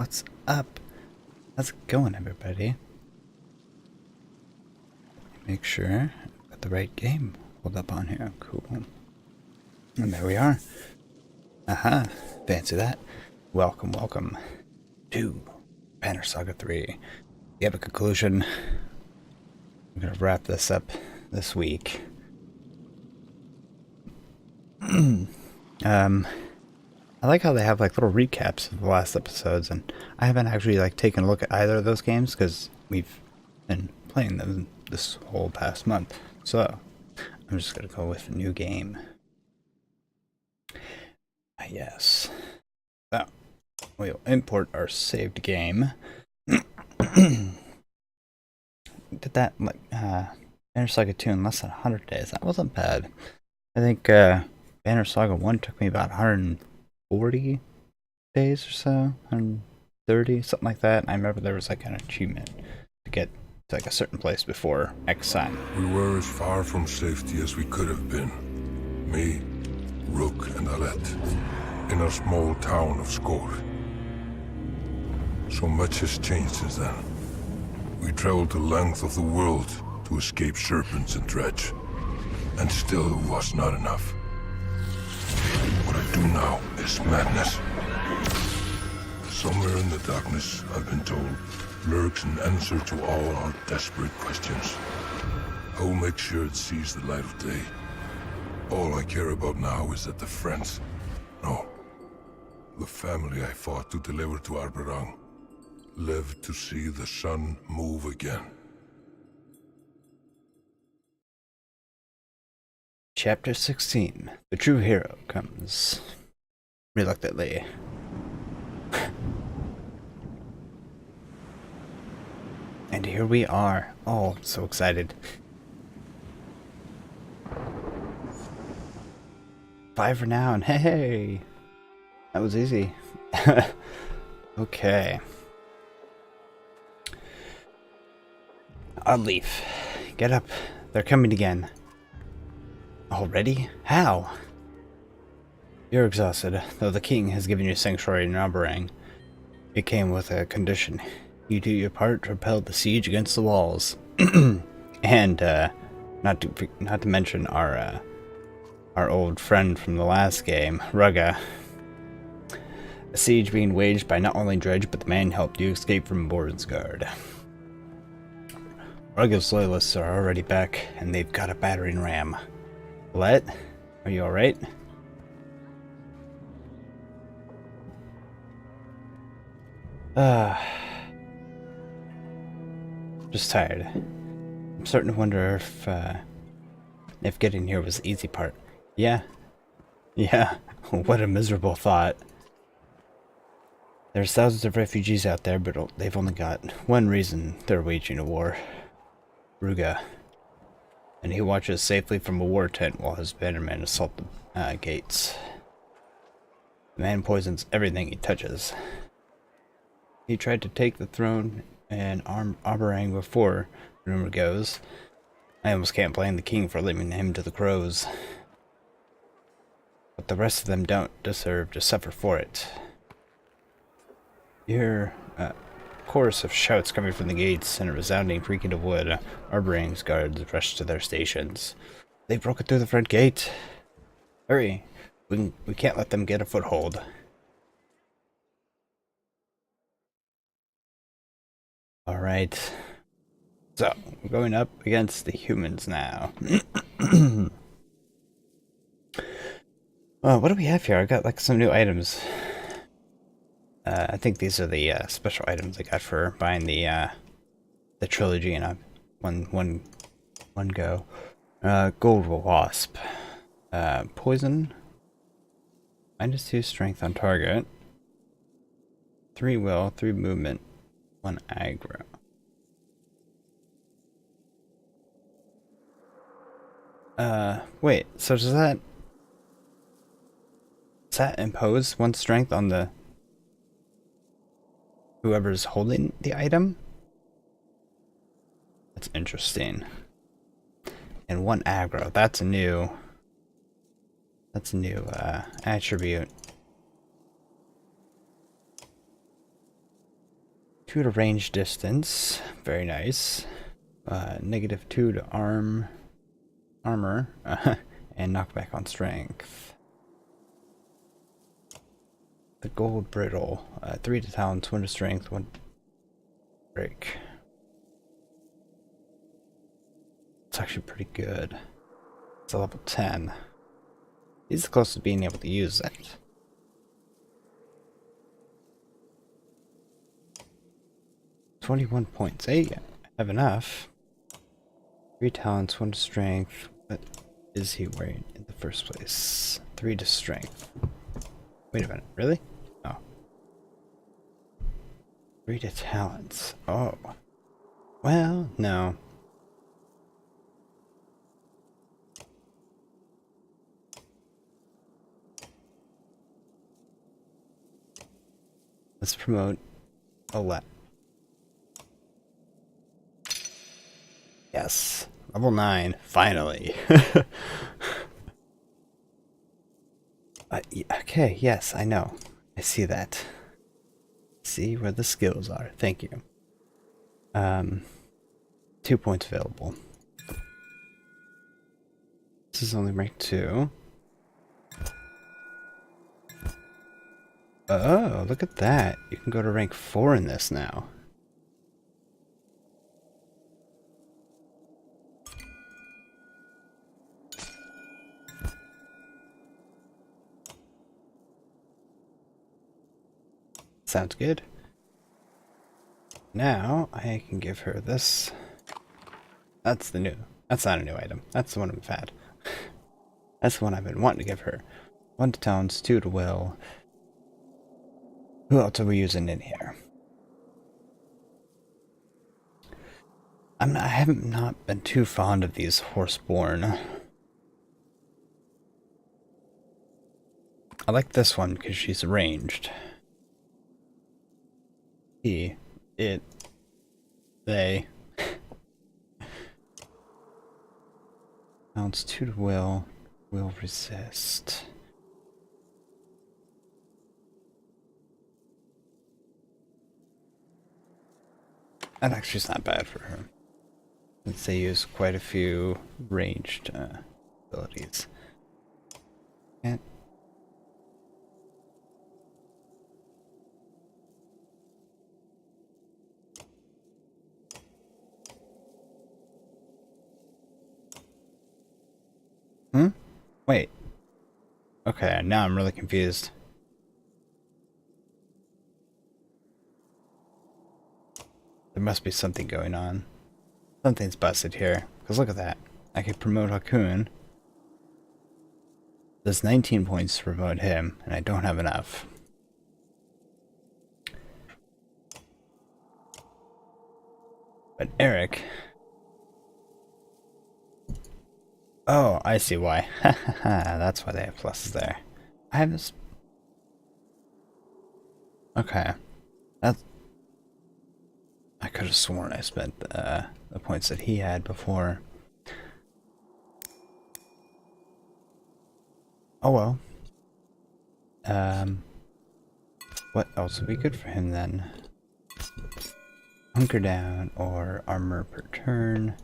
What's up? How's it going, everybody? Make sure I've got the right game pulled up on here. Cool. And there we are. Aha, fancy that. Welcome, welcome to Banner Saga 3. The epic conclusion. I'm gonna wrap this up this week. I like how they have like little recaps of the last episodes, and I haven't actually like taken a look at either of those games because we've been playing them this whole past month. So I'm just gonna go with a new game. Yes. So we'll import our saved game. Did that like Banner Saga 2 in less than 100 days. That wasn't bad. I think Banner Saga 1 took me about 140 days or so, 130, something like that. I remember there was like an achievement to get to like a certain place before X time. We were as far from safety as we could have been. Me, Rook, and Alette, in our small town of Skor. So much has changed since then. We traveled the length of the world to escape serpents and dredge. And still it was not enough. What I do now is madness. Somewhere in the darkness, I've been told, lurks an answer to all our desperate questions. I will make sure it sees the light of day. All I care about now is that the friends, no, the family I fought to deliver to Arberang, live to see the sun move again. Chapter 16. The true hero comes reluctantly. And here we are. Oh, I'm so excited. 5 for now, and hey! That was easy. Okay. Oddleaf. Get up. They're coming again. Already? How? You're exhausted, though the king has given you sanctuary in Arberang. It came with a condition. You do your part to repel the siege against the walls. And, not to mention our old friend from the last game, Rugga. A siege being waged by not only Dredge, but the man who helped you escape from Borensguard. Rugga's loyalists are already back, and they've got a battering ram. Let? Are you alright? Just tired. I'm starting to wonder if getting here was the easy part. Yeah. Yeah. What a miserable thought. There's thousands of refugees out there, but they've only got one reason they're waging a war. Rugga. And he watches safely from a war tent while his bannermen assault the gates. The man poisons everything he touches. He tried to take the throne in Arberang before, rumor goes. I almost can't blame the king for leaving him to the crows. But the rest of them don't deserve to suffer for it. You hear a chorus of shouts coming from the gates and a resounding creaking of wood. Arberang's guards rush to their stations. They've broken through the front gate. Hurry! We can't let them get a foothold. Alright. So, we're going up against the humans now. Well, what do we have here? I got like some new items. I think these are the special items I got for buying the trilogy in a one go. Gold wasp, poison, -2 strength on target, 3 will, 3 movement, 1 aggro. Wait. So does that impose 1 strength on the whoever's holding the item? That's interesting. And 1 aggro. That's a new attribute. 2 to range distance. Very nice. -2 to armor. And knockback on strength. The gold brittle. 3 to talents, 1 to strength, 1 break. It's actually pretty good. It's a level 10. He's close to being able to use it. $21 points. Hey, I have enough. 3 talents, 1 to strength. What is he wearing in the first place? 3 to strength. Wait a minute, really? Oh. 3 to talents. Oh. Well, no. Let's promote Olet. Yes. Level 9. Finally. Okay, yes, I know. I see that. See where the skills are. Thank you. 2 points available. This is only rank 2. Oh, look at that. You can go to rank 4 in this now. Sounds good. Now I can give her this. That's the new. That's not a new item. That's the one I've had. That's the one I've been wanting to give her. 1 to talents, 2 to will. Who else are we using in here? I haven't not been too fond of these horseborn. I like this one because she's ranged. He, it, they. Talents 2 to will resist. That actually is not bad for her. Since they use quite a few ranged abilities. And wait. Okay, now I'm really confused. There must be something going on. Something's busted here. Because look at that. I could promote Hakun. There's 19 points to promote him, and I don't have enough. But Eric... Oh, I see why. That's why they have pluses there. I have this... Okay. That's... I could have sworn I spent the points that he had before. Oh well. What else would be good for him then? Hunker down or armor per turn.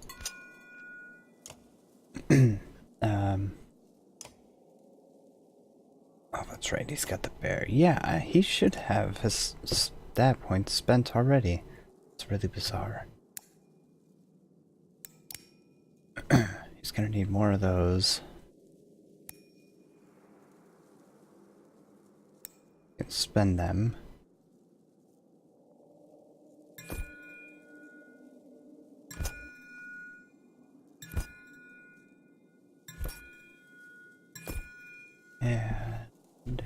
Oh, that's right, he's got the bear. Yeah, he should have his stat points spent already. It's really bizarre. He's gonna need more of those. Can spend them. And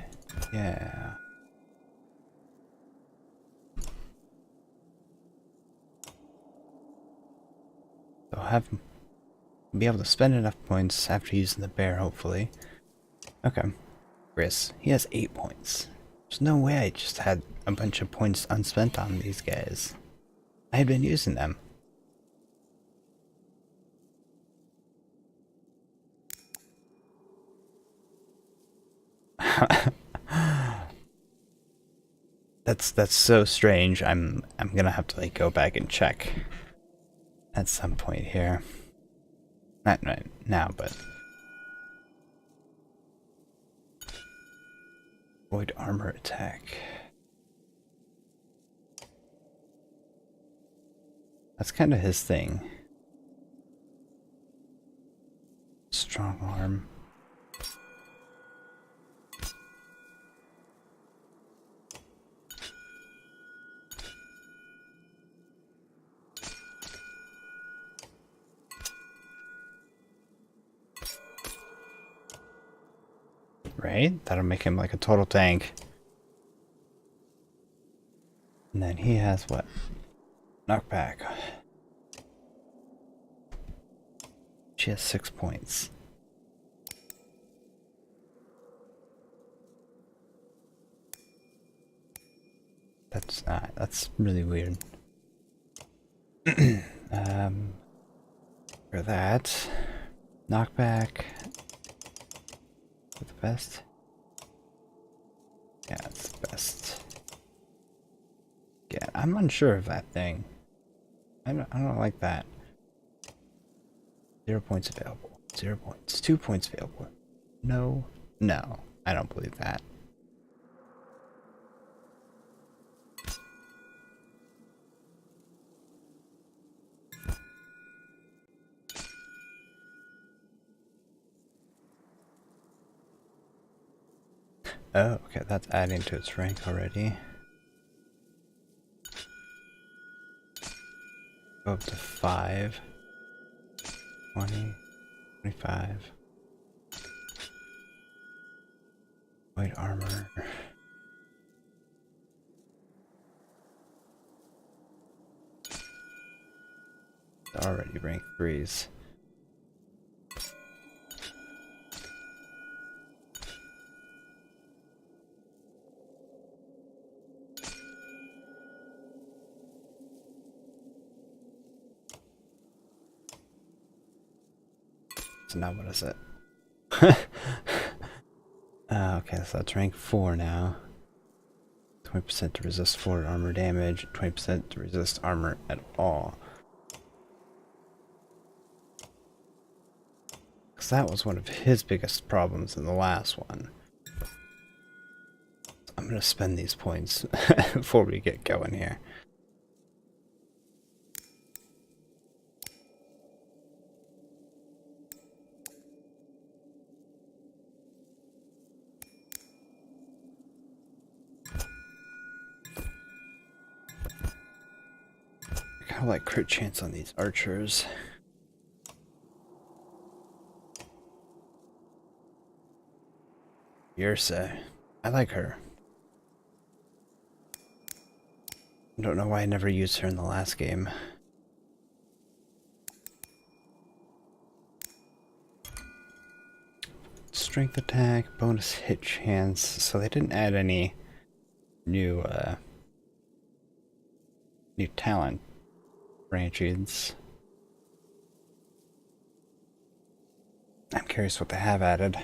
yeah. So be able to spend enough points after using the bear, hopefully. Okay. Chris, he has 8 points. There's no way I just had a bunch of points unspent on these guys. I had been using them. That's so strange. I'm gonna have to like go back and check at some point here. Not right now, but void armor attack. That's kind of his thing. Strong arm. Right? That'll make him like a total tank. And then he has what? Knockback. She has 6 points. That's really weird. For that, knockback. The best? Yeah, it's the best. Yeah, I'm unsure of that thing. I don't like that. 0 points available. 0 points. 2 points available. No. No. I don't believe that. Oh, okay, that's adding to its rank already. Go up to 5. 20. 25. White armor. Already rank 3s. So now what is it? Okay, so that's rank 4 now. 20% to resist forward armor damage, 20% to resist armor at all. Because that was one of his biggest problems in the last one. I'm going to spend these points before we get going here. I kind of like crit chance on these archers. Yursa. I like her. I don't know why I never used her in the last game. Strength attack, bonus hit chance. So they didn't add any new new talent branches. I'm curious what they have added.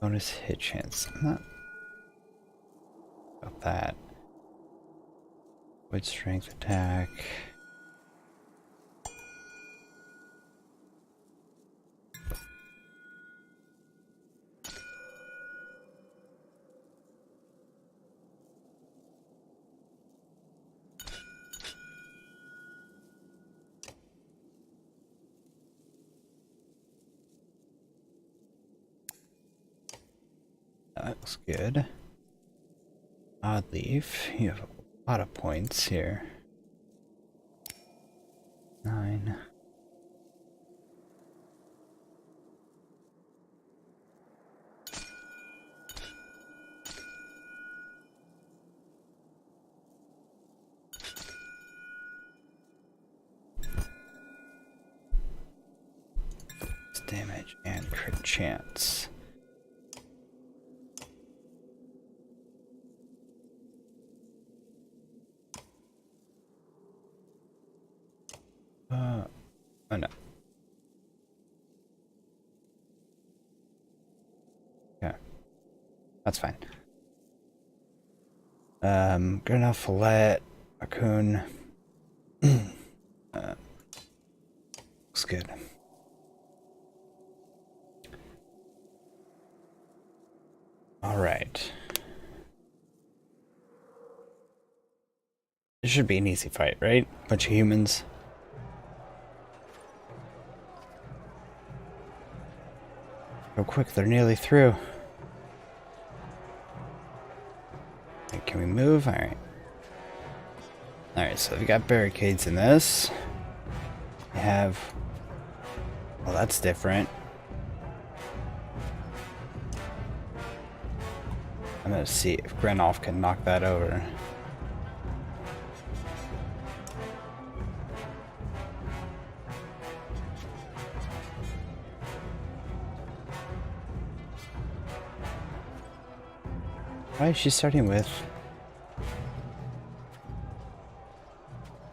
Bonus hit chance. I'm not about that. With strength attack. That looks good. Odd leaf. You have a lot of points here. 9. Damage and crit chance. Oh no. Okay. That's fine. Grenell fillet, raccoon. Looks good. All right. This should be an easy fight, right? Bunch of humans. Go quick, they're nearly through. Okay, can we move? Alright. Alright, so we got barricades in this. We have... Well, that's different. I'm gonna see if Grenolf can knock that over. Why is she starting with...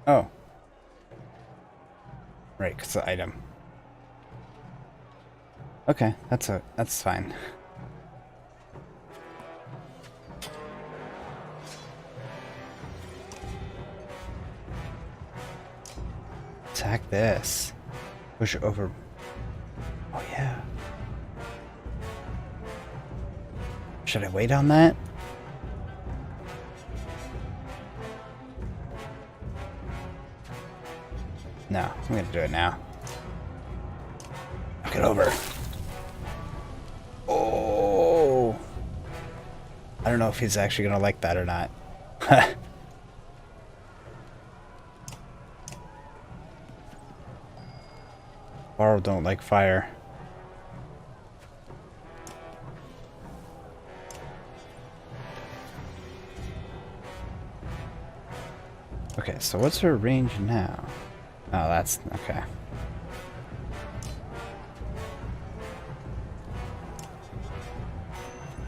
Oh. Right, because the item. Okay, that's fine. Attack this. Push over. Oh yeah. Should I wait on that? No, I'm gonna do it now. Knock it over. Oh! I don't know if he's actually gonna like that or not. Borrow don't like fire. Okay, so what's her range now? Oh, that's okay.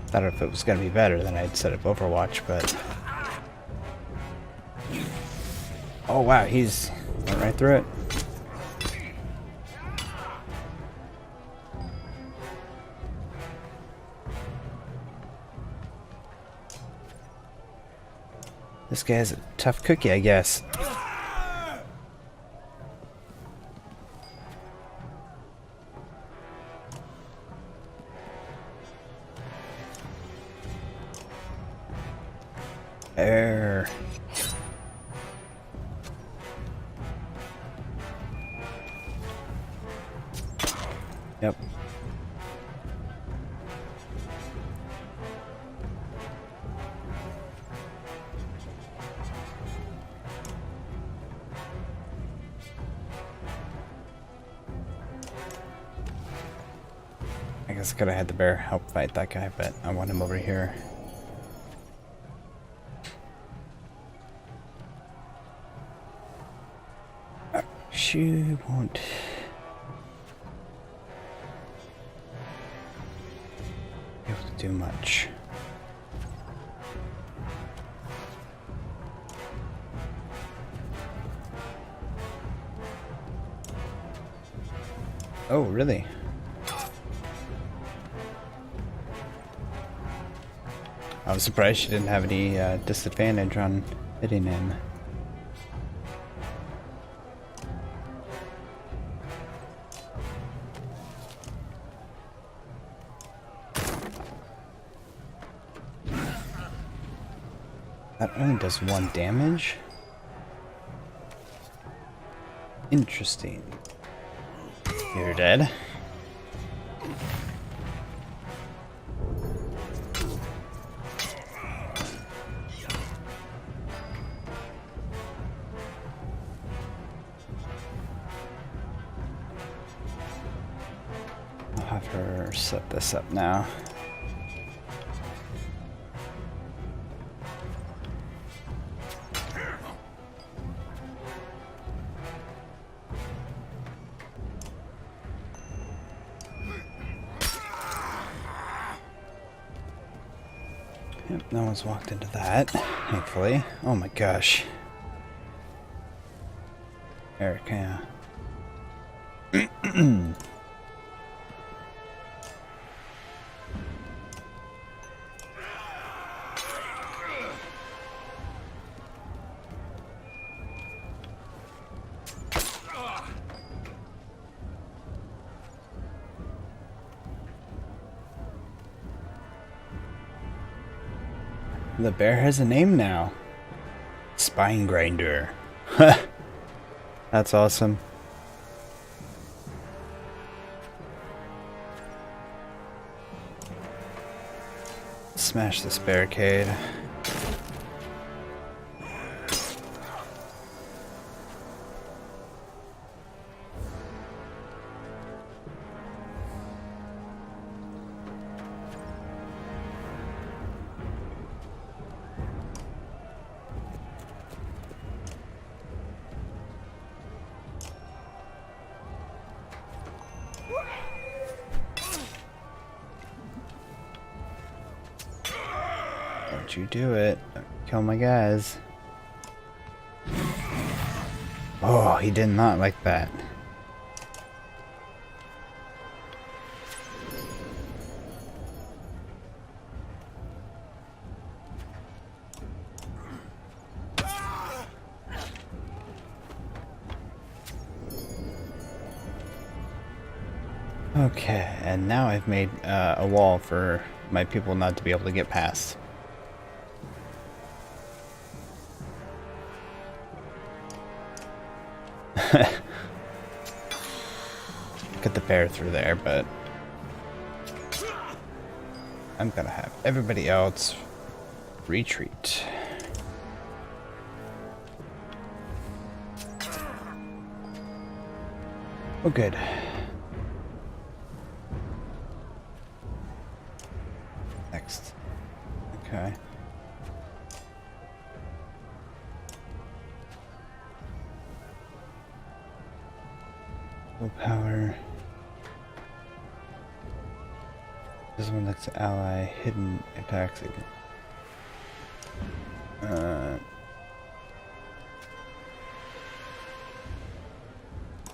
Thought if it was gonna be better, then I'd set up Overwatch, but oh wow, he's went right through it. This guy's a tough cookie, I guess. There. Yep. I guess I could have had the bear help fight that guy, but I want him over here. She won't be able to do much. Oh, really? I was surprised she didn't have any disadvantage on hitting him. That only does 1 damage? Interesting. You're dead. I'll have her set this up now. Yep, no one's walked into that, thankfully. Oh my gosh. Eric, yeah. The bear has a name now. Spine Grinder. That's awesome. Smash this barricade. Don't you do it. Don't kill my guys. Oh, he did not like that. Okay, and now I've made a wall for my people not to be able to get past. Get the bear through there, but I'm gonna have everybody else retreat. Oh, good. Next. Okay. Full power. This one lets the ally hidden attacks again. How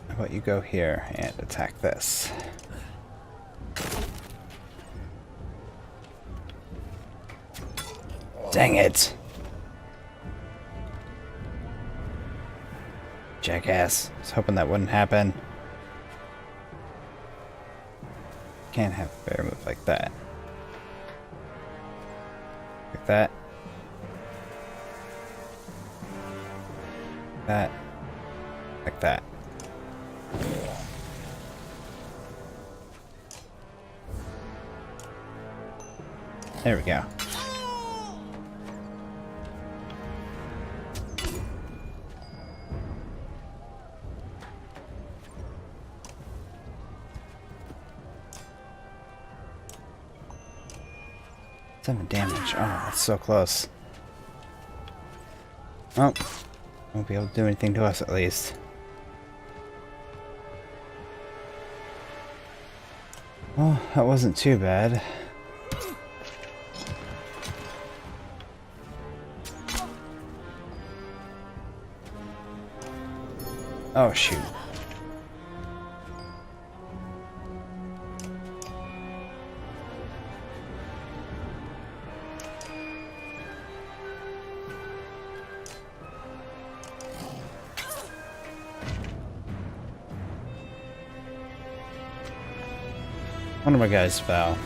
about you go here and attack this? Dang it! Jackass. I was hoping that wouldn't happen. Can't have a bear move like that. Like that. That. Like that. There we go. Seven damage. Oh, that's so close. Oh, won't be able to do anything to us at least. Well, that wasn't too bad. Oh, shoot. One of my guys fell.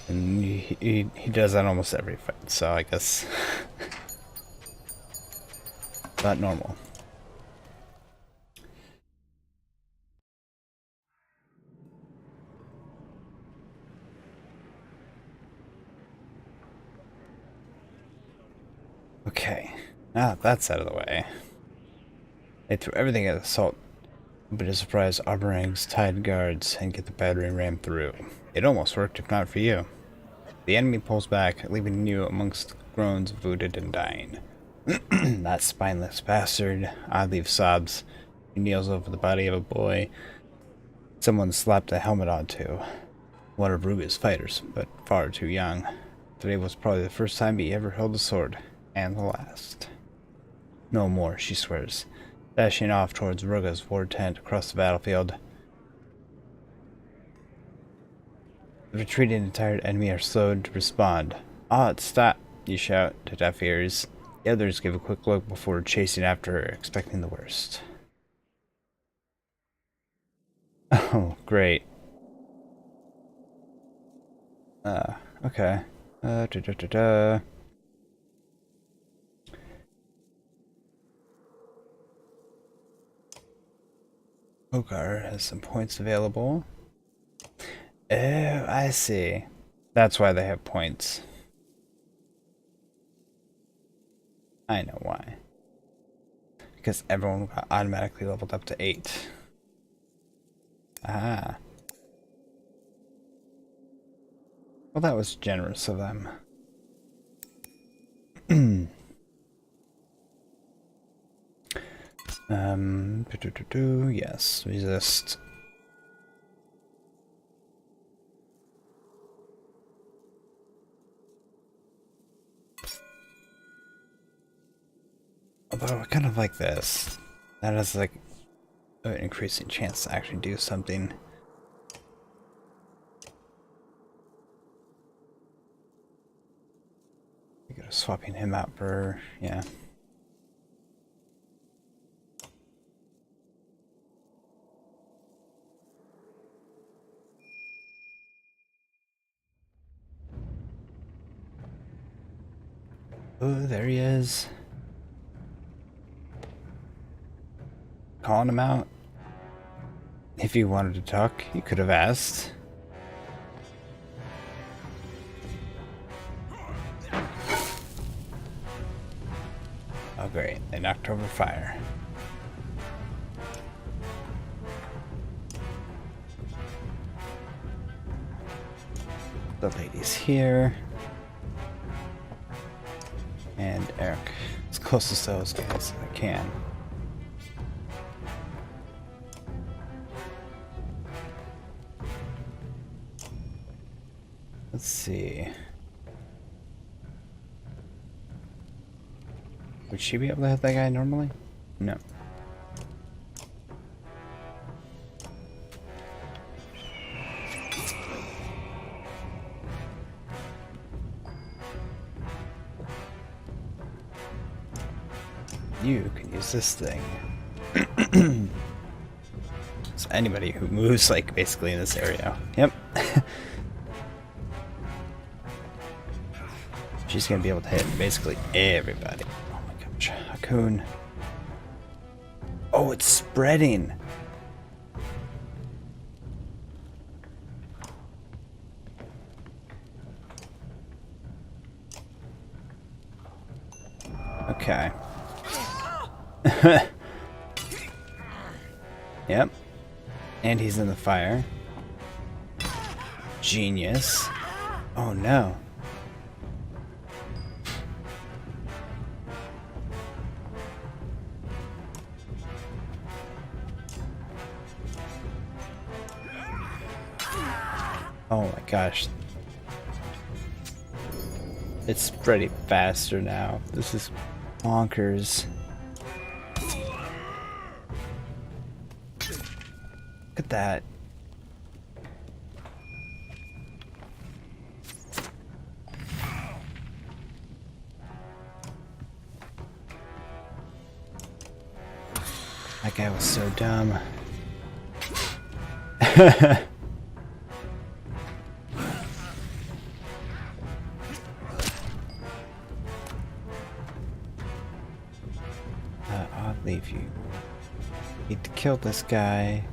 And he does that almost every fight, so I guess not normal. Okay, now that that's out of the way. They threw everything at assault. But to surprise Arborang's tied guards and get the battering ram through. It almost worked if not for you. The enemy pulls back, leaving you amongst groans of wounded and dying. That spineless bastard, oddly sobs. He kneels over the body of a boy someone slapped a helmet onto. One of Ruga's fighters, but far too young. Today was probably the first time he ever held a sword, and the last. No more, she swears, dashing off towards Ruga's war tent across the battlefield. The retreating and tired enemy are slowed to respond. Stop, you shout to deaf ears. The others give a quick look before chasing after her, expecting the worst. Oh, great. Okay. Da, da, da, da. Ogar has some points available. Oh, I see. That's why they have points. I know why. Because everyone got automatically leveled up to 8. Ah. Well, that was generous of them. Yes, resist. Although I kind of like this. That has like an increasing chance to actually do something. We go swapping him out for, yeah. Oh, there he is. Calling him out. If you wanted to talk, you could have asked. Oh great, they knocked over fire. The lady's here. And Eric. As close as those guys as I can. Let's see. Would she be able to hit that guy normally? No. You can use this thing. So anybody who moves, like, basically in this area. Yep. She's gonna be able to hit basically everybody. Oh my gosh, Hakun. Oh, it's spreading. Okay. Yep. And he's in the fire. Genius. Oh no. Oh my gosh. It's spreading faster now. This is bonkers. Look at that. That guy was so dumb. I'll leave you. Need to kill this guy.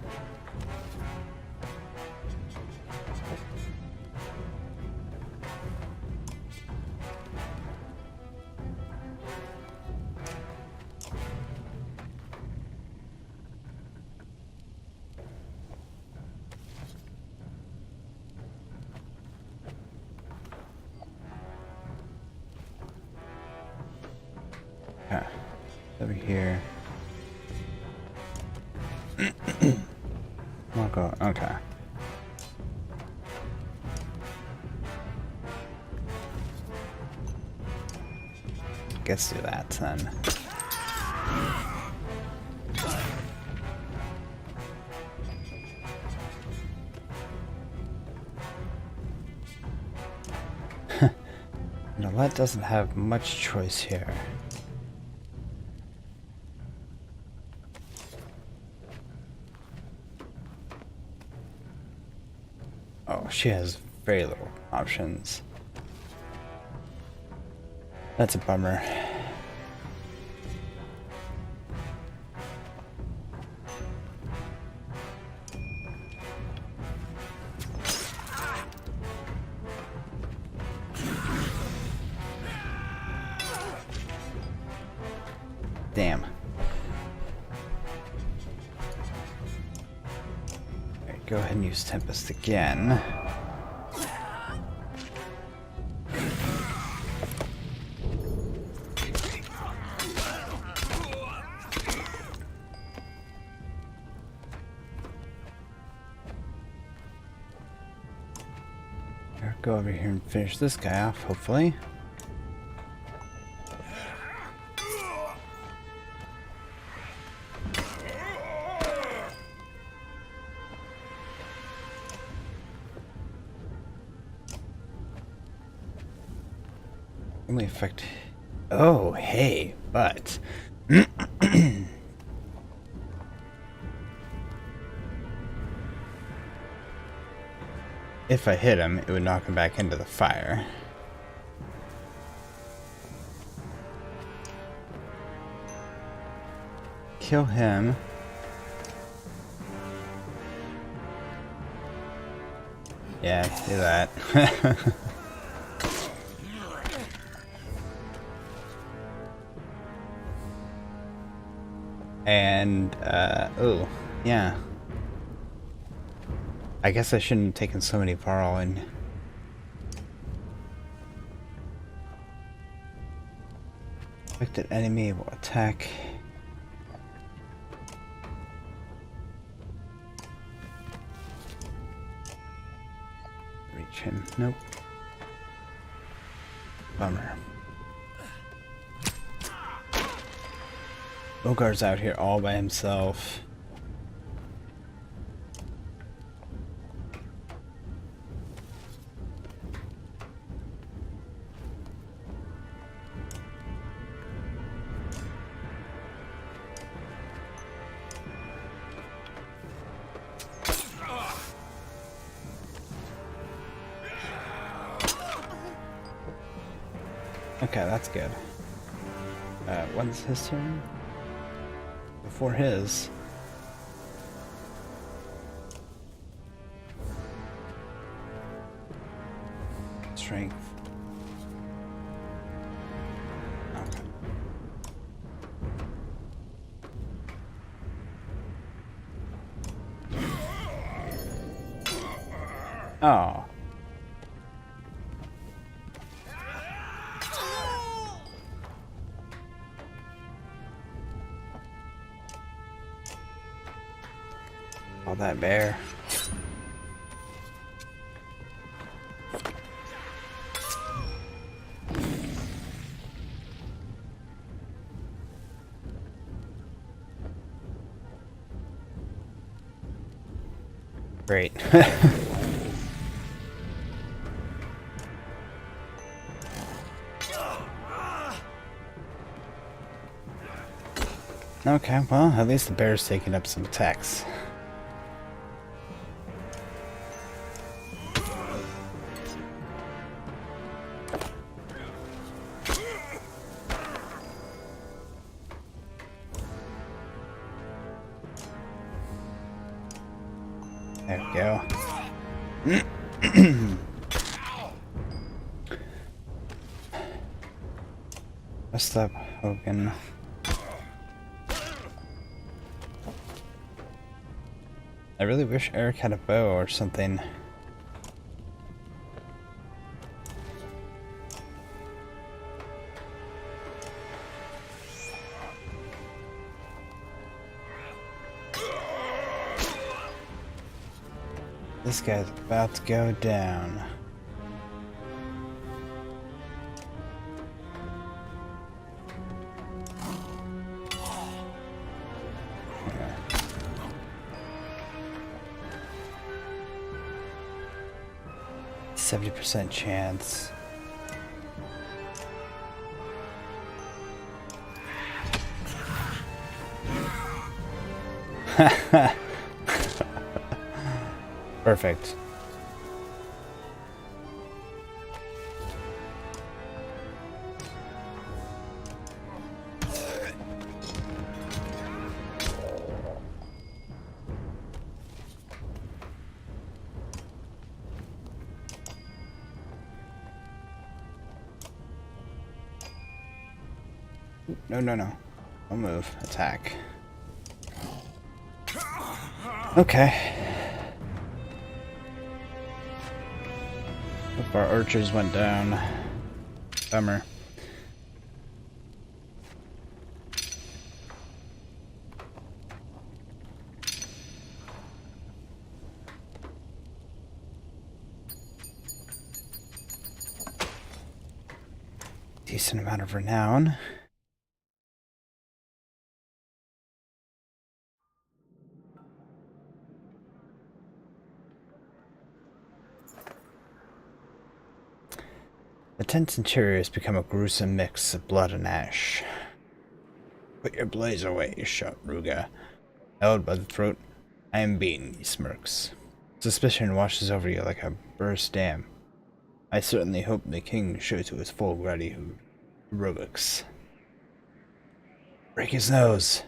Over here. Okay. Guess do that then. Nolette doesn't have much choice here. Oh, she has very little options. That's a bummer. Damn. Alright, go ahead and use Tempest again. Go over here and finish this guy off, hopefully. Only effect. Oh, hey, but. If I hit him, it would knock him back into the fire. Kill him. Yeah, do that. And, oh, yeah. I guess I shouldn't have taken so many Varl in. Affected enemy will attack. Reach him. Nope. Bummer. Bogar's out here all by himself. Okay, that's good. When's his turn? Before his. Strength. Okay. Oh. All that bear. Great. Okay, well, at least the bear's taking up some attacks. There we go. Messed up, Hogan. I really wish Eric had a bow or something. This guy's about to go down. Yeah. 70% chance. Perfect. No, no, no. Don't move. Attack. Okay. Hope our archers went down. Bummer. Decent amount of renown. The tense interior has become a gruesome mix of blood and ash. Put your blades away, shot Ruga. Held by the throat, I am beaten, he smirks. Suspicion washes over you like a burst dam. I certainly hope the king shows you his full gratitude. Rubix. Break his nose.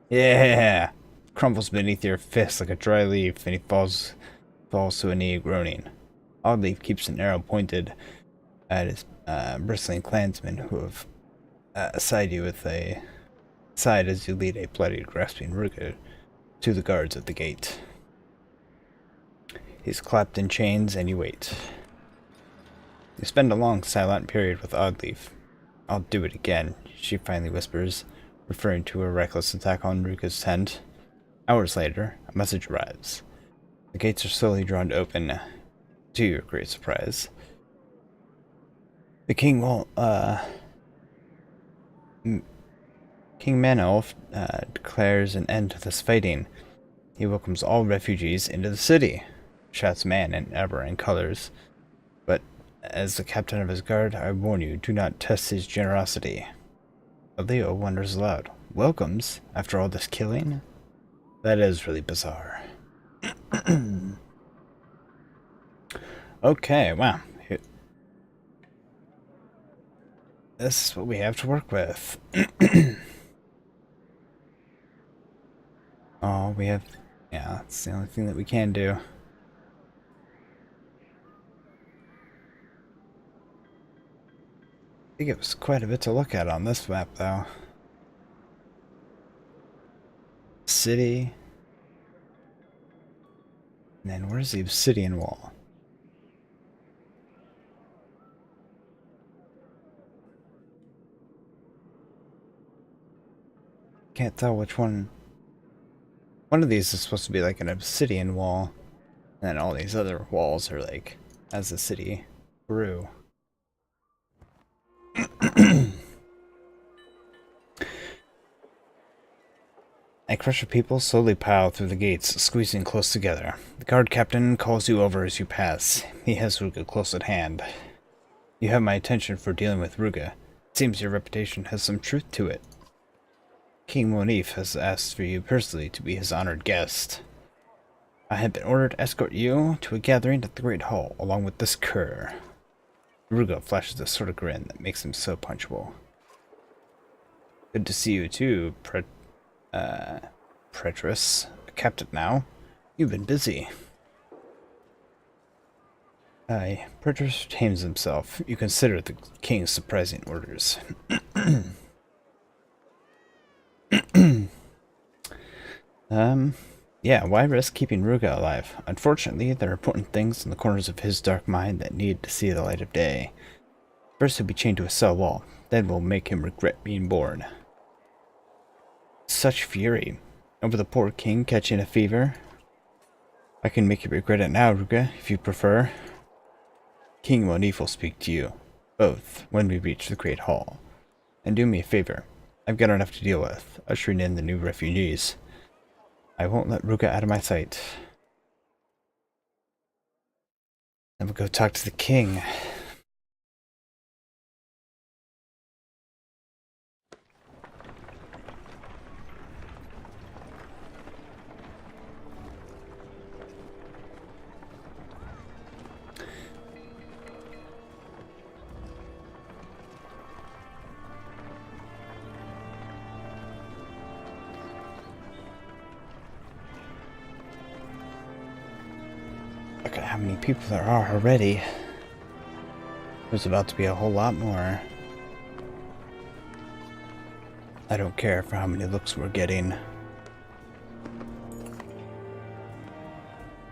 Yeah! Crumbles beneath your fist like a dry leaf, and he falls to a knee, groaning. Oddleaf keeps an arrow pointed at his bristling clansmen who have aside you with a side as you lead a bloody, grasping Ruga to the guards at the gate. He's clapped in chains, and you wait. You spend a long, silent period with Oddleaf. I'll do it again, she finally whispers, referring to a reckless attack on Ruga's tent. Hours later, a message arrives. The gates are slowly drawn open, to your great surprise. The king will, King Manolf declares an end to this fighting. He welcomes all refugees into the city, shouts man in ever-in colors. But as the captain of his guard, I warn you, do not test his generosity. Leo wonders aloud. Welcomes? After all this killing? That is really bizarre. Okay, wow. This is what we have to work with. Oh, we have... Yeah, that's the only thing that we can do. I think it was quite a bit to look at on this map, though. City. And then where's the obsidian wall? Can't tell which one. One of these is supposed to be like an obsidian wall. And then all these other walls are like as the city grew. A crush of people slowly pile through the gates, squeezing close together. The guard captain calls you over as you pass. He has Ruga close at hand. You have my attention for dealing with Ruga. It seems your reputation has some truth to it. King Monif has asked for you personally to be his honored guest. I have been ordered to escort you to a gathering at the Great Hall, along with this cur. Ruga flashes a sort of grin that makes him so punchable. Good to see you too, Pretrus. A captain now. You've been busy. Aye, Pretrus tames himself. You consider the king's surprising orders. Yeah, why risk keeping Ruga alive? Unfortunately, there are important things in the corners of his dark mind that need to see the light of day. First he'll be chained to a cell wall, then we'll make him regret being born. Such fury over the poor king catching a fever. I can make you regret it now, Ruga, if you prefer. King Monif will speak to you, both, when we reach the Great Hall. And do me a favor. I've got enough to deal with, ushering in the new refugees. I won't let Ruga out of my sight. Then we'll go talk to the king. Look at how many people there are already. There's about to be a whole lot more. I don't care for how many looks we're getting.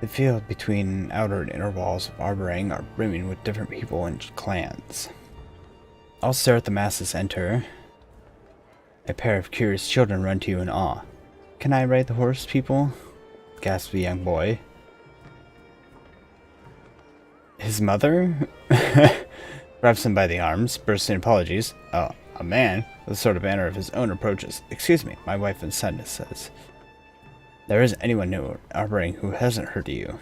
The field between outer and inner walls of Arborang are brimming with different people and clans. I'll stare at the masses enter. A pair of curious children run to you in awe. Can I ride the horse, people? Gasped the young boy. His mother grabs him by the arms, bursting apologies. A man, with a sort of manner of his own, approaches. Excuse me, my wife and son, says. There isn't anyone new Arborang who hasn't heard of you.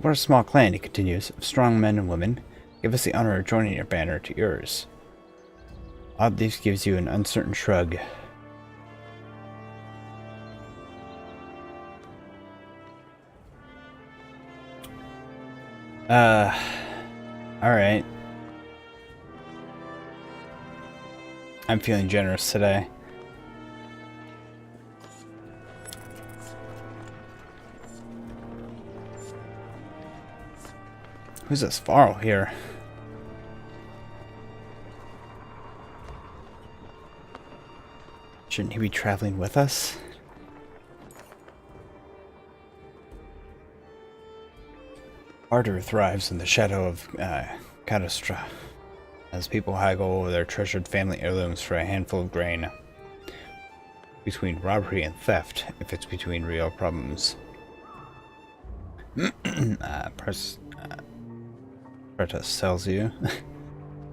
We're a small clan, he continues, of strong men and women. Give us the honor of joining your banner to yours. Odd Leaf gives you an uncertain shrug. Alright. I'm feeling generous today. Who's this Varl here? Shouldn't he be traveling with us? Arthur thrives in the shadow of Cadastra, as people haggle over their treasured family heirlooms for a handful of grain. Between robbery and theft, if it's between real problems. Pretus tells you.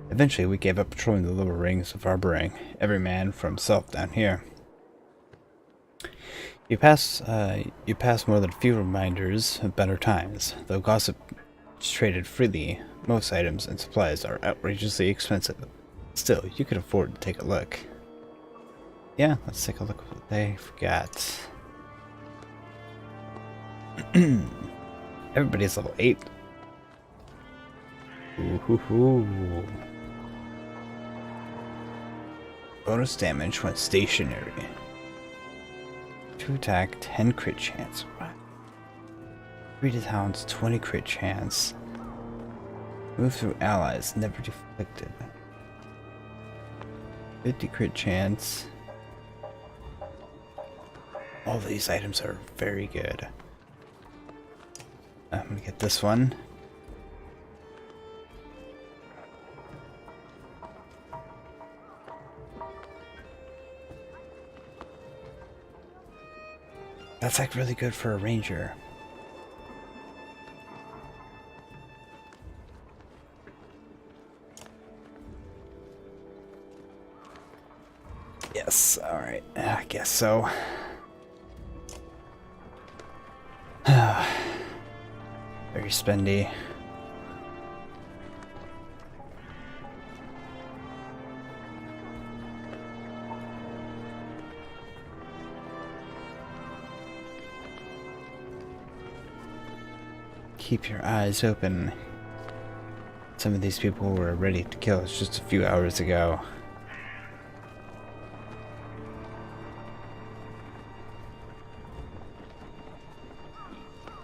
Eventually, we gave up patrolling the lower rings of Arborang, every man for himself down here. You pass more than a few reminders of better times. Though gossip is traded freely, most items and supplies are outrageously expensive. Still, you could afford to take a look. Yeah, let's take a look at what they forgot. Everybody's level 8. Ooh. Bonus damage when stationary. 2 attack, 10 crit chance. What? 3 to hounds, 20 crit chance. Move through allies, never deflected. 50 crit chance. All these items are very good. I'm gonna get this one. That's like really good for a ranger. Yes, alright. I guess so. Very spendy. Keep your eyes open. Some of these people were ready to kill us just a few hours ago.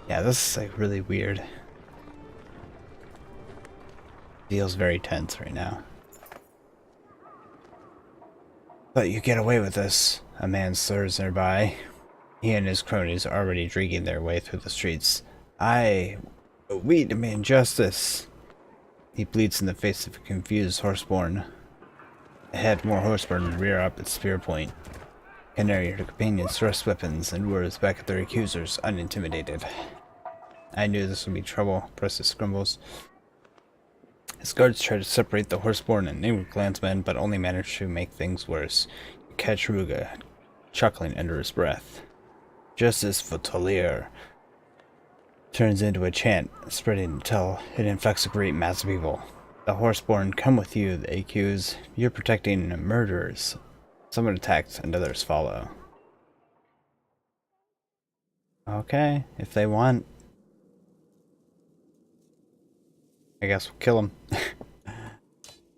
Yeah, this is like really weird. Feels very tense right now. But you get away with this. A man slurs nearby. He and his cronies are already dragging their way through the streets. We demand justice. He bleeds in the face of a confused horseborn. Ahead, more horseborn rear up at spear point. Canary and her companions thrust weapons and words back at their accusers, unintimidated. I knew this would be trouble, Prestus grumbles. His guards try to separate the horseborn and named clansmen, but only manage to make things worse. You catch Ruga chuckling under his breath. Justice for Tolier turns into a chant, spreading until it infects a great mass of people. The horseborn come with you, they accuse. You're protecting murderers. Someone attacks and others follow. Okay, if they want. I guess we'll kill him.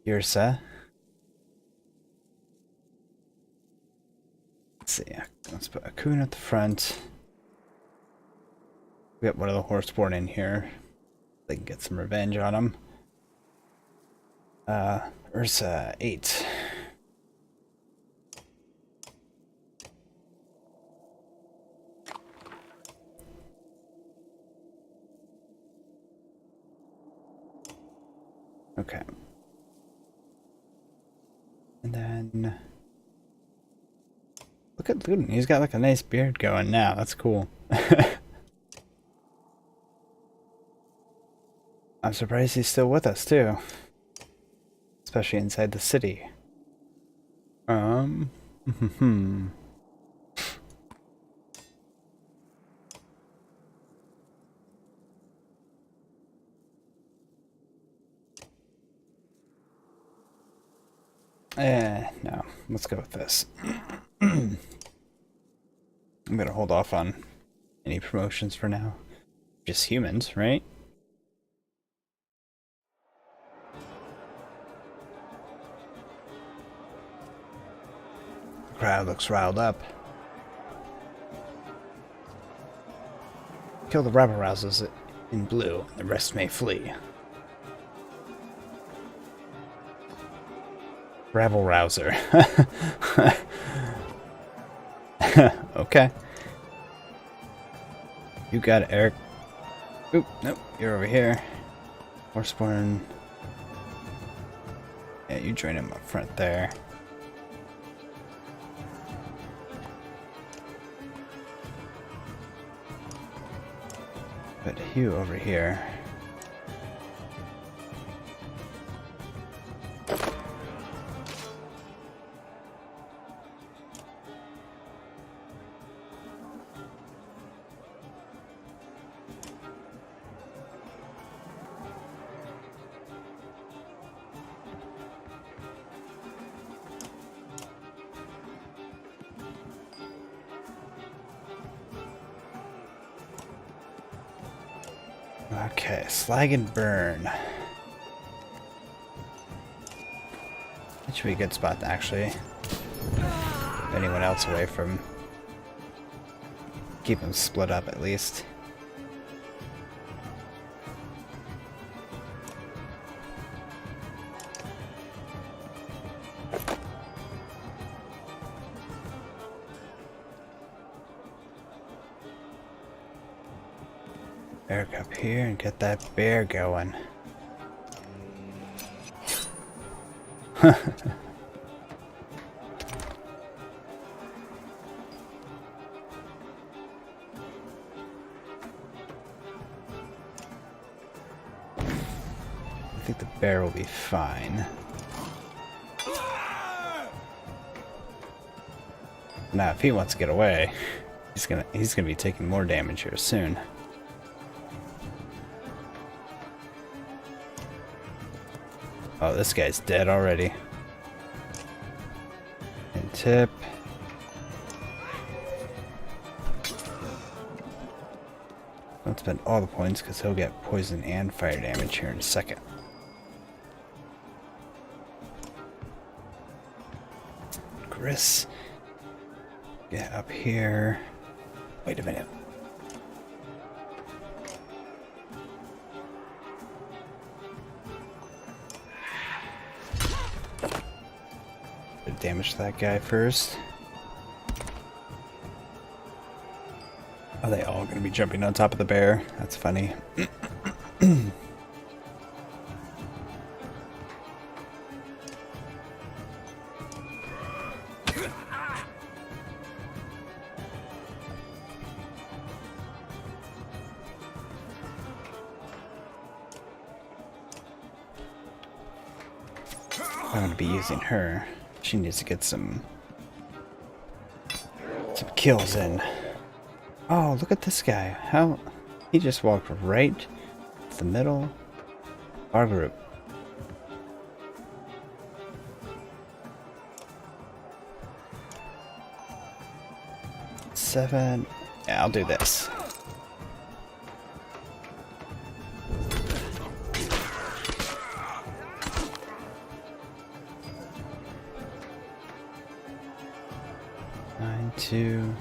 Ursa. Let's see, let's put a coon at the front. We got one of the horseborn in here. They can get some revenge on him. Ursa 8. Okay. And then look at Ludin. He's got like a nice beard going now. That's cool. I'm surprised he's still with us too. Especially inside the city. No. Let's go with this. I'm gonna hold off on any promotions for now. Just humans, right? The crowd looks riled up. Kill the rabble-rousers in blue, and the rest may flee. Rabble-rouser. Okay. You got it, Eric. Oop, nope, you're over here. Horseborn. Yeah, you join him up front there. Put Hugh over here. Okay, slag and burn. That should be a good spot to actually keep anyone else away from. Keep them split up at least. Eric up here and get that bear going. I think the bear will be fine. Now, if he wants to get away, he's gonna be taking more damage here soon. Oh, this guy's dead already. And tip. Don't spend all the points because he'll get poison and fire damage here in a second. Gris. Get up here. Wait a minute. Damage that guy first. Are they all going to be jumping on top of the bear? That's funny. I'm going to be using her. She needs to get some kills in. Oh, look at this guy. How he just walked right to the middle of our group. Seven. Yeah, I'll do this. Two.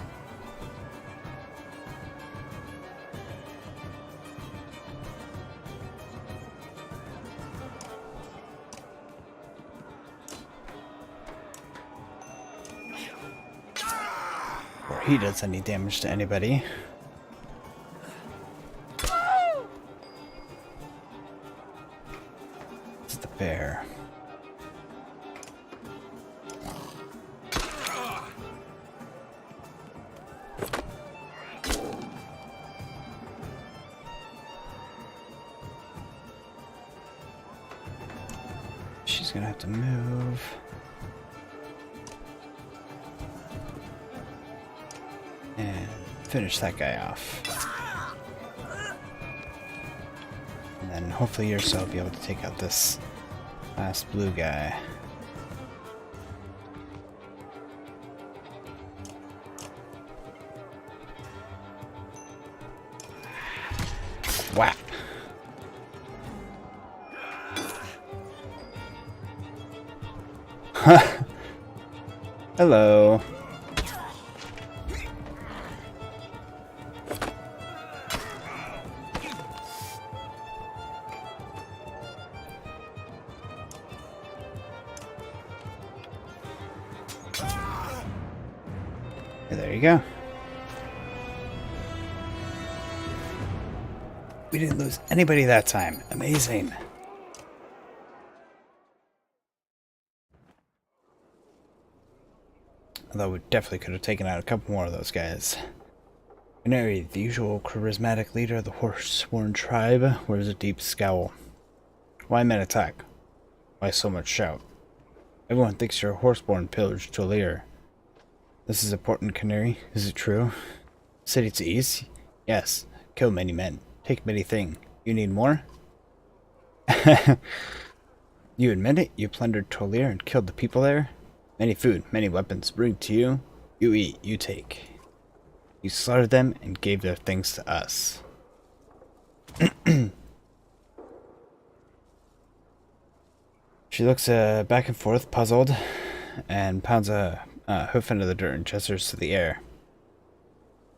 Or he does any damage to anybody. This Visit the bear. She's gonna have to move. And finish that guy off. And then hopefully Ursa will be able to take out this last blue guy. Whap! Hello. There you go. We didn't lose anybody that time. Amazing. Although we definitely could have taken out a couple more of those guys. Canary, the usual charismatic leader of the horse-born tribe, wears a deep scowl. Why men attack? Why so much shout? Everyone thinks you're a horse-born pillaged to Lear. This is important, Canary. Is it true? City to east? Yes. Kill many men. Take many things. You need more? You admit it? You plundered Tolir and killed the people there? Many food, many weapons bring to you. You eat, you take. You slaughtered them and gave their things to us. She looks back and forth, puzzled, and pounds a hoof into the dirt and gestures to the air.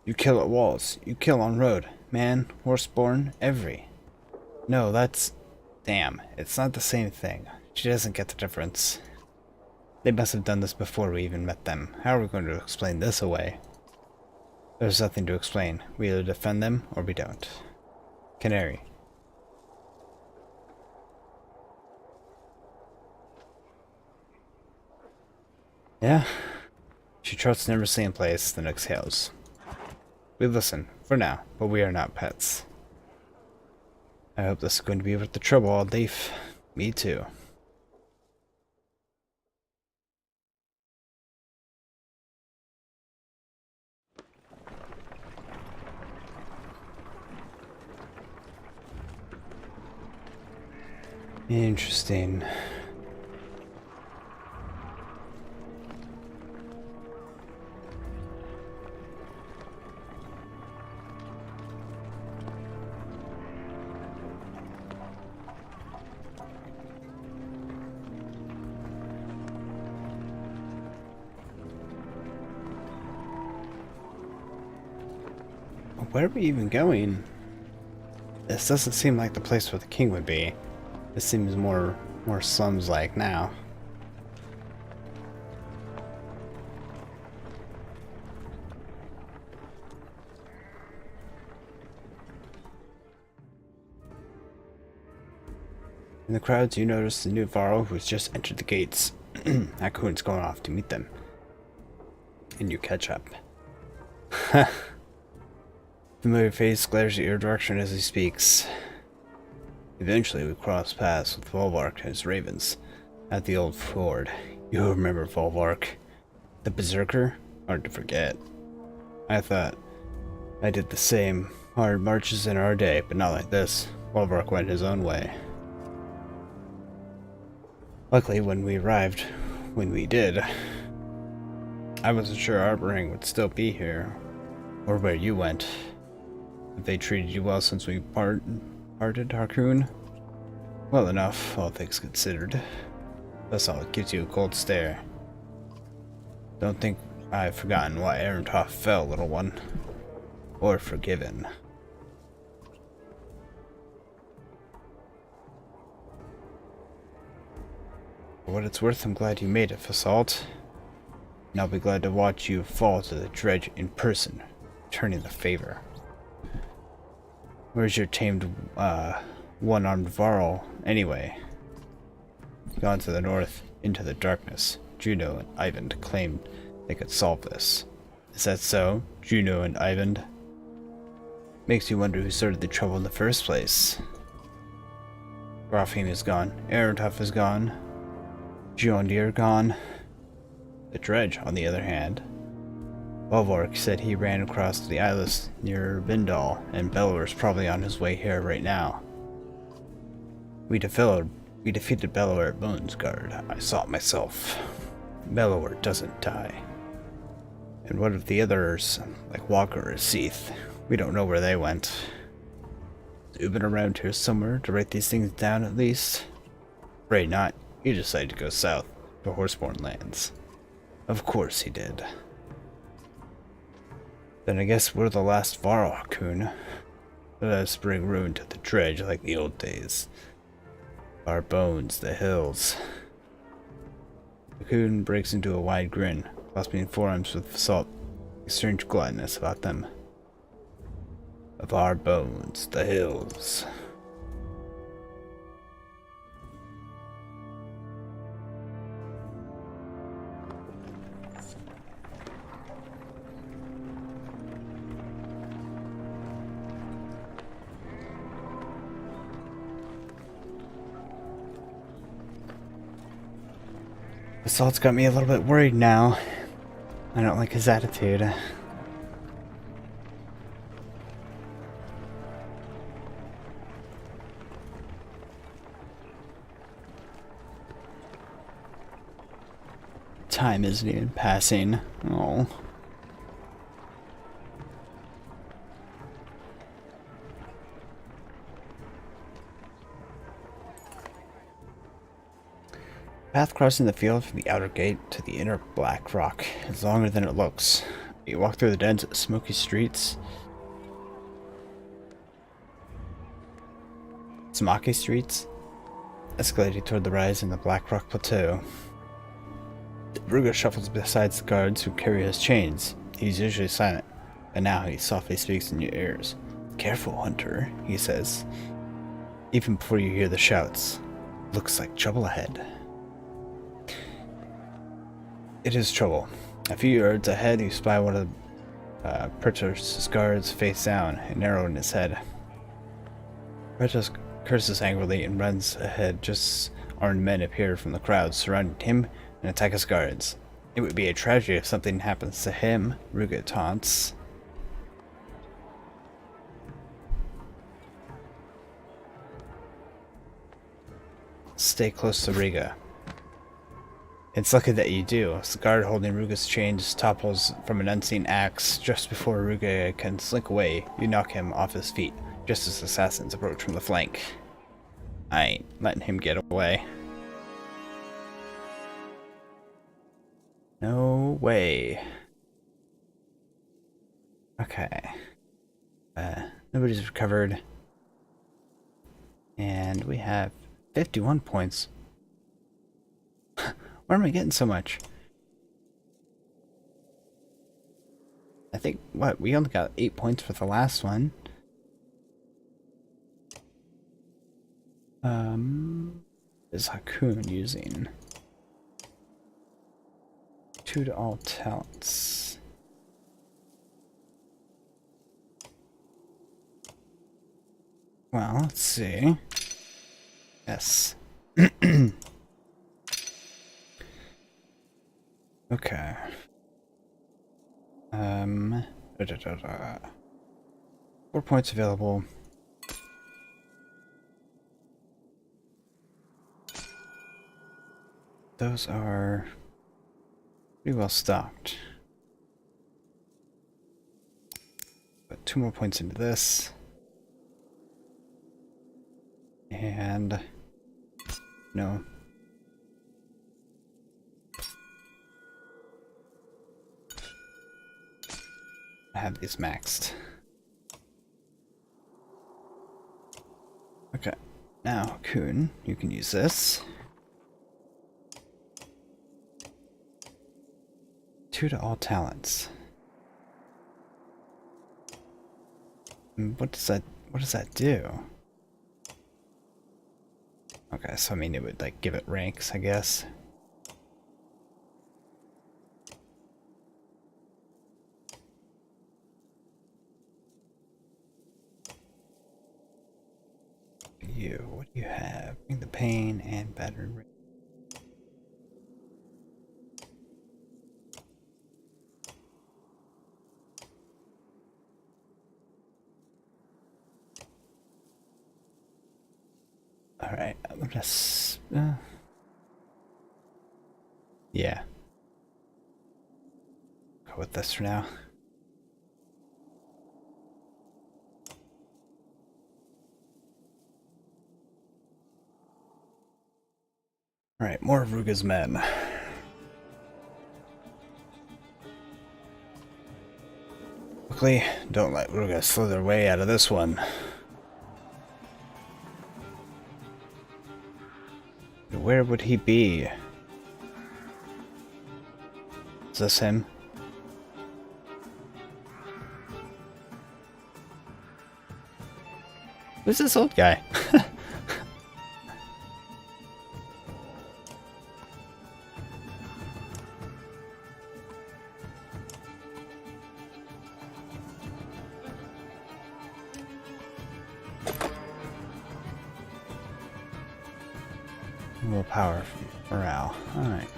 You kill at walls. You kill on road. Man, horse-born, every. No, that's... Damn, it's not the same thing. She doesn't get the difference. They must have done this before we even met them. How are we going to explain this away? There's nothing to explain. We either defend them or we don't. Canary. Yeah. She trots never same place, then exhales. We listen, for now, but we are not pets. I hope this is going to be worth the trouble, old thief. Me too. Interesting. Where are we even going? This doesn't seem like the place where the king would be. This seems more slums-like now. In the crowds, you notice the new Varro who's just entered the gates. Hakun's going off to meet them. And you catch up. Familiar face glares at your direction as he speaks. Eventually we cross paths with Volvark and his ravens at the old ford. You remember Volvark, the berserker? Hard to forget. I thought I did the same. Hard marches in our day, but not like this. Volvark went his own way. Luckily, when we arrived, when we did, I wasn't sure Arboring would still be here, or where you went. Have they treated you well since we parted, Hakun? Well enough, all things considered. That's all, it gives you a cold stare. Don't think I've forgotten why Erentoff fell, little one. Or forgiven. For what it's worth, I'm glad you made it, Fasalt. And I'll be glad to watch you fall to the dredge in person, returning the favor. Where's your tamed, one-armed Varl, anyway? gone to the north, into the darkness. Juno and Ivan claimed they could solve this. Is that so? Juno and Ivan? Makes you wonder who started the trouble in the first place. Grofheim is gone. Erentuf is gone. Jondir gone. The Dredge, on the other hand. Volvork said he ran across the Isles near Bindal, and Bellower's probably on his way here right now. We defeated Bellower at Bonesguard. I saw it myself. Bellower doesn't die. And what of the others, like Walker or Seath? We don't know where they went. Is Ubin around here somewhere to write these things down at least? Afraid not. He decided to go south, to Horseborn lands. Of course he did. Then I guess we're the last Varrock-kun. Let us bring ruin to the Dredge like the old days. Our bones, the hills. The coon breaks into a wide grin, clasping forearms with salt, a strange gluttonous about them. Of our bones, the hills. The salt's got me a little bit worried now. I don't like his attitude. Time isn't even passing. Oh. The path crossing the field from the outer gate to the inner black rock is longer than it looks. You walk through the dense, smoky streets. Smaki streets, escalating toward the rise in the Black Rock Plateau. Ruga shuffles beside the guards who carry his chains. He's usually silent, but now he softly speaks in your ears. Careful, Hunter, he says. Even before you hear the shouts. Looks like trouble ahead. It is trouble. A few yards ahead, you spy one of Pertus' guards face down, an arrow in his head. Pertus curses angrily and runs ahead just as armed men appear from the crowd surrounding him and attack his guards. It would be a tragedy if something happens to him, Ruga taunts. Stay close to Riga. It's lucky that you do, as the guard holding Ruga's chains topples from an unseen axe. Just before Ruga can slink away, you knock him off his feet, just as assassins approach from the flank. I ain't letting him get away. No way. Okay. Nobody's recovered. And we have 51 points. Where am I getting so much? I think, what, we only got 8 points for the last one. Is Hakun using? 2 to all talents. Well, let's see. Yes. Okay. 4 points available. Those are pretty well stocked. Put 2 more points into this. And no. I have these maxed. Okay. Now, Kun, you can use this. 2 to all talents. What does that do? Okay, so I mean it would like give it ranks, I guess. What do you have? Bring the pain and battery rate. Alright, I'm gonna yeah. Go with this for now. Alright, more of Ruga's men. Quickly, don't let Ruga slither their way out of this one. Where would he be? Is this him? Who's this old guy? More power for morale. Alright,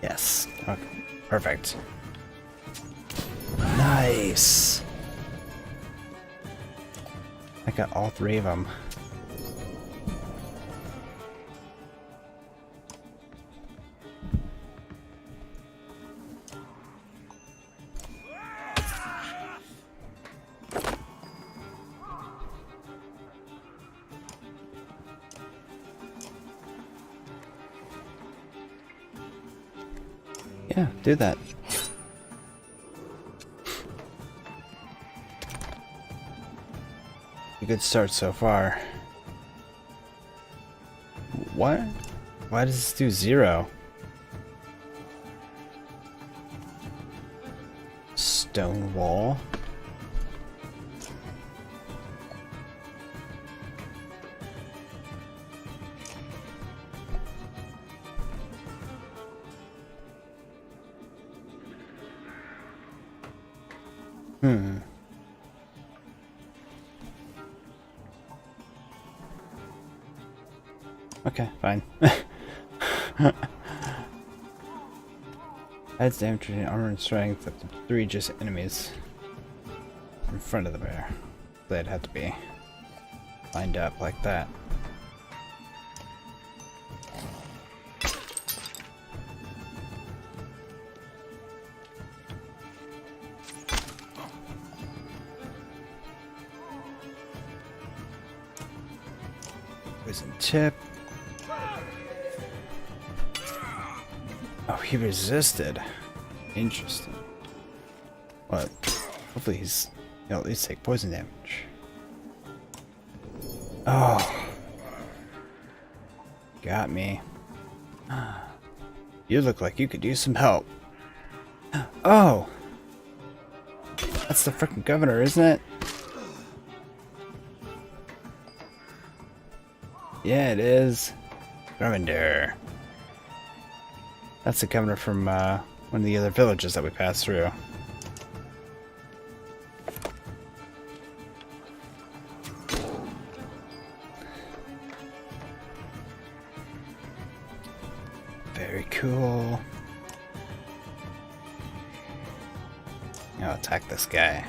yes. Okay, perfect. Nice. I got all three of them. Yeah, do that. A good start so far. What? Why does this do 0? Stone wall. Okay, fine. Adds damage to armor and strength up to 3 adjacent enemies in front of the bear. They'd have to be lined up like that. Poison tip. Oh, he resisted. Interesting. But hopefully he'll at least take poison damage. Oh. Got me. You look like you could use some help. Oh. That's the frickin' governor, isn't it? Yeah, it is. Gravender. That's the governor from one of the other villages that we passed through. Very cool. I'll attack this guy.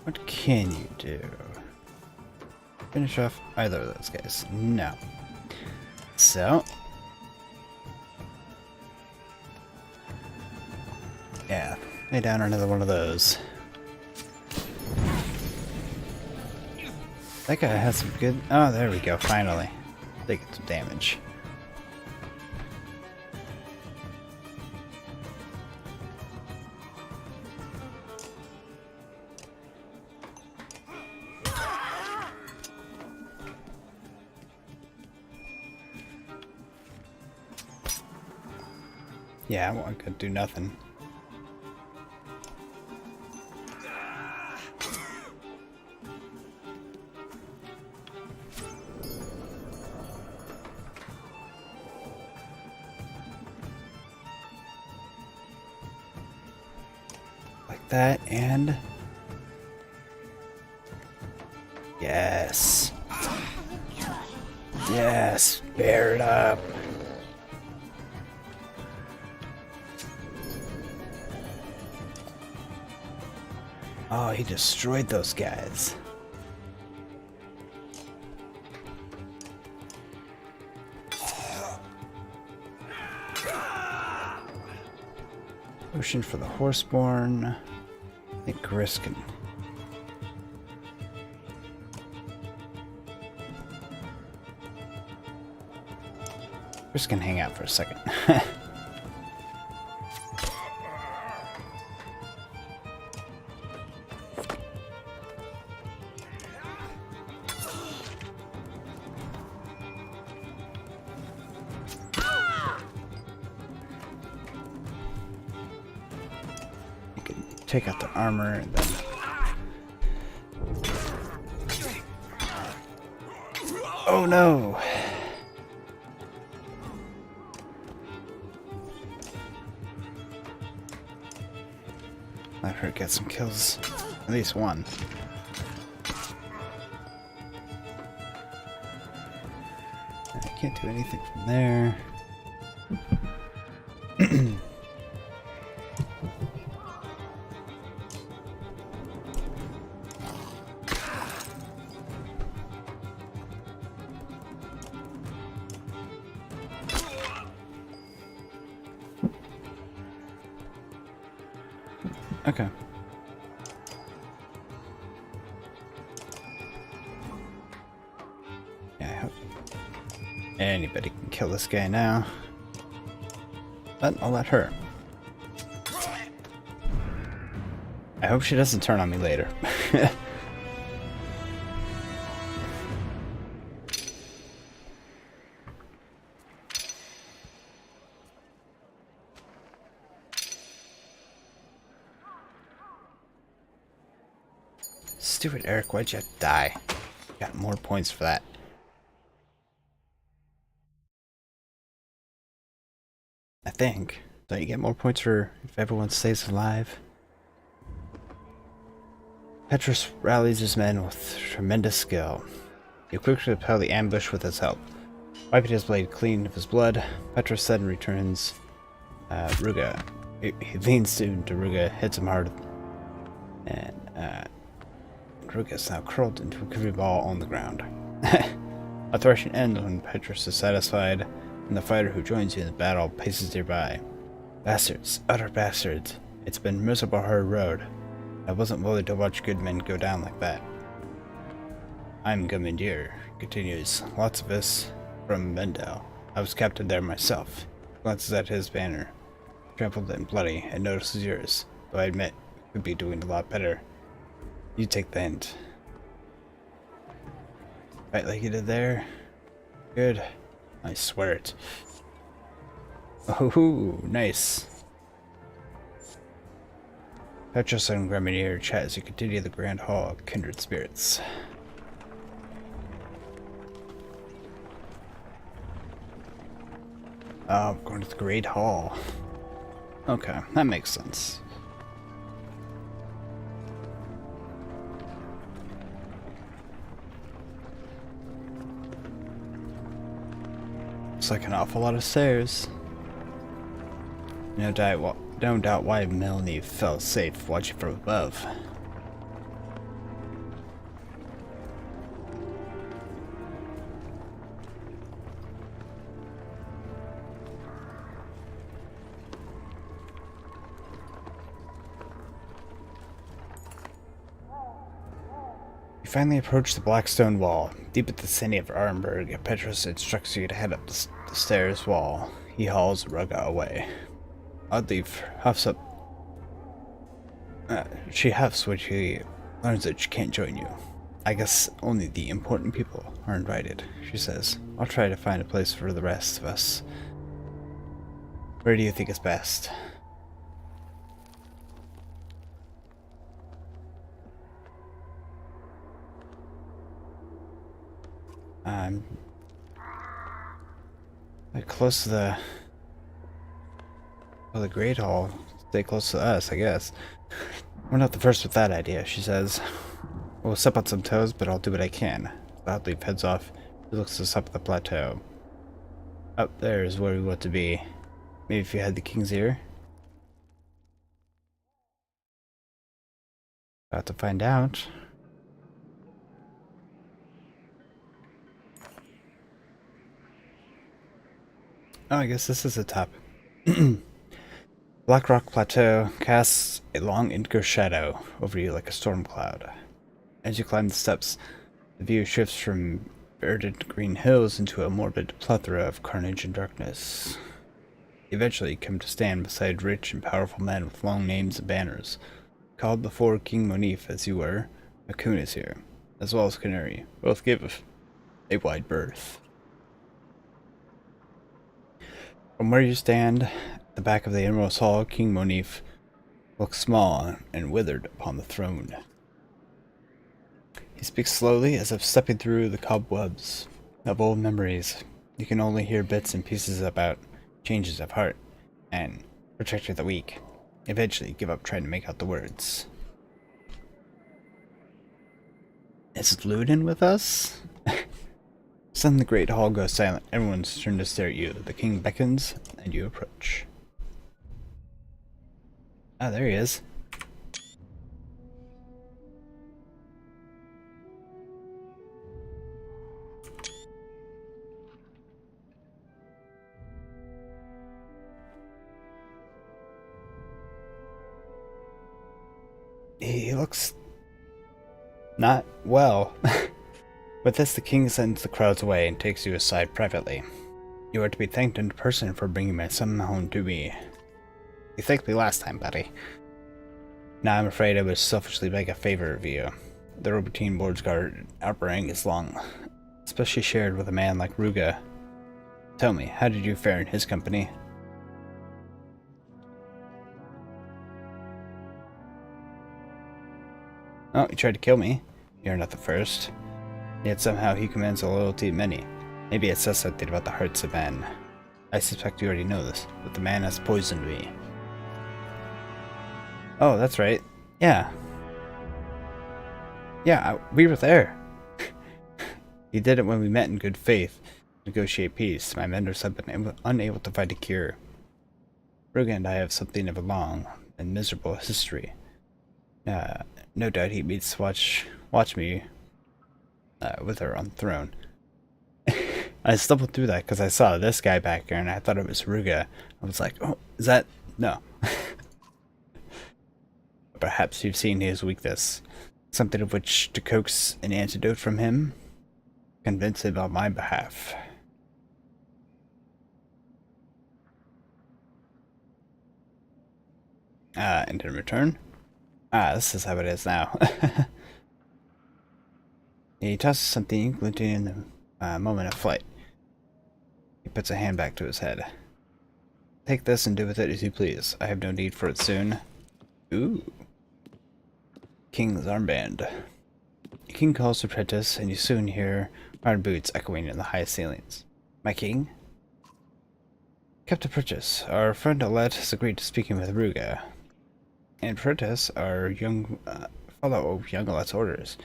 What can you do? Finish off either of those guys. No. So. Yeah, lay down another one of those. That guy has some good... Oh, there we go, finally. They get some damage. Yeah, I could do nothing. Like that, and... Yes. Yes, bear it up. Oh, he destroyed those guys. Potion for the horseborn. I think Gris can... Gris can hang out for a second. Take out the armor and then... Oh no! Let her get some kills. At least one. I can't do anything from there. Okay. Yeah, I hope anybody can kill this guy now. But I'll let her. I hope she doesn't turn on me later. Stupid Eric, why'd you die? Got more points for that. I think. Don't you get more points for if everyone stays alive? Petrus rallies his men with tremendous skill. He quickly repel the ambush with his help. Wiping his blade clean of his blood, Petrus then returns Ruga. He leans to Ruga, hits him hard, and Ruga is now curled into a creepy ball on the ground. A threshing ends when Petrus is satisfied, and the fighter who joins you in the battle paces nearby. Bastards, utter bastards. It's been a miserable hard road. I wasn't willing to watch good men go down like that. I'm Commandeer, continues. Lots of us from Mendel. I was captain there myself. Glances at his banner. Trampled and bloody, and notices yours. Though I admit, we could be doing a lot better. You take the hint. Fight like you did there. Good. I swear it. Oh, nice. Petrus and Grenadier chat as you continue the Grand Hall of Kindred Spirits. Oh, I'm going to the Great Hall. Okay, that makes sense. Looks like an awful lot of stairs. No doubt why Melanie felt safe watching from above. You finally approach the black stone wall. Deep at the city of Arenberg, Petrus instructs you to head up the stairs wall. He hauls Ruga away. Oddleaf huffs up. She huffs when she learns that she can't join you. I guess only the important people are invited, she says. I'll try to find a place for the rest of us. Where do you think is best? Like close to the Great Hall. Stay close to us, I guess. We're not the first with that idea, she says. We'll step on some toes, but I'll do what I can. Loudleaf heads off. He looks us up the plateau. Up there is where we want to be. Maybe if you had the king's ear? About to find out. Oh, I guess this is the top. Black Rock Plateau casts a long indigo shadow over you like a storm cloud. As you climb the steps, the view shifts from verdant green hills into a morbid plethora of carnage and darkness. Eventually, you come to stand beside rich and powerful men with long names and banners. Called before King Monif as you were, Akun is here, as well as Canary. Both give a wide berth. From where you stand, at the back of the Emerald Hall, King Monif looks small and withered upon the throne. He speaks slowly, as if stepping through the cobwebs of old memories. You can only hear bits and pieces about changes of heart and protecting the weak. Eventually, give up trying to make out the words. Is Luden with us? Suddenly the great hall goes silent. Everyone's turned to stare at you. The king beckons, and you approach. Ah, there he is. He looks not well. With this, the king sends the crowds away and takes you aside privately. You are to be thanked in person for bringing my son home to me. You thanked me last time, buddy. Now I'm afraid I would selfishly beg a favor of you. The Robertine Board's guard outrank is long, especially shared with a man like Ruga. Tell me, how did you fare in his company? Oh, he tried to kill me. You're not the first. Yet somehow he commands a loyalty of many. Maybe it says something about the hearts of men. I suspect you already know this, but the man has poisoned me. Oh, that's right. Yeah. Yeah, we were there. He did it when we met in good faith. Negotiate peace. My vendors have been unable to find a cure. Ruga and I have something of a long and miserable history. No doubt he means to watch me with her on the throne. I stumbled through that because I saw this guy back there and I thought it was Ruga. I was like, oh, is that? No. Perhaps you've seen his weakness. Something of which to coax an antidote from him? Convince him on my behalf. And in return? This is how it is now. He tosses something glinting in the moment of flight. He puts a hand back to his head. Take this and do with it as you please. I have no need for it soon. Ooh. King's armband. The king calls to apprentice, and you soon hear hard boots echoing in the high ceilings. My king? Captain Prentice, our friend Alette has agreed to speaking with Ruga. And Prentice, our follow young Alette's orders.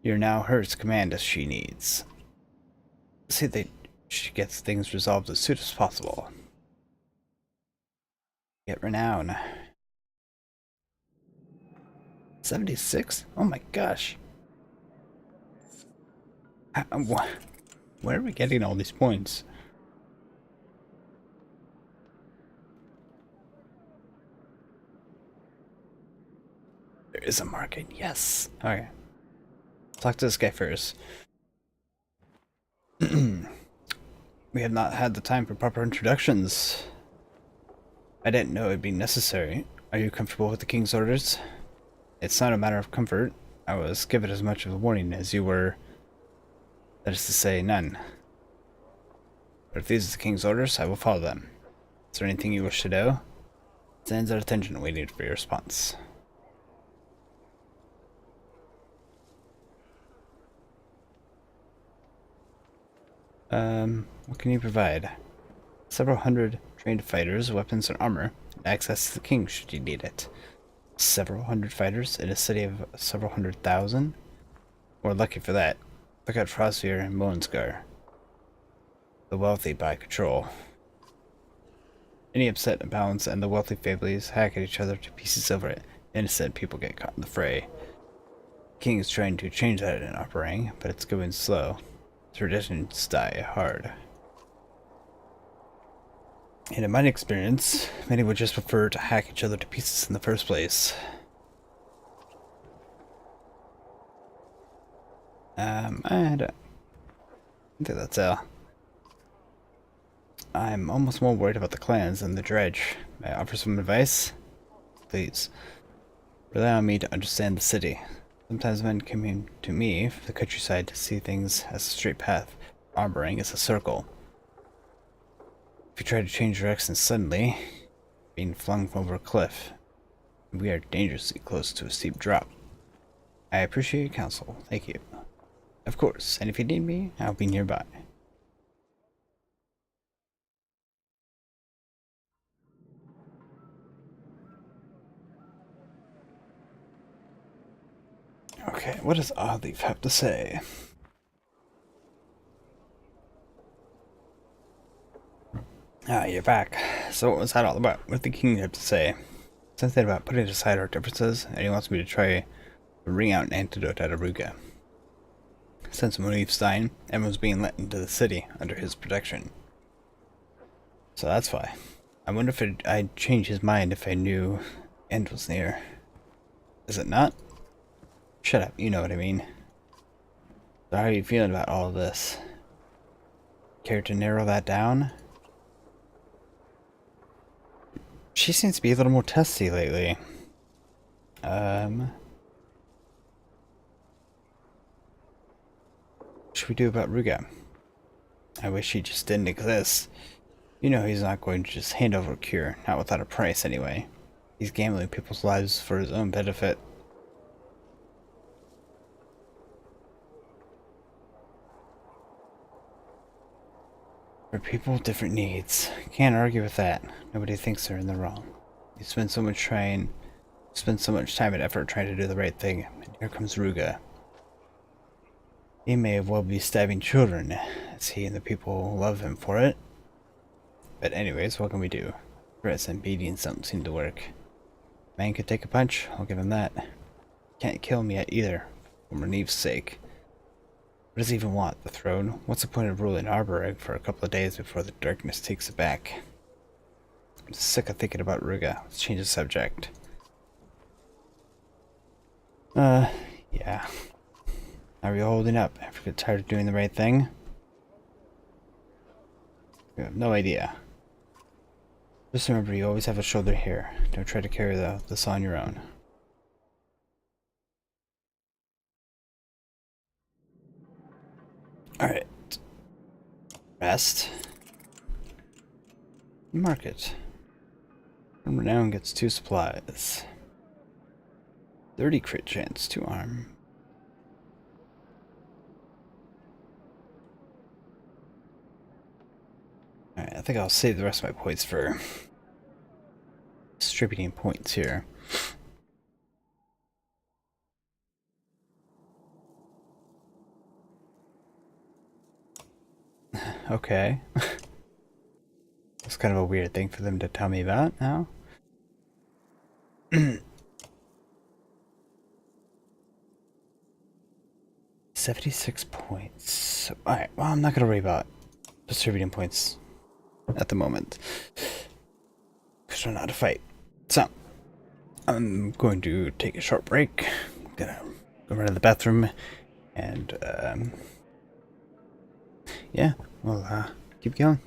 You're now hers command as she needs. See that she gets things resolved as soon as possible. Get renown. 76? Oh my gosh. Where are we getting all these points? There is a market, yes. Okay. talk to this guy first. We have not had the time for proper introductions. I didn't know it'd be necessary. Are you comfortable with the king's orders? It's not a matter of comfort. I was given as much of a warning as you were. That is to say, none. But if these are the king's orders, I will follow them. Is there anything you wish to know? Stands at attention, waiting for your response. What can you provide? Several hundred trained fighters, weapons, and armor, and access to the king should you need it. Several hundred fighters in a city of several 100,000? We're lucky for that. Look at Frosvier and Molensgar. The wealthy buy control. Any upset imbalance and the wealthy families hack at each other to pieces over it. Innocent people get caught in the fray. The king is trying to change that in Operating, but it's going slow. Traditions die hard. And in my experience, many would just prefer to hack each other to pieces in the first place. I think that's all. I'm almost more worried about the clans than the dredge. May I offer some advice? Please. Rely on me to understand the city. Sometimes men come to me from the countryside to see things as a straight path. Armoring is a circle. If you try to change direction suddenly, being flung over a cliff, we are dangerously close to a steep drop. I appreciate your counsel. Thank you. Of course, and if you need me, I'll be nearby. Okay, what does Oddleaf have to say? Ah, you're back. So what was that all about? What did the king have to say? Something about putting aside our differences, and he wants me to try to wring out an antidote out of Ruga. Since Monif's dying, everyone's being let into the city under his protection. So that's why. I wonder if I'd change his mind if I knew end was near. Is it not? Shut up, you know what I mean. So how are you feeling about all of this? Care to narrow that down? She seems to be a little more testy lately. What should we do about Ruga? I wish he just didn't exist. You know he's not going to just hand over a cure, not without a price anyway. He's gambling people's lives for his own benefit. For people with different needs. Can't argue with that. Nobody thinks they're in the wrong. You spend so much time and effort trying to do the right thing, and here comes Ruga. He may well be stabbing children, as he and the people love him for it. But anyways, what can we do? Threats and beatings don't seem to work. Man could take a punch, I'll give him that. Can't kill him yet either, for Reneve's sake. What does he even want? The throne? What's the point of ruling Arboreg for a couple of days before the darkness takes it back? I'm sick of thinking about Ruga. Let's change the subject. Yeah. How are you holding up? Ever get tired of doing the right thing? You have no idea. Just remember, you always have a shoulder here. Don't try to carry this on your own. Alright. Rest. Market. Renown gets 2 supplies. 30 crit chance, 2 arm. Alright, I think I'll save the rest of my points for distributing points here. Okay. It's kind of a weird thing for them to tell me about now. 76 points. Alright, well, I'm not going to worry about distributing points at the moment, because I don't know how to fight. So, I'm going to take a short break. I'm going to go run to the bathroom, And, yeah, we'll, keep going.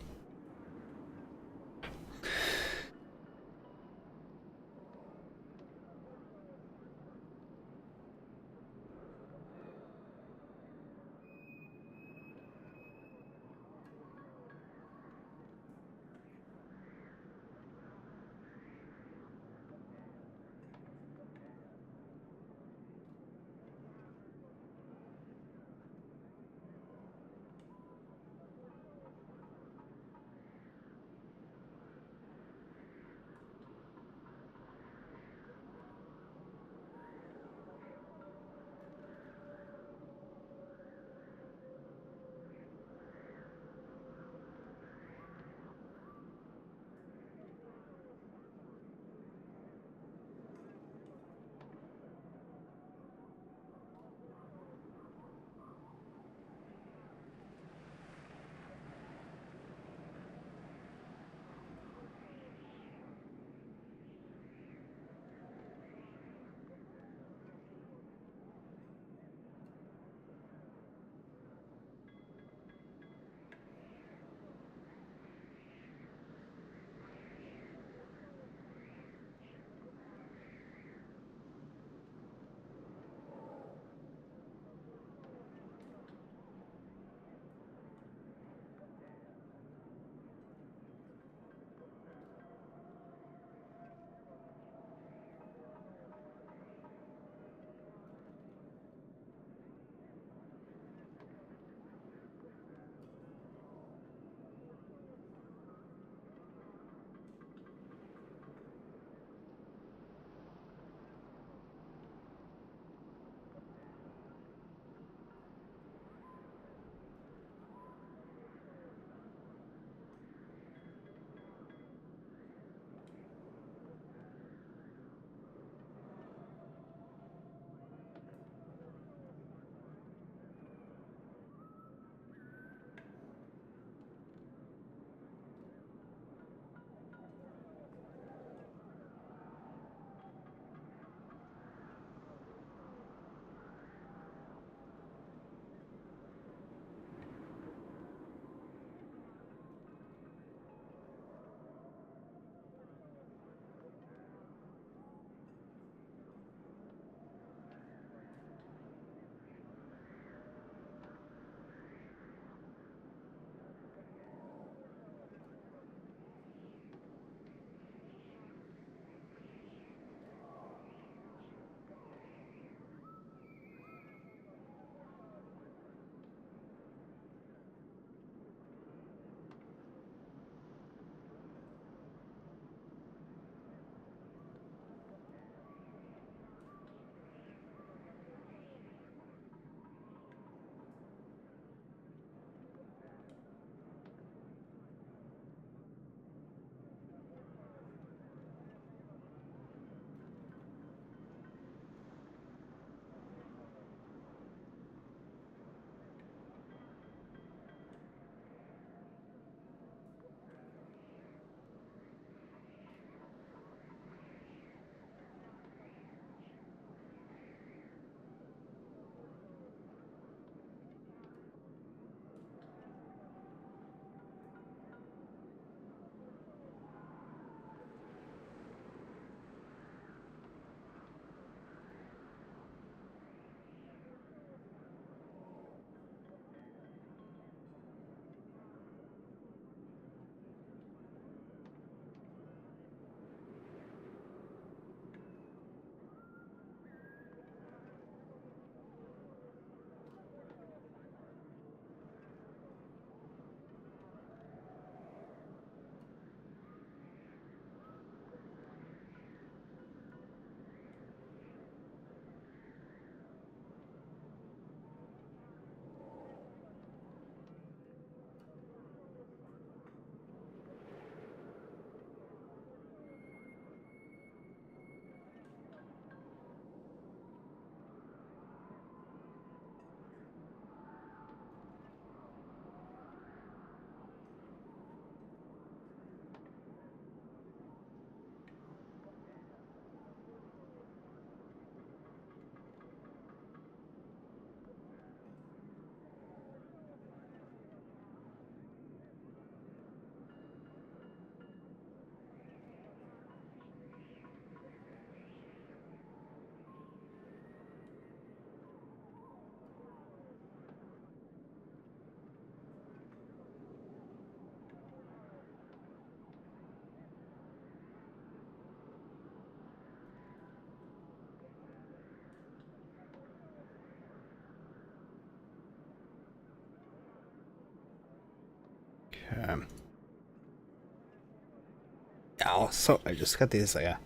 Also, I just got these, oh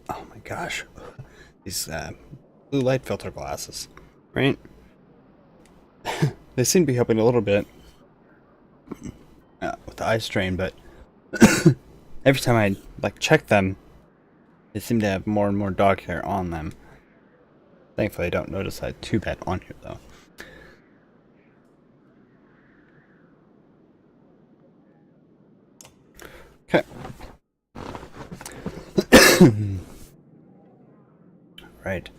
my gosh, these blue light filter glasses, right? They seem to be helping a little bit with the eye strain, but every time I check them, they seem to have more and more dog hair on them. Thankfully, I don't notice that too bad on here, though. Okay. Right.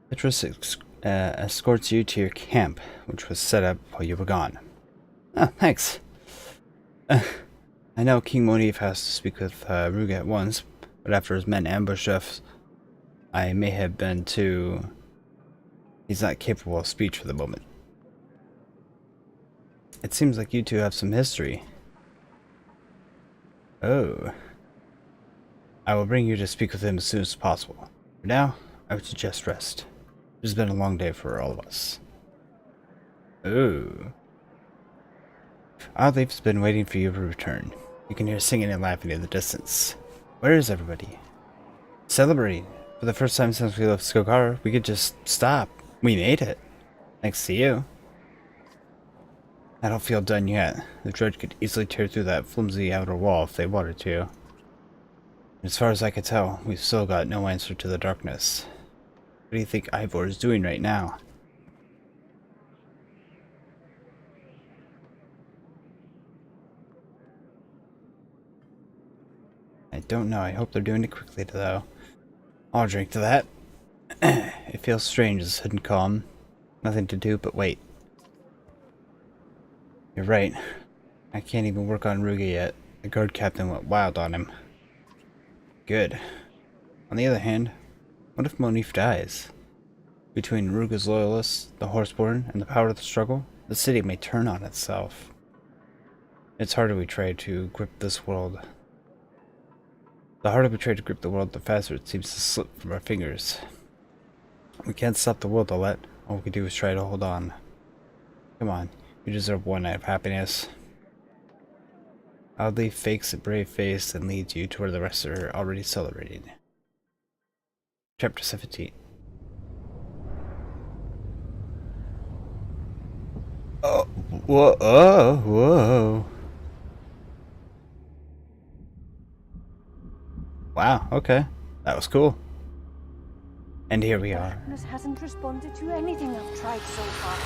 Petrus escorts you to your camp, which was set up while you were gone. Oh, thanks. I know King Monif has to speak with Ruga at once, but after his men ambushed us, I may have been too... He's not capable of speech for the moment. It seems like you two have some history. Oh. I will bring you to speak with him as soon as possible. For now, I would suggest rest. It has been a long day for all of us. Oh. Oddleif's been waiting for you to return. You can hear singing and laughing in the distance. Where is everybody? Celebrating. For the first time since we left Skogara, we could just stop. We made it. Thanks to you. I don't feel done yet. The Dread could easily tear through that flimsy outer wall if they wanted to. As far as I can tell, we've still got no answer to the darkness. What do you think Ivor is doing right now? I don't know. I hope they're doing it quickly, though. I'll drink to that. It feels strange, this hidden calm. Nothing to do but wait. You're right. I can't even work on Ruga yet. The guard captain went wild on him. Good. On the other hand, what if Monif dies? Between Ruga's loyalists, the Horseborn, and the power of the struggle, the city may turn on itself. It's harder we try to grip this world. The harder we try to grip the world, the faster it seems to slip from our fingers. We can't stop the world, Alette. All we can do is try to hold on. Come on, you deserve one night of happiness. Oddly fakes a brave face and leads you to where the rest are already celebrating. Chapter 17. Oh, whoa, oh, whoa. Wow, okay. That was cool. And here we are. Darkness hasn't responded to anything I've tried so far.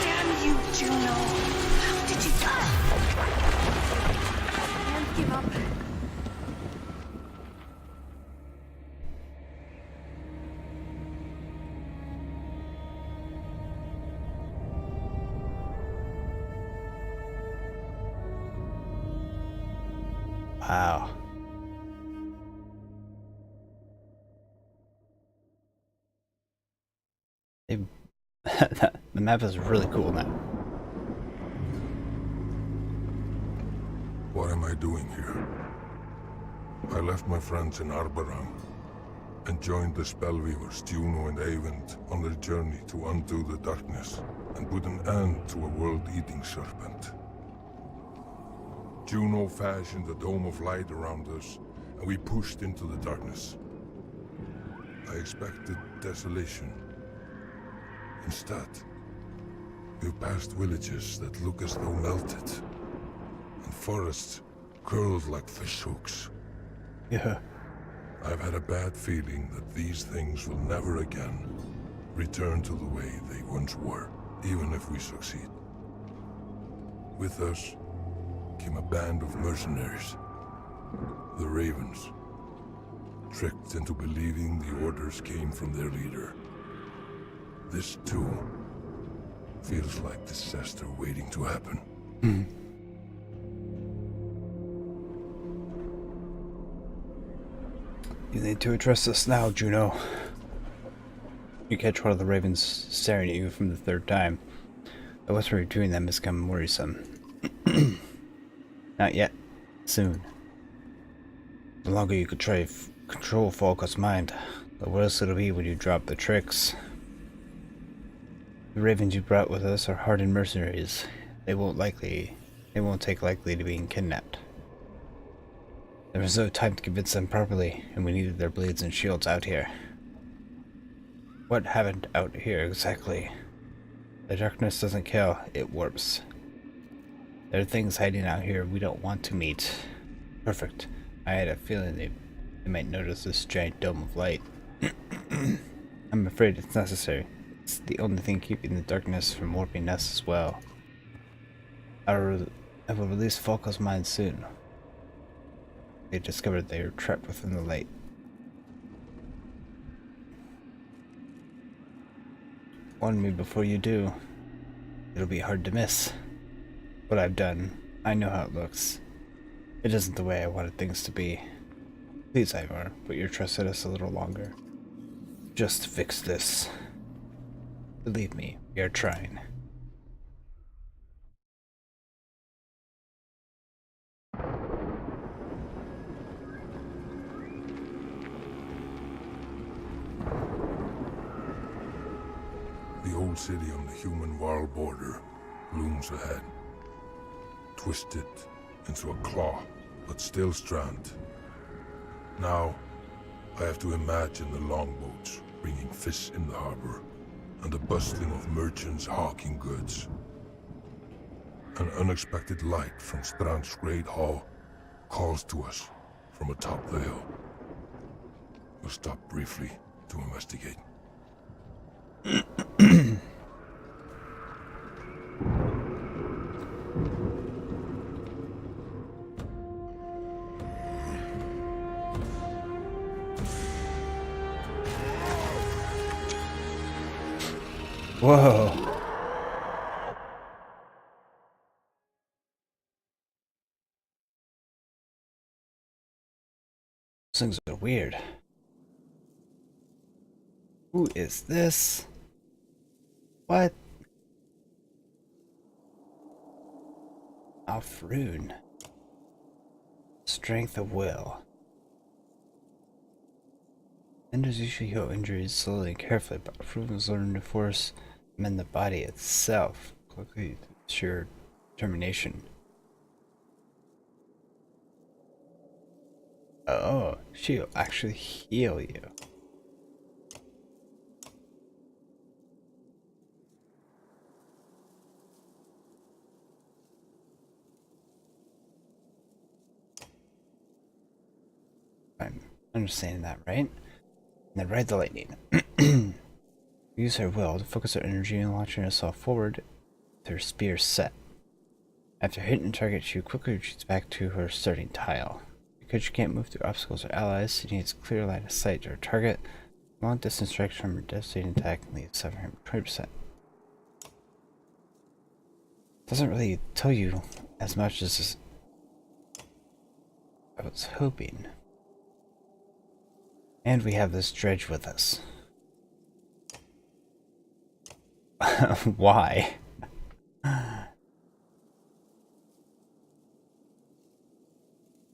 Damn you, Juno! How did you die? I can't give up. Wow. The map is really cool now. What am I doing here? I left my friends in Arborang and joined the Spellweavers, Juno and Eyvind, on their journey to undo the darkness and put an end to a world-eating serpent. Juno fashioned a dome of light around us, and we pushed into the darkness. I expected desolation. Instead, we've passed villages that look as though melted, and forests curled like fishhooks. Yeah. I've had a bad feeling that these things will never again return to the way they once were, even if we succeed. With us came a band of mercenaries, the Ravens, tricked into believing the orders came from their leader. This, too, feels like disaster waiting to happen. You need to address this now, Juno. You catch one of the ravens staring at you from the third time. The whisper between them has become worrisome. Not yet. Soon. The longer you could try to control Falco's mind, the worse it'll be when you drop the tricks. The ravens you brought with us are hardened mercenaries. They won't take likely to being kidnapped. There was no time to convince them properly, and we needed their blades and shields out here. What happened out here exactly? The darkness doesn't kill, it warps. There are things hiding out here we don't want to meet. Perfect. I had a feeling they might notice this giant dome of light. I'm afraid it's necessary. It's the only thing keeping the darkness from warping us as well. I will release Falco's mind soon. They discovered they are trapped within the light. Warn me before you do. It'll be hard to miss. What I've done, I know how it looks. It isn't the way I wanted things to be. Please, Ivar, put your trust in us a little longer. Just fix this. Believe me, we are trying. The old city on the human-world border looms ahead. Twisted into a claw, but still strand. Now, I have to imagine the longboats bringing fish in the harbor, and the bustling of merchants hawking goods. An unexpected light from Strand's Great Hall calls to us from atop the hill. We'll stop briefly to investigate. Whoa. Those things are weird. Who is this? What? Alfrune. Strength of will. Benders usually heal injuries slowly and carefully, but Alfrune has learned to force mend the body itself quickly through sheer determination. Oh, she'll actually heal you. I'm understanding that, right? And then ride the lightning. Use her will to focus her energy and launching herself forward with her spear set. After hitting a target, she quickly retreats back to her starting tile. Because she can't move through obstacles or allies, she needs a clear line of sight to her target. Long distance strikes from her devastating attack and leaves 720%. Doesn't really tell you as much as I was hoping. And we have this dredge with us. Why?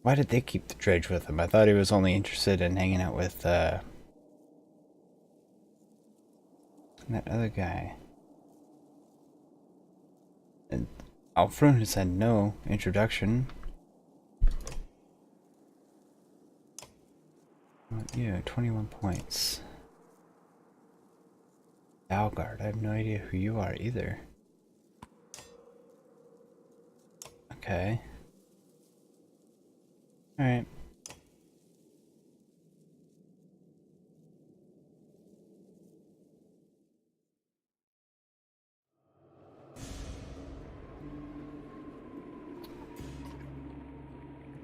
Why did they keep the dredge with him? I thought he was only interested in hanging out with that other guy. And Alfrune has had no introduction. Yeah, 21 points. Dalgard, I have no idea who you are either. Okay. Alright.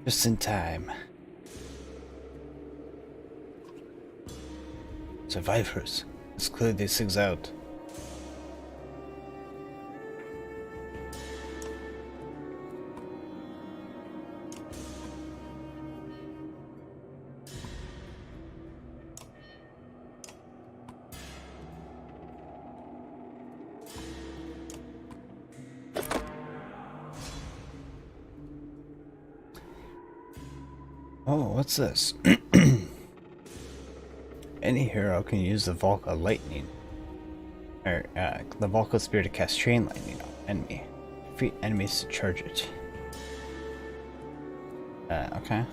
Just in time. Survivors. Let's clear these things out. Oh, what's this? Any hero can use the Volca Lightning, or the Volca Spear to cast Chain Lightning on an enemy. Defeat enemies to charge it. Okay.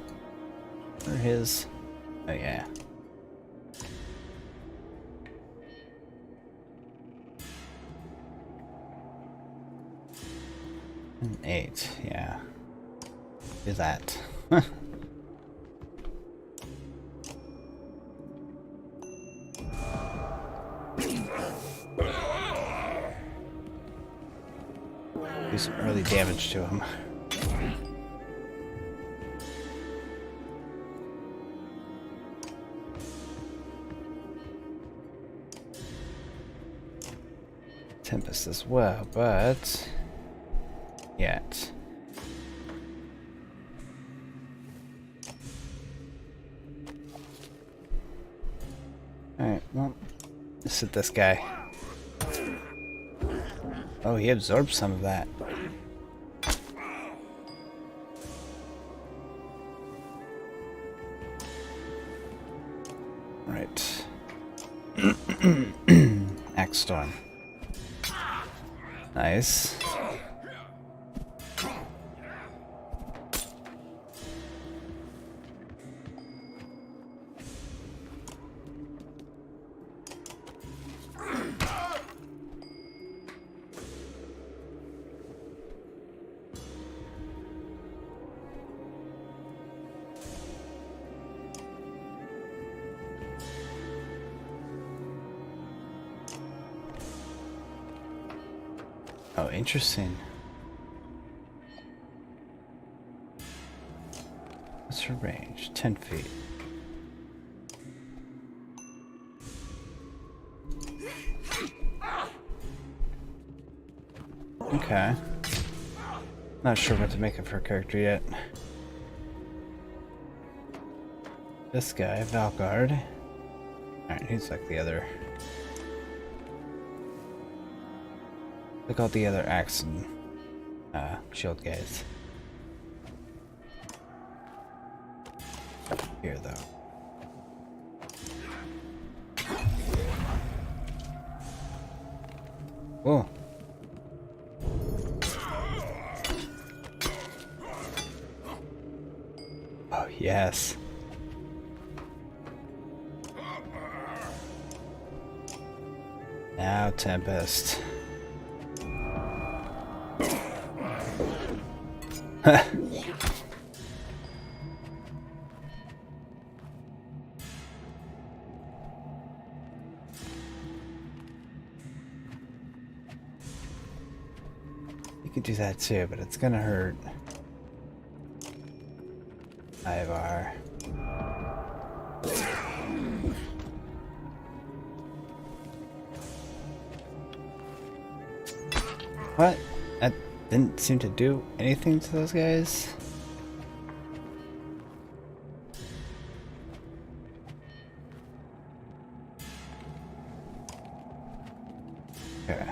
Where his... Oh, yeah. An 8, yeah. Do that. Do some early damage to him. Tempest as well, but yet. Alright, well, let's hit this guy. Oh, he absorbed some of that. Right. Axe Storm. Nice. Oh, interesting. What's her range? 10 feet. Okay. Not sure what to make of her character yet. This guy, Valgard. Alright, he's like the other. Look at the other axe and shield guys. Here though. Oh. Oh yes. Now Tempest. You could do that too, but it's gonna hurt. Ivar. What? That didn't seem to do anything to those guys. Okay.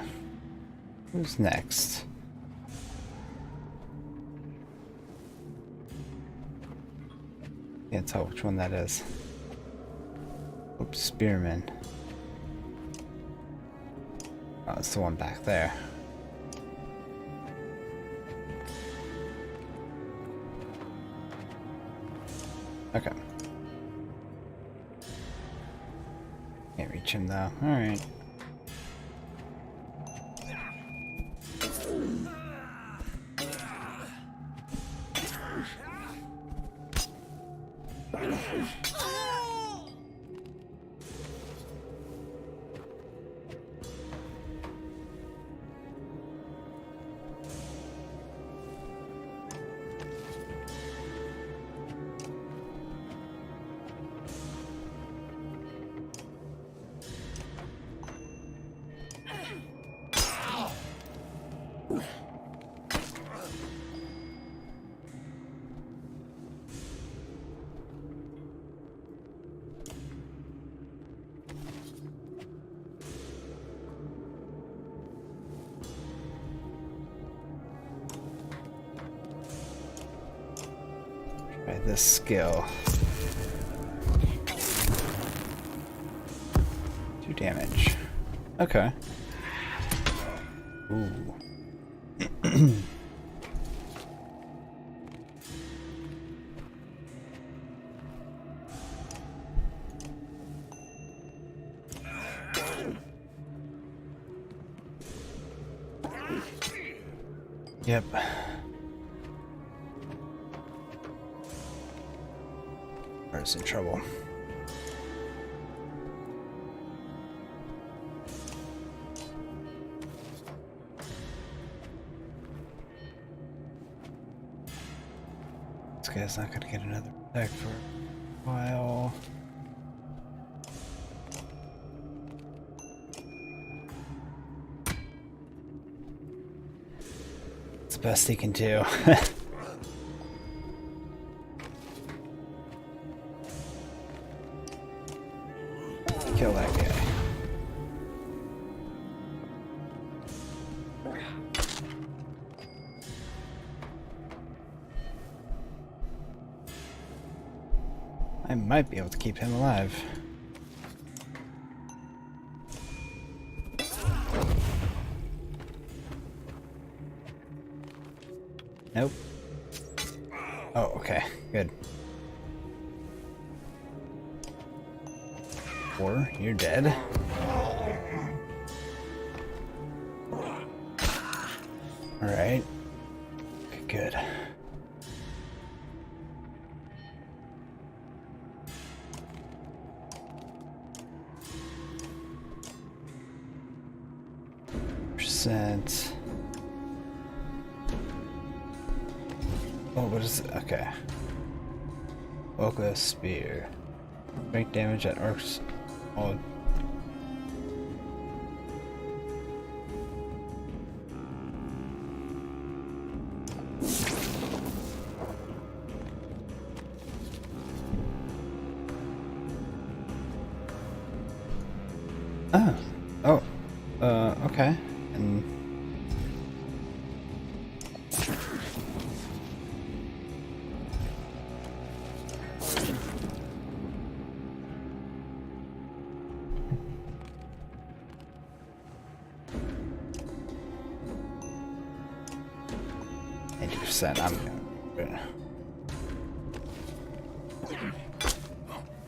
Who's next? Can't tell which one that is. Oops, Spearman. Oh, it's the one back there. Okay. Can't reach him though. Alright. Try this skill. 2 damage. Okay. Ooh. Yep. Bart's in trouble. This guy's not gonna get another attack for a while. It's the best he can do. Kill that guy. I might be able to keep him alive. Nope. Oh, okay. Good. Or you're dead. Alright. Okay, good. Percent. Oh, what is it? Okay. Oka Spear. Break damage at orcs. Oh. Oh. Oh. Okay. And I'm gonna...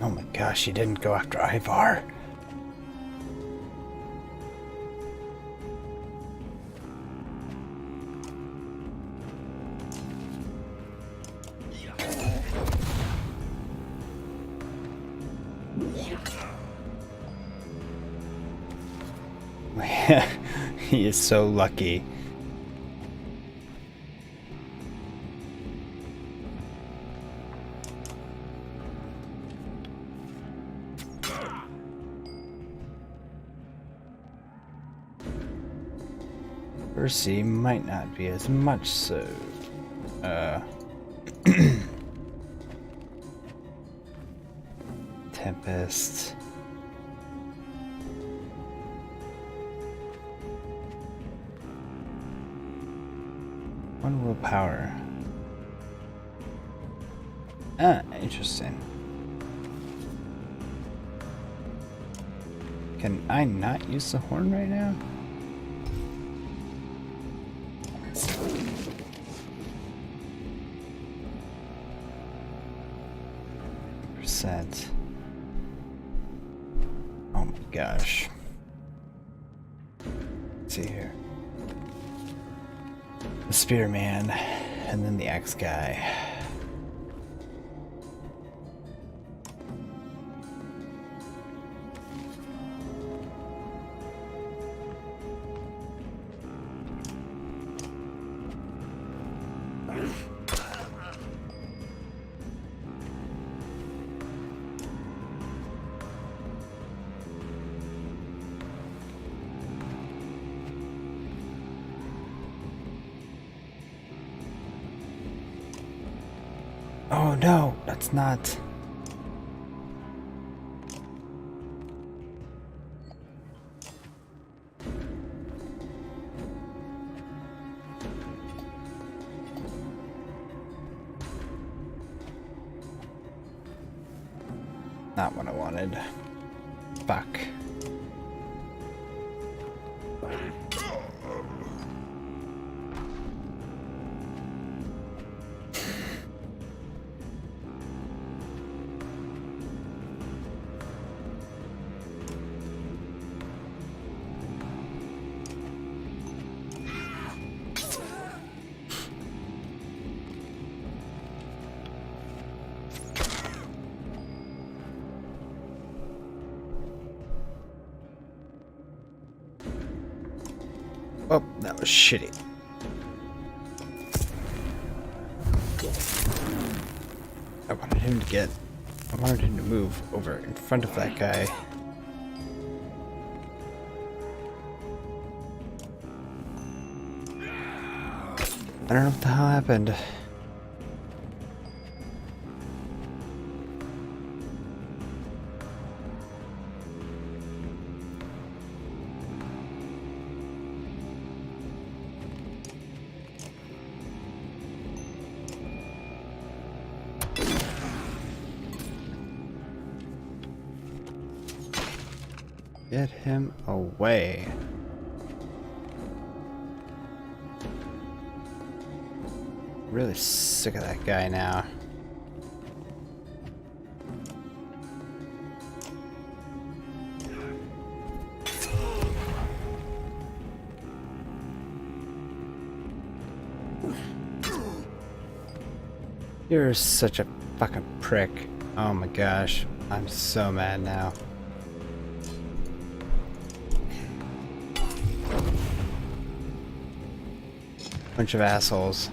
Oh my gosh, he didn't go after Ivar. He is so lucky. Percy might not be as much so. Tempest. One willpower. Ah, interesting. Can I not use the horn right now? Percent. Oh my gosh. Let's see here. The Spearman, and then the Axe guy. Oh no, that's not. Not what I wanted. Fuck. was shitty. I wanted him to move over in front of that guy. I don't know what the hell happened. Get him away. Really sick of that guy now. You're such a fucking prick. Oh my gosh. I'm so mad now. Bunch of assholes.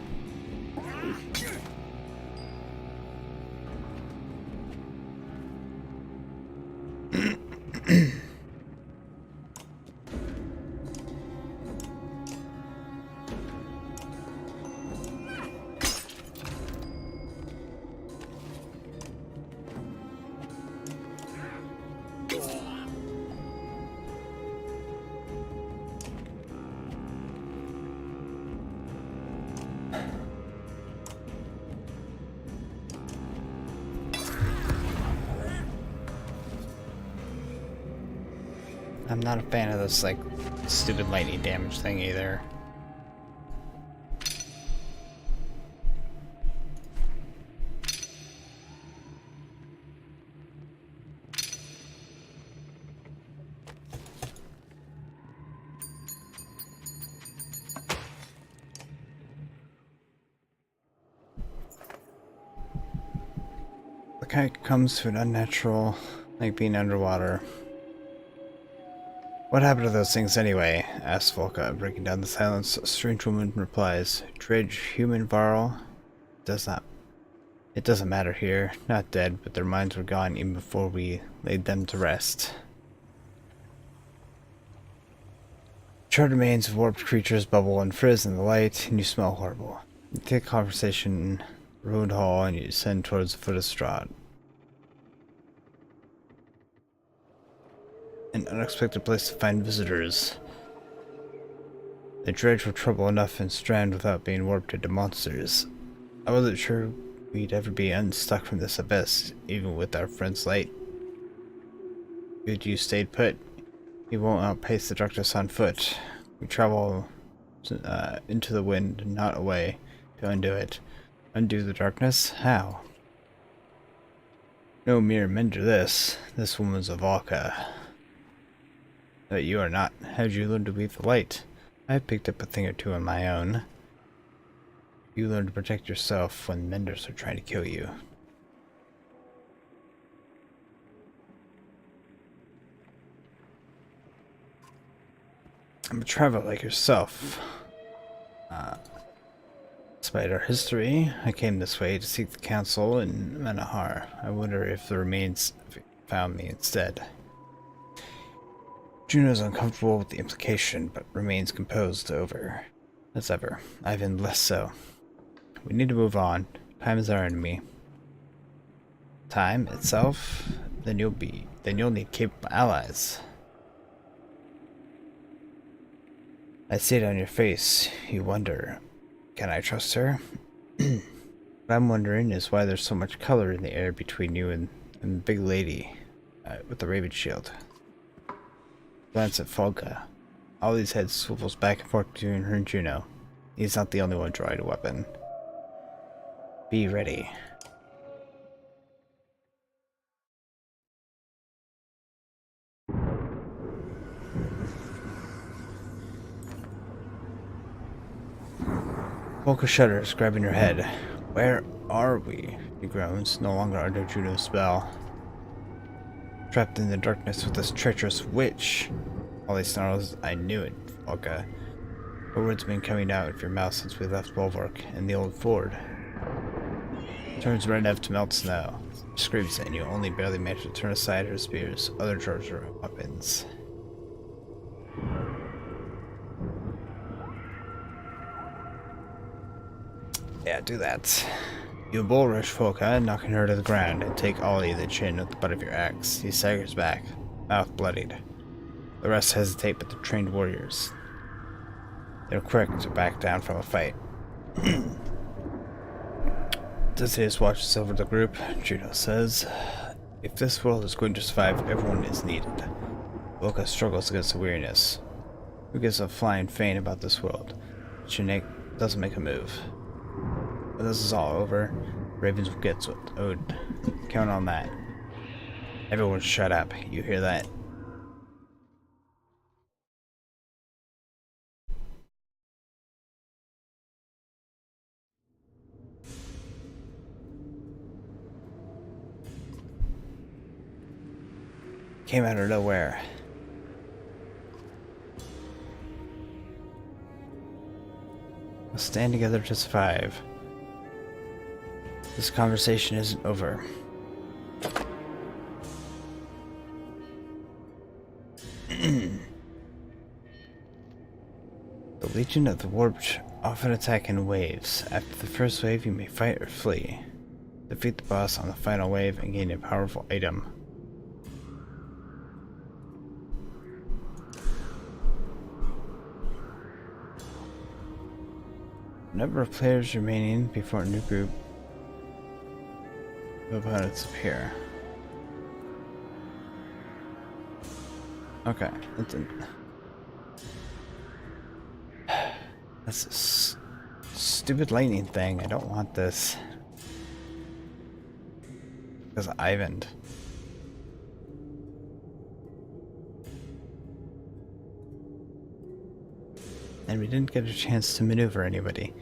I'm not a fan of this, like, stupid lightning damage thing either. The kite comes to an unnatural, like being underwater. What happened to those things anyway? Asks Volka, breaking down the silence. A strange woman replies, Dredge, human Varl? It doesn't matter here. Not dead, but their minds were gone even before we laid them to rest. Charred remains of warped creatures bubble and frizz in the light, and you smell horrible. You take a conversation in the ruined hall, and you descend towards the foot of Strahd. An unexpected place to find visitors. The dredge were trouble enough in Strand without being warped into monsters. I wasn't sure we'd ever be unstuck from this abyss, even with our friend's light. Good you stayed put. You won't outpace the darkness on foot. We travel into the wind, not away, to undo it. Undo the darkness? How? No mere mender this. This woman's a Volka. But you are not. How'd you learn to weave the light? I picked up a thing or two on my own. You learn to protect yourself when menders are trying to kill you. I'm a traveler like yourself. Despite our history, I came this way to seek the council in Menahar. I wonder if the remains found me instead. Juno's uncomfortable with the implication, but remains composed as ever. Ivan less so. We need to move on. Time is our enemy. Time itself? Then you'll need capable allies. I see it on your face. You wonder, can I trust her? What I'm wondering is why there's so much color in the air between you and the big lady with the raven shield. Glance at Folga. All these heads swivels back and forth between her and Juno. He's not the only one drawing a weapon. Be ready. Volka shudders, grabbing her head. Where are we? He groans, no longer under Juno's spell. Trapped in the darkness with this treacherous witch. Ollie snarls, I knew it, Volka. A word's been coming out of your mouth since we left Bulwark and the old ford. Turns red enough to melt snow. Screams and you only barely manage to turn aside her spears, other charger weapons. Yeah, do that. You bull rush Folka, knocking her to the ground, and take Ollie in the chin with the butt of your axe. He staggers back, mouth bloodied. The rest hesitate but they're trained warriors. They're quick to back down from a fight. Decius watches over the group. Juno says, if this world is going to survive, everyone is needed. Volka struggles against the weariness. Who gives a flying feint about this world? Chinook doesn't make a move. When this is all over, Ravens will get Ode. Count on that. Everyone shut up. You hear that? Came out of nowhere. We'll stand together to survive. This conversation isn't over. The Legion of the Warped often attack in waves. After the first wave, you may fight or flee. Defeat the boss on the final wave and gain a powerful item. Number of players remaining before a new group of opponents appear. Okay, that didn't. That's a stupid lightning thing. I don't want this. Because Ivan. And we didn't get a chance to maneuver anybody.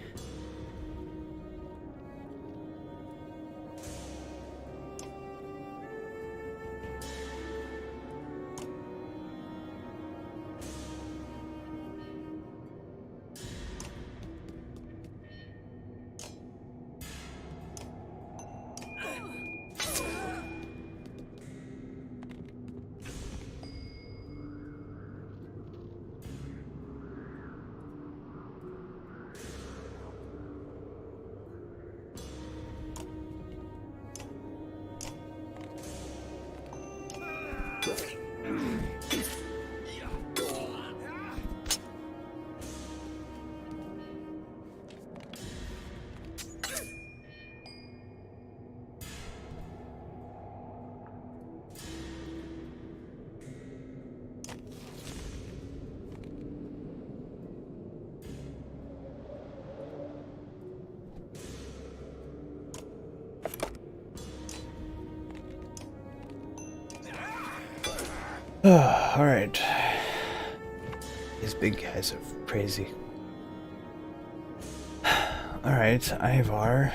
Alright. These big guys are crazy. Alright, Ivar.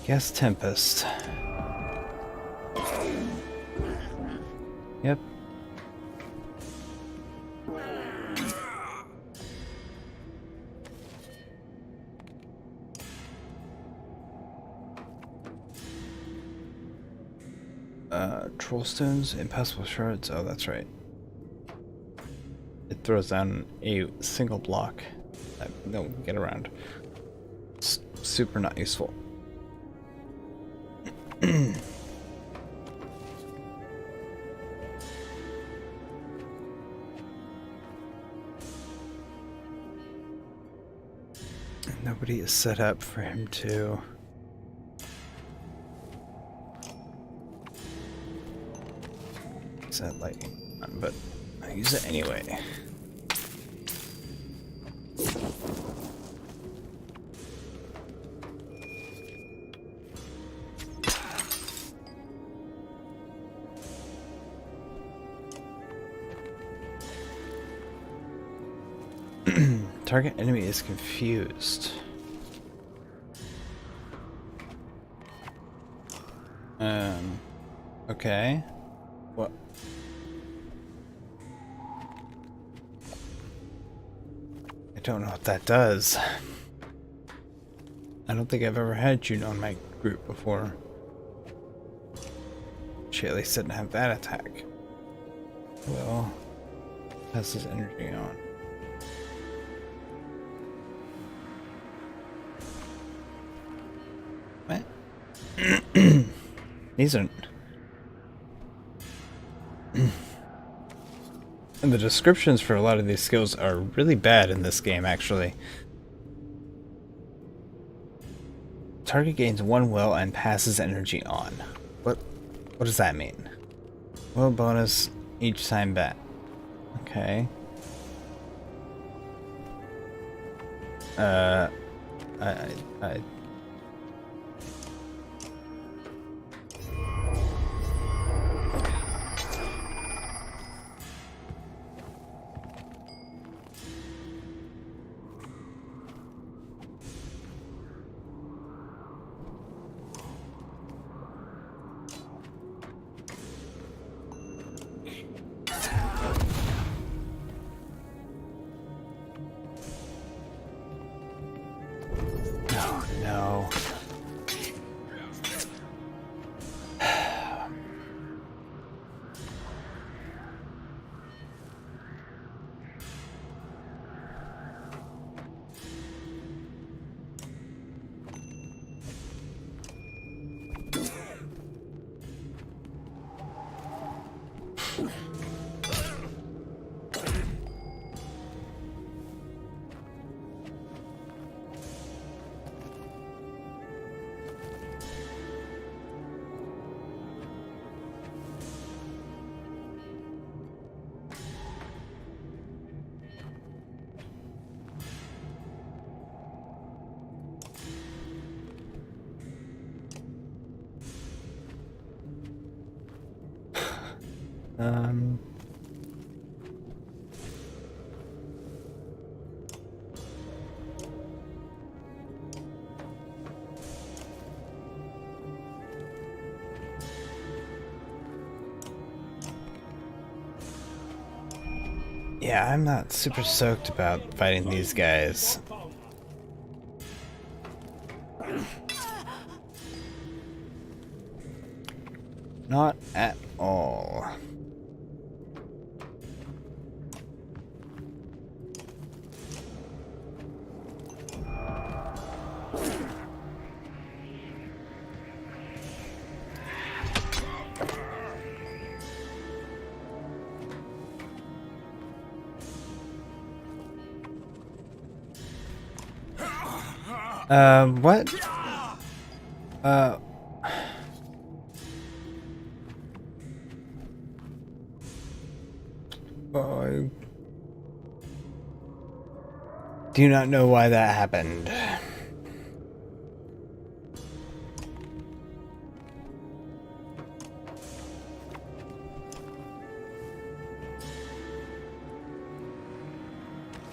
Guess Tempest. Yep. Trollstones, impossible shards. Oh, that's right. It throws down a single block that no one can get around. It's super not useful. Nobody is set up for him to set lightning on, but I use it anyway. Target enemy is confused. Okay. What? I don't know what that does. I don't think I've ever had June on my group before. She at least didn't have that attack. Well, has his energy on. What? These aren't. And the descriptions for a lot of these skills are really bad in this game, actually. Target gains 1 will and passes energy on. What does that mean? Will bonus each time back. Okay. I Oh no. Um. Yeah, I'm not super stoked about fighting these guys. Not at all. What? I do not know why that happened.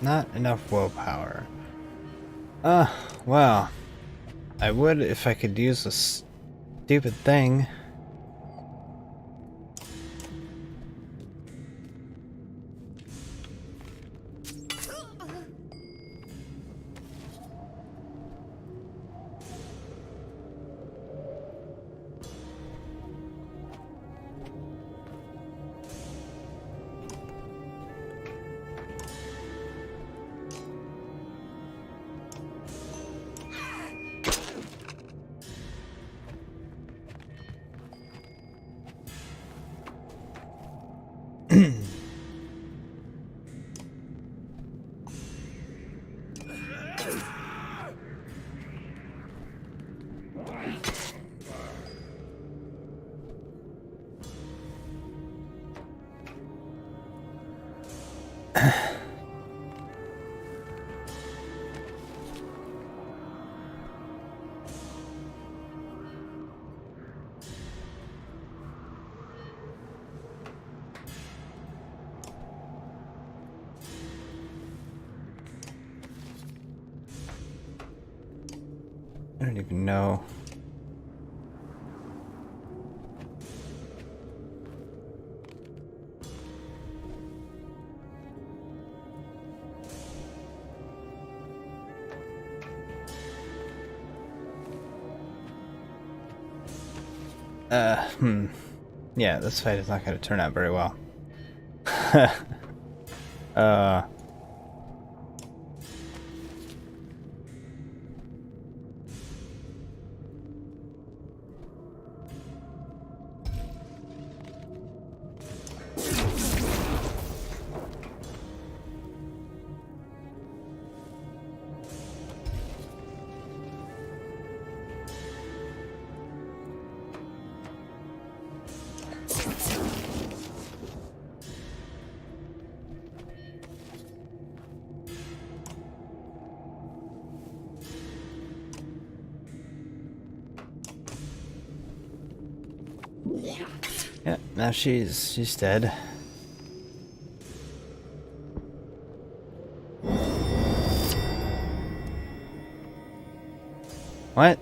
Not enough willpower. Well, I would if I could use this stupid thing. I don't even know. Yeah, this fight is not going to turn out very well. uh... Yeah, now she's dead. What?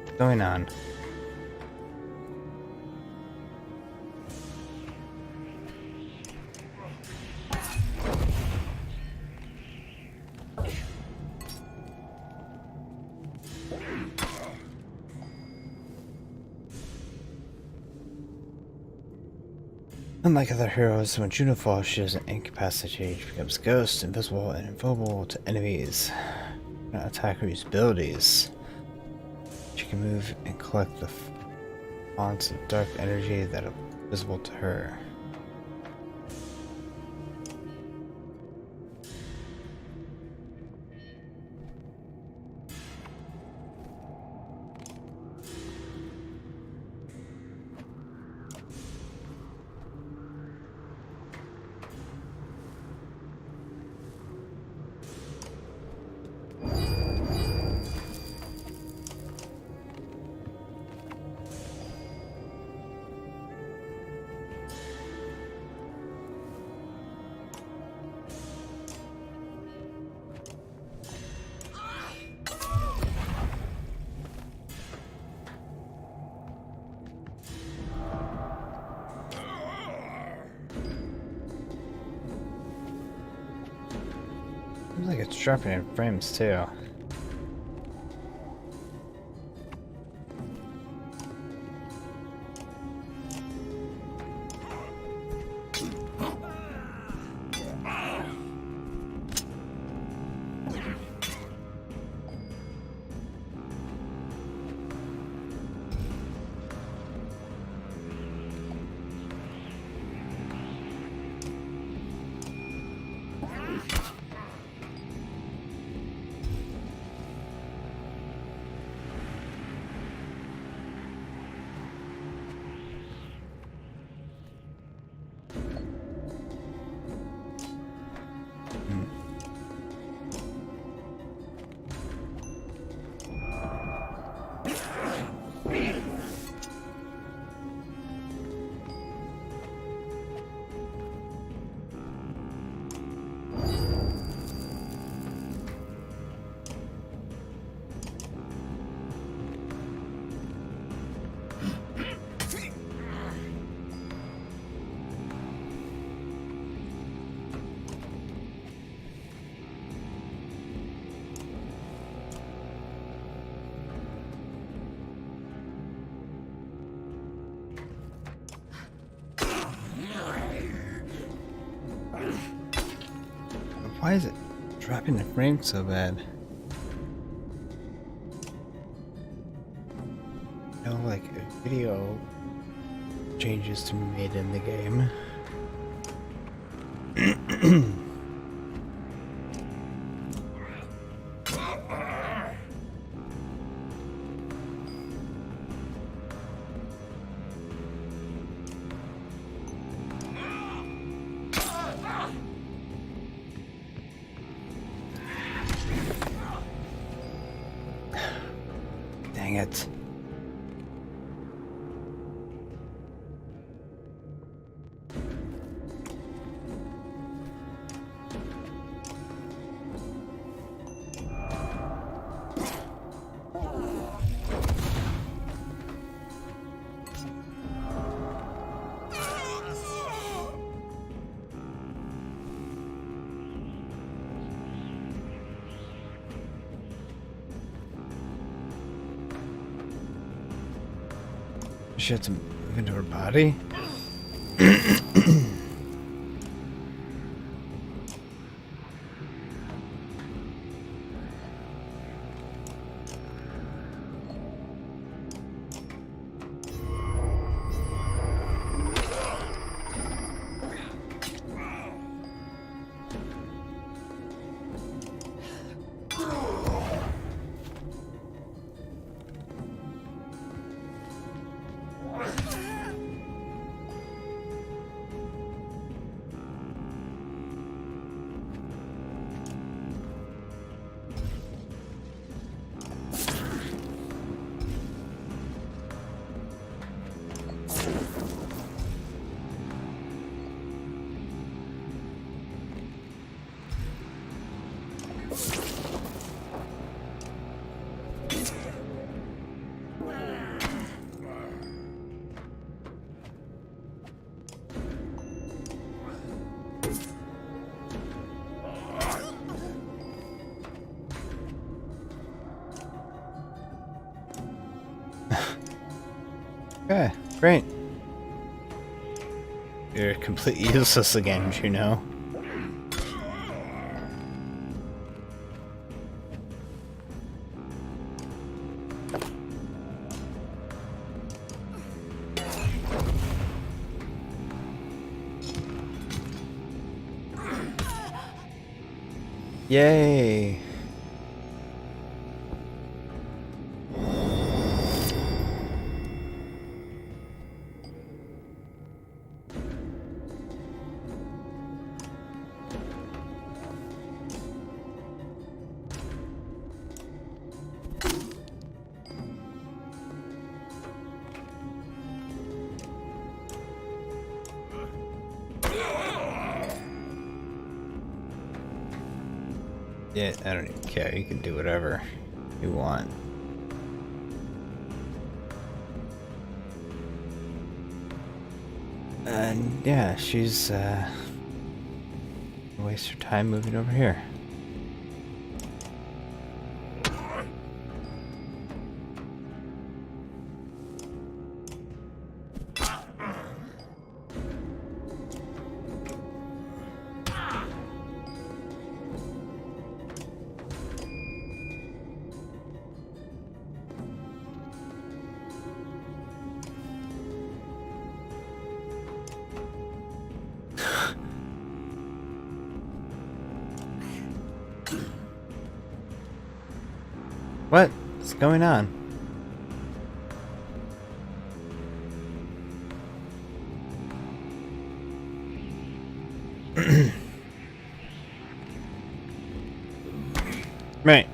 What's going on? Unlike other heroes, when Juno falls, she doesn't incapacitate. She becomes ghost, invisible, and invulnerable to enemies. Not attack or use abilities. She can move and collect the fonts of dark energy that are visible to her. Seems like it's dropping in frames too. Why is it dropping the frame so bad? No, like video changes to be made in the game. Dang it. She had to move into her body? Okay, great. You're completely useless again, you know. Yay! Yeah, I don't even care. You can do whatever you want. And yeah, she's waste her time moving over here. What's going on? Right.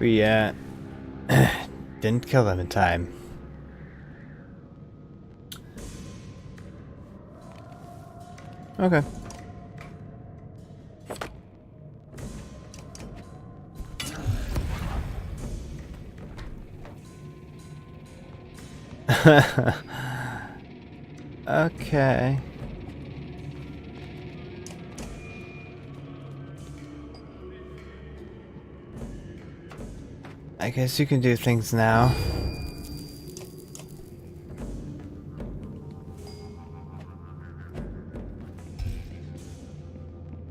We didn't kill them in time. Okay. Okay. I guess you can do things now.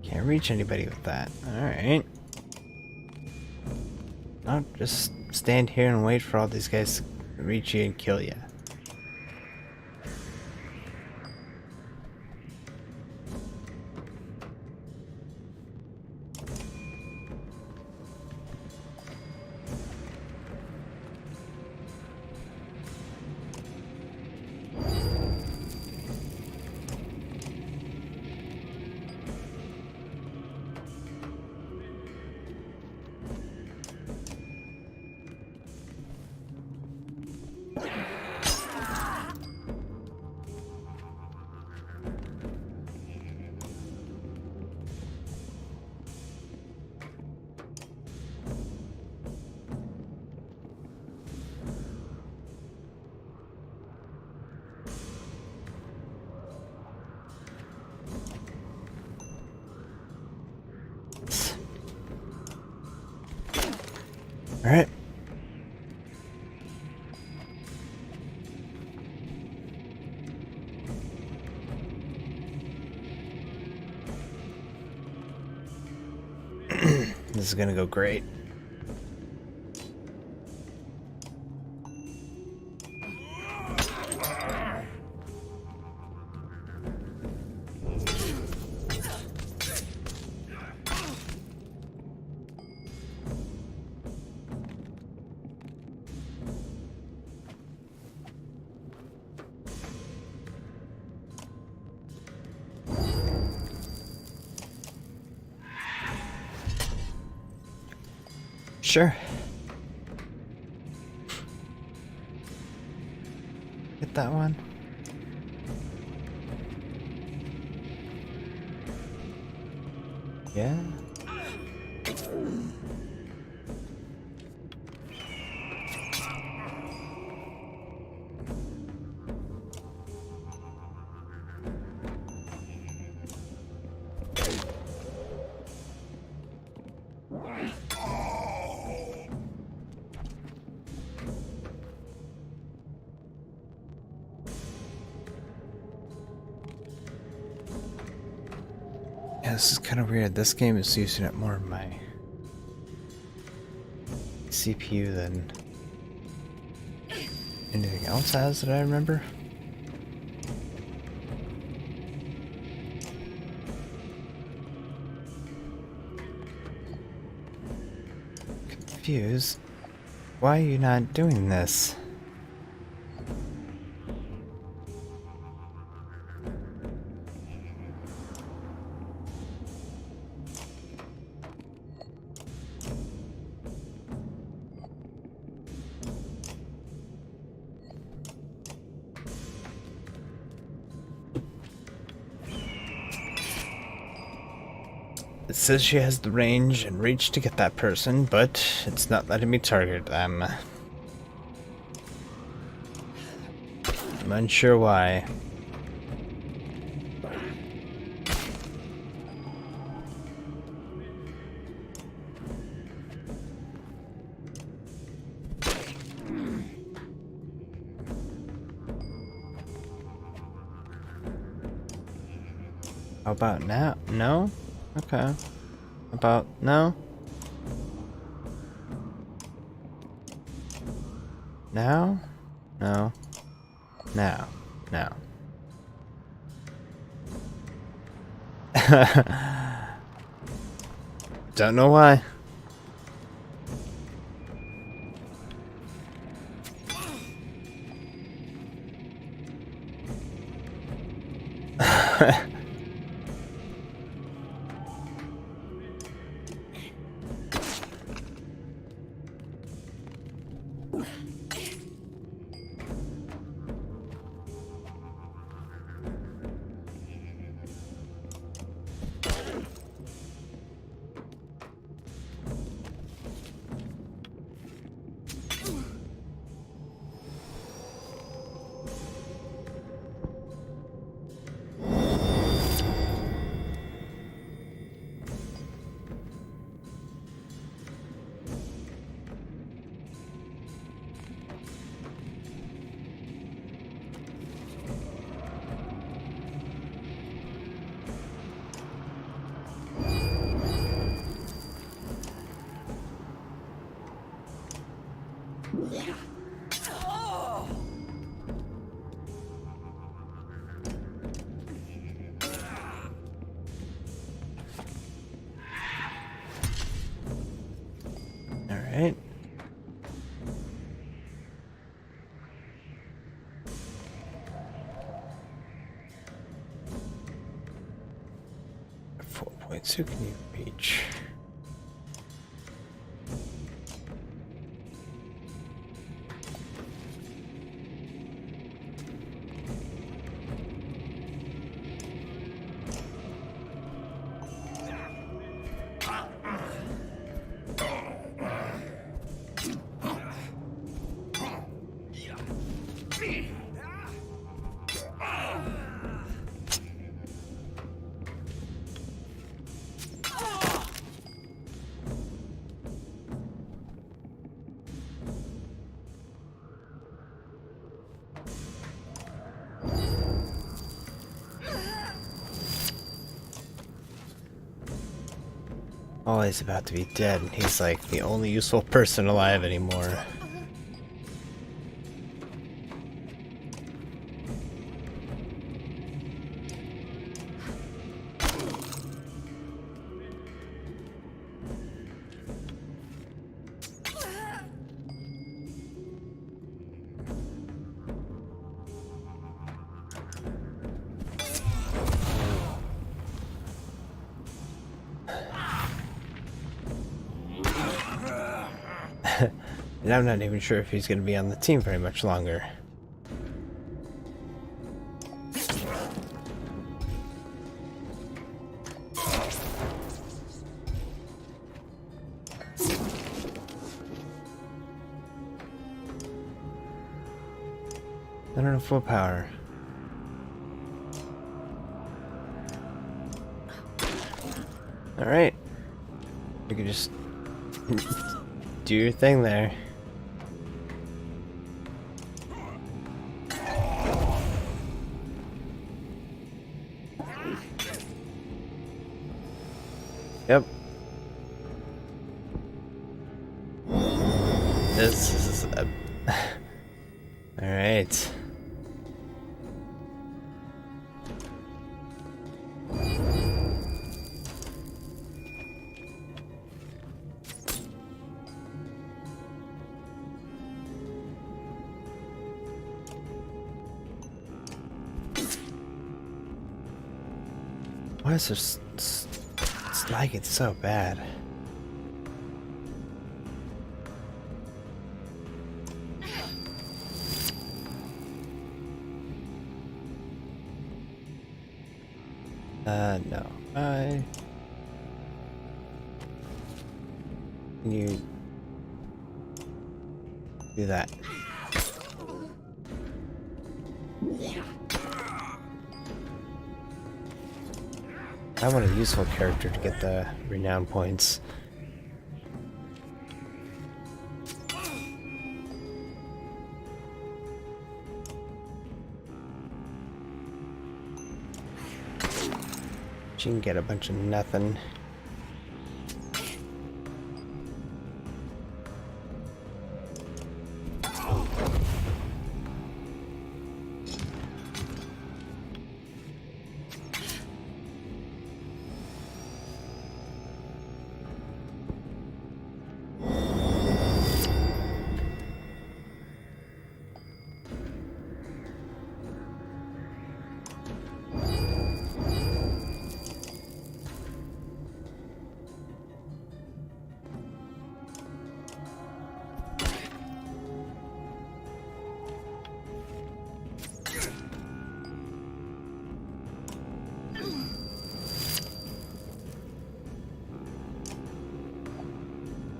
Can't reach anybody with that. Alright. I'll just stand here and wait for all these guys to reach you and kill you. Alright. This is gonna go great. Sure. Get that one. Yeah. Yeah, this is kind of weird. This game is using up more of my CPU than anything else has that I remember. Confused. Why are you not doing this? It says she has the range and reach to get that person, but it's not letting me target them. I'm unsure why. How about now? No? Okay. About no? Now? No. Now. Now. Don't know why. Alright. Who can you reach? Oh, he's about to be dead, and he's like the only useful person alive anymore. And I'm not even sure if he's going to be on the team very much longer. I don't have full power. Alright. You can just do your thing there. Yep. This is a... Alright. Why is this like it's so bad? No. Can you do that? I want a useful character to get the renown points. She can get a bunch of nothing.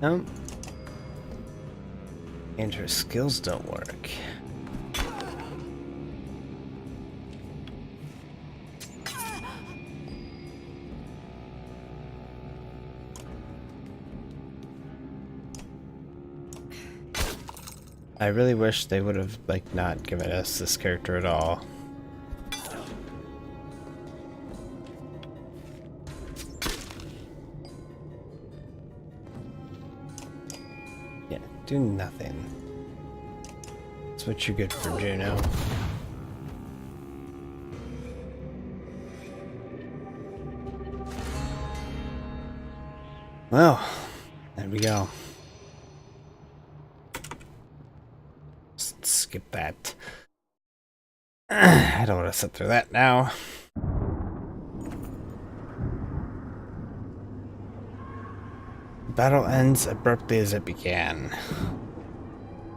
Nope. And her skills don't work. I really wish they would have, like, not given us this character at all. Yeah, do nothing. That's what you're good for, Juno. Well, there we go. Skip that. I don't want to sit through that now. Battle ends abruptly as it began.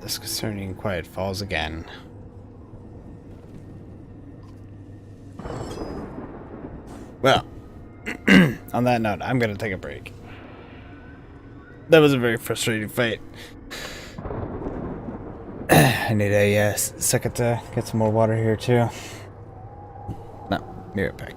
Disconcerting quiet falls again. Well, on that note, I'm gonna take a break. That was a very frustrating fight. I need a second to get some more water here too. No, be right back.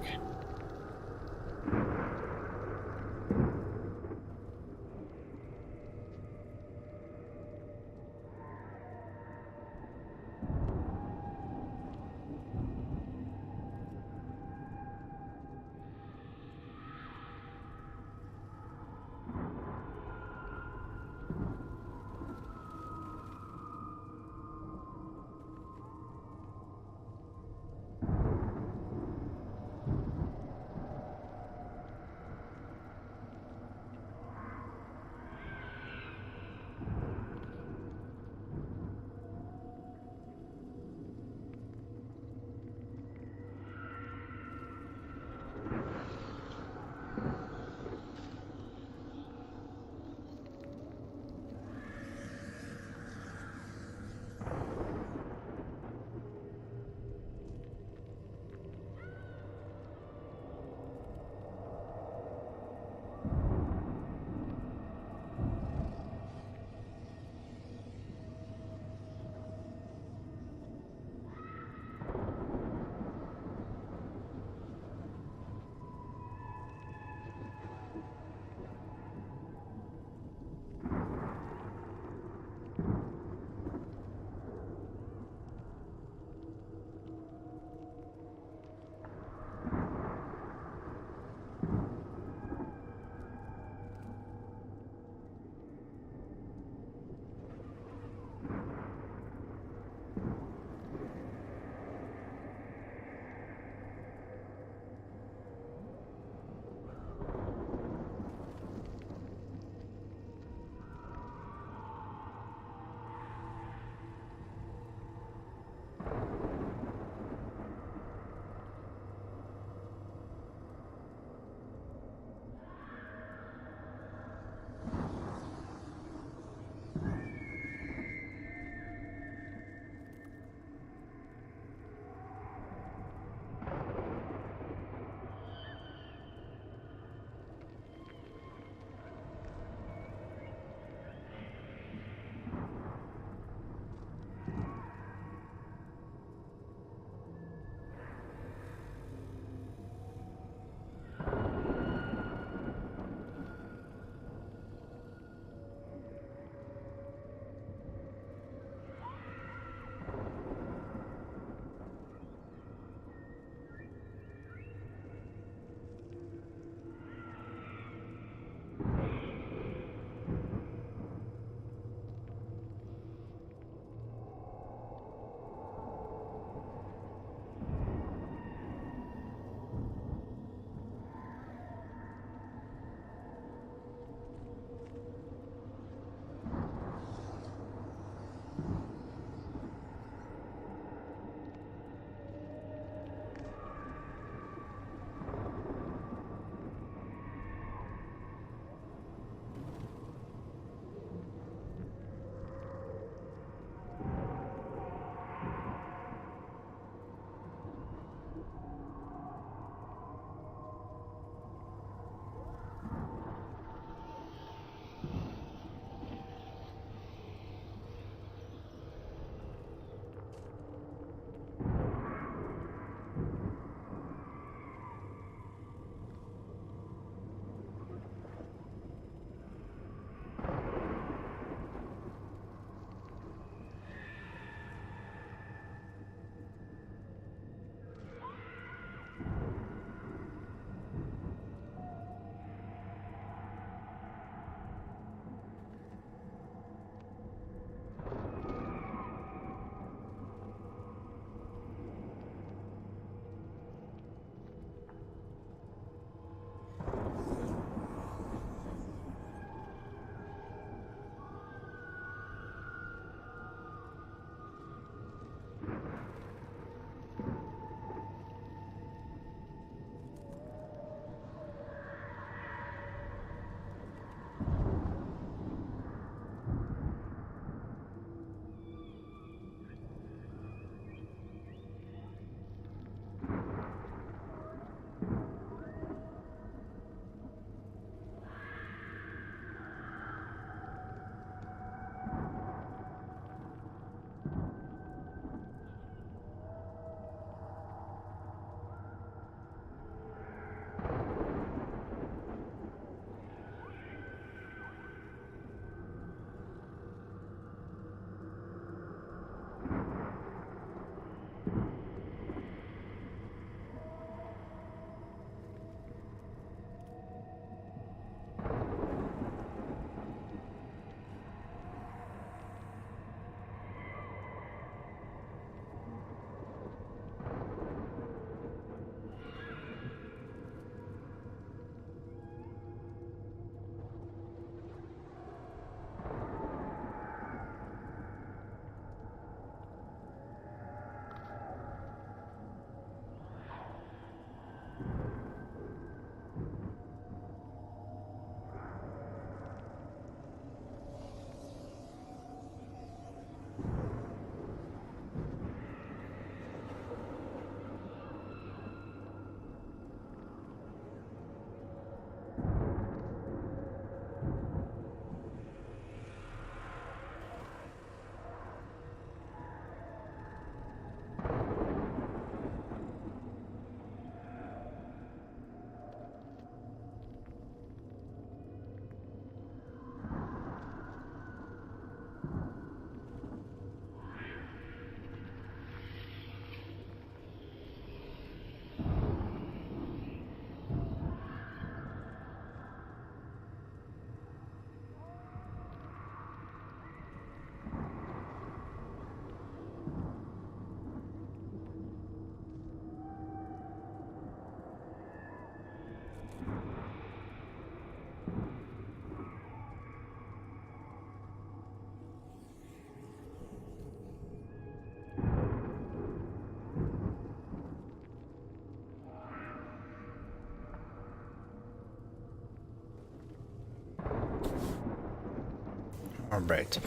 Alright.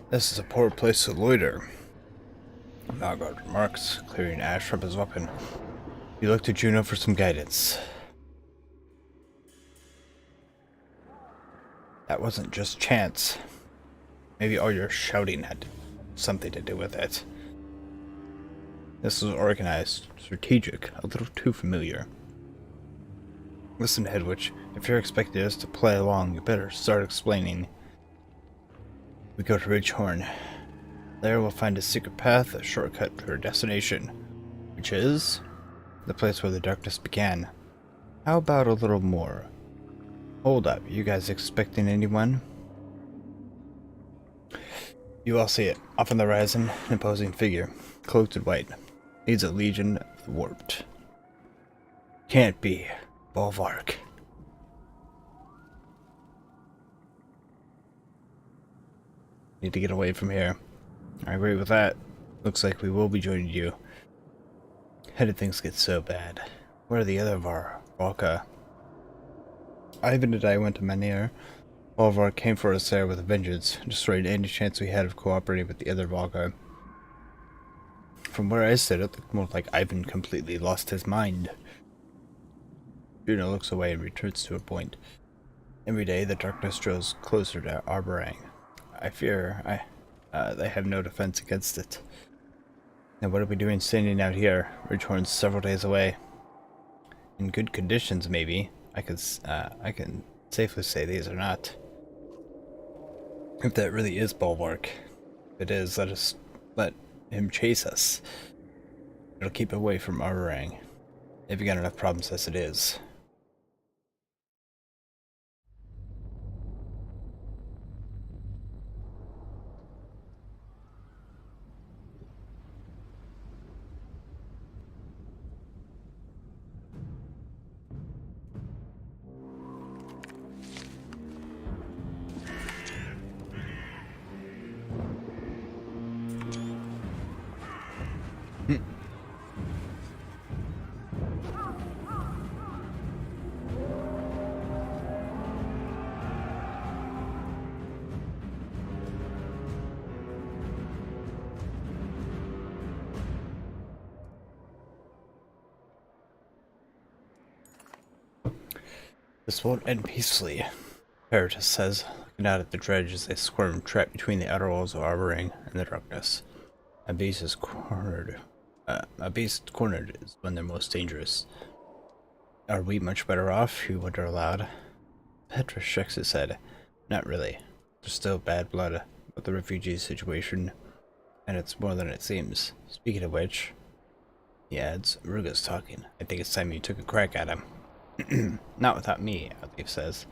This is a poor place to loiter, Malgard remarks, clearing ash from his weapon. You look to Juno for some guidance. That wasn't just chance. Maybe all your shouting had something to do with it. This was organized, strategic, a little too familiar. Listen, Hedwig, if you're expecting us to play along, you better start explaining. We go to Ridgehorn. There we'll find a secret path, a shortcut to our destination, which is the place where the darkness began. How about a little more? Hold up, you guys expecting anyone? You all see it, off on the horizon, an imposing figure, cloaked in white. Leads a legion of the warped. Can't be. Bolvark. Need to get away from here. I agree with that. Looks like we will be joining you. How did things get so bad? Where are the other Volka? Ivan and I went to Manir. Bolvark came for us there with a vengeance, destroyed any chance we had of cooperating with the other Volka. From where I sit, it looked more like Ivan completely lost his mind. Juno looks away and returns to a point. Every day, the darkness draws closer to Arborang. I fear they have no defense against it. Now what are we doing standing out here? Ridgehorn's several days away. In good conditions, maybe. I can safely say these are not. If that really is Bolvark, if it is, let him chase us. It'll keep away from Arborang. They've got enough problems as it is. This won't end peacefully, Veritas says, looking out at the dredge as they squirm trapped between the outer walls of Arborang and the darkness. A beast cornered is when they're most dangerous. Are we much better off? You wonder aloud. Petra shakes his head. Not really. There's still bad blood with the refugee situation, and it's more than it seems. Speaking of which, he adds, Ruga's talking. I think it's time you took a crack at him. Not without me, Outleaf says.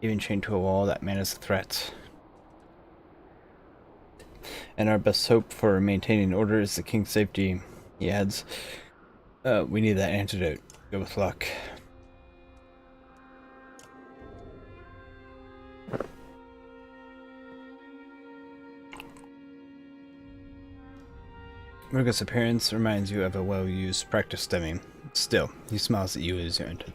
Even chained to a wall, that man is a threat. And our best hope for maintaining order is the king's safety, he adds. We need that antidote. Go with luck. Ruga's appearance reminds you of a well-used practice stemming. Still, he smiles at you as you enter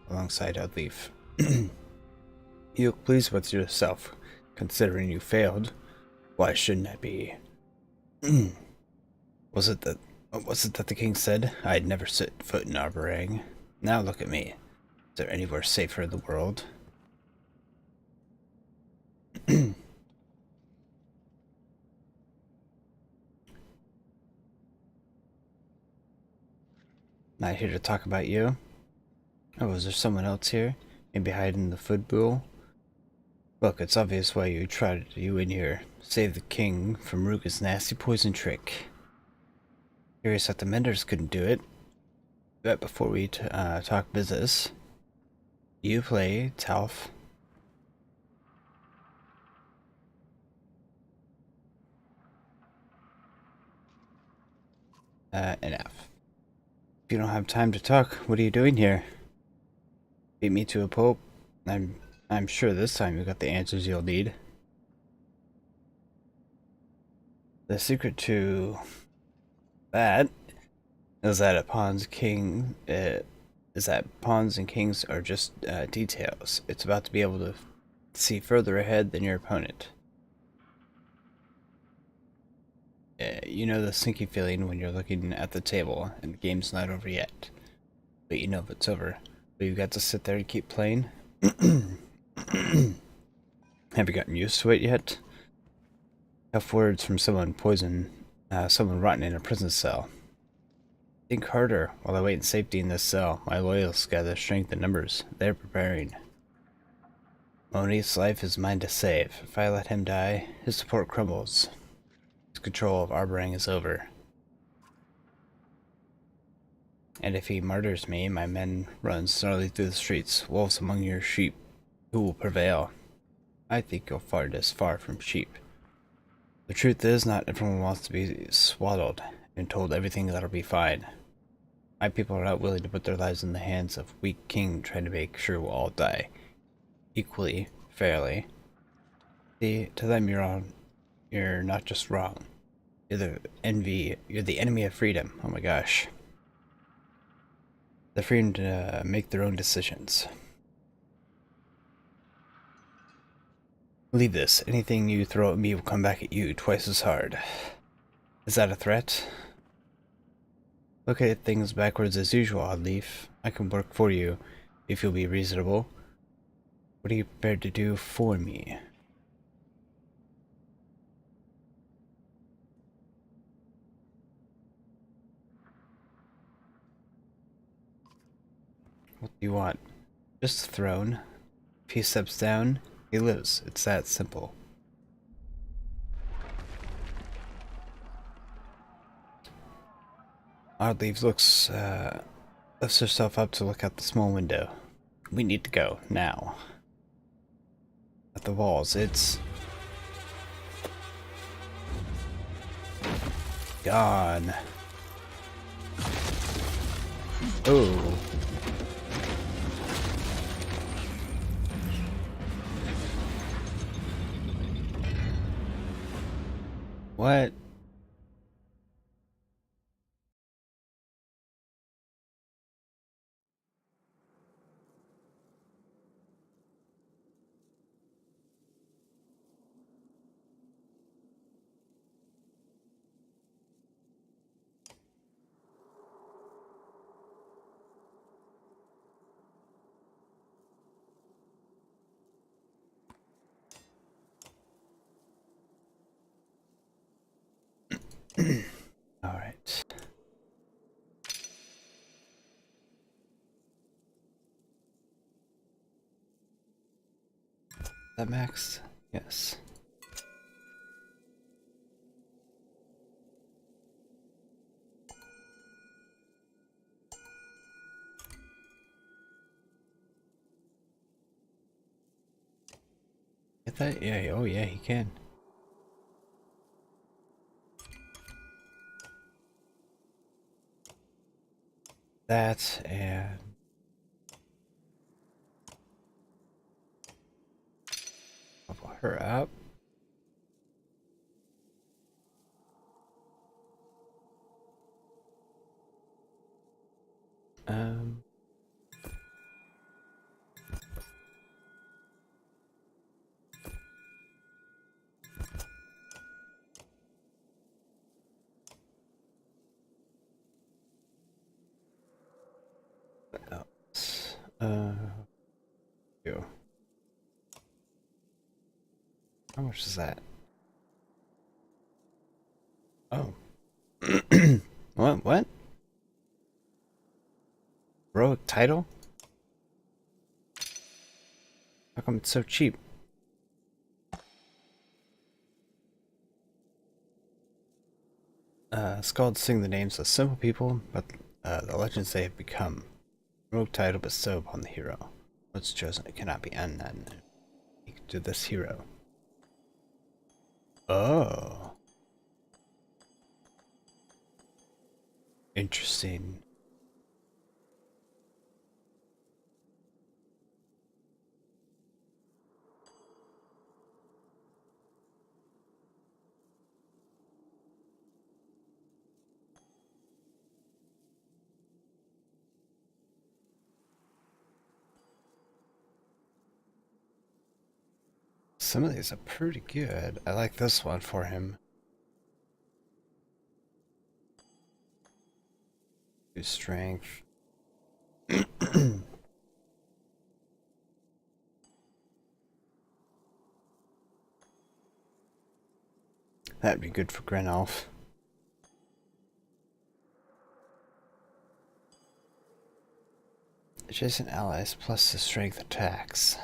alongside Outleaf. You look pleased with yourself, considering you failed. Why shouldn't I be? Was it that the king said I'd never set foot in Arborang? Now look at me. Is there anywhere safer in the world? Not here to talk about you. Oh, is there someone else here? Maybe hiding in the food bowl? Look, it's obvious why you tried you in here. Save the king from Ruga's nasty poison trick. Curious that the Menders couldn't do it. But before we talk business, you play Talf. Enough. If you don't have time to talk, what are you doing here? Beat me to a pulp. I'm sure this time you got the answers you'll need. The secret to that is that pawns and kings are just details. It's about to be able to see further ahead than your opponent. You know the sinky feeling when you're looking at the table and the game's not over yet, but you know if it's over. But you've got to sit there and keep playing. Have you gotten used to it yet? Tough words from someone rotten in a prison cell. Think harder while I wait in safety in this cell. My loyalists gather strength in numbers. They're preparing. Monique's life is mine to save. If I let him die, his support crumbles. His control of Arborang is over. And if he murders me, my men run snarly through the streets, wolves among your sheep. Who will prevail? I think you'll find us far from sheep. The truth is, not everyone wants to be swaddled and told everything that'll be fine. My people are not willing to put their lives in the hands of weak king trying to make sure we'll all die. Equally, fairly. See, to them you're not just wrong. You're the enemy of freedom. Oh my gosh. The freedom to make their own decisions. Believe this, anything you throw at me will come back at you twice as hard. Is that a threat? Look at things backwards as usual, Oddleaf. I can work for you, if you'll be reasonable. What are you prepared to do for me? What do you want? Just a throne. If he steps down, he lives. It's that simple. Oddleaf lifts herself up to look out the small window. We need to go, now. At the walls, it's gone. Oh. What? All right. That maxed? Yes. Get that? Yeah, oh yeah, he can. That and level her up. Um what else? Ew. How much is that? Oh. What? Heroic title? How come it's so cheap? Skalds sing the names of simple people, but the legends they have become. Heroic title bestowed upon the hero. What's chosen, it cannot be undone. To this hero. Oh. Interesting. Some of these are pretty good. I like this one for him. strength. That'd be good for Grenelf. Adjacent allies plus the strength attacks.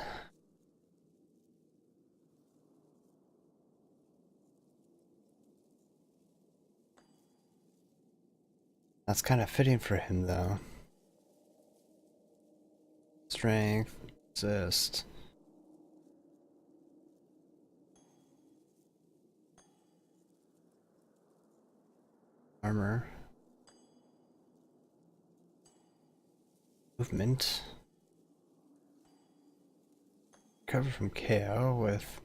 That's kind of fitting for him, though. Strength, resist. Armor. Movement. Recover from KO with...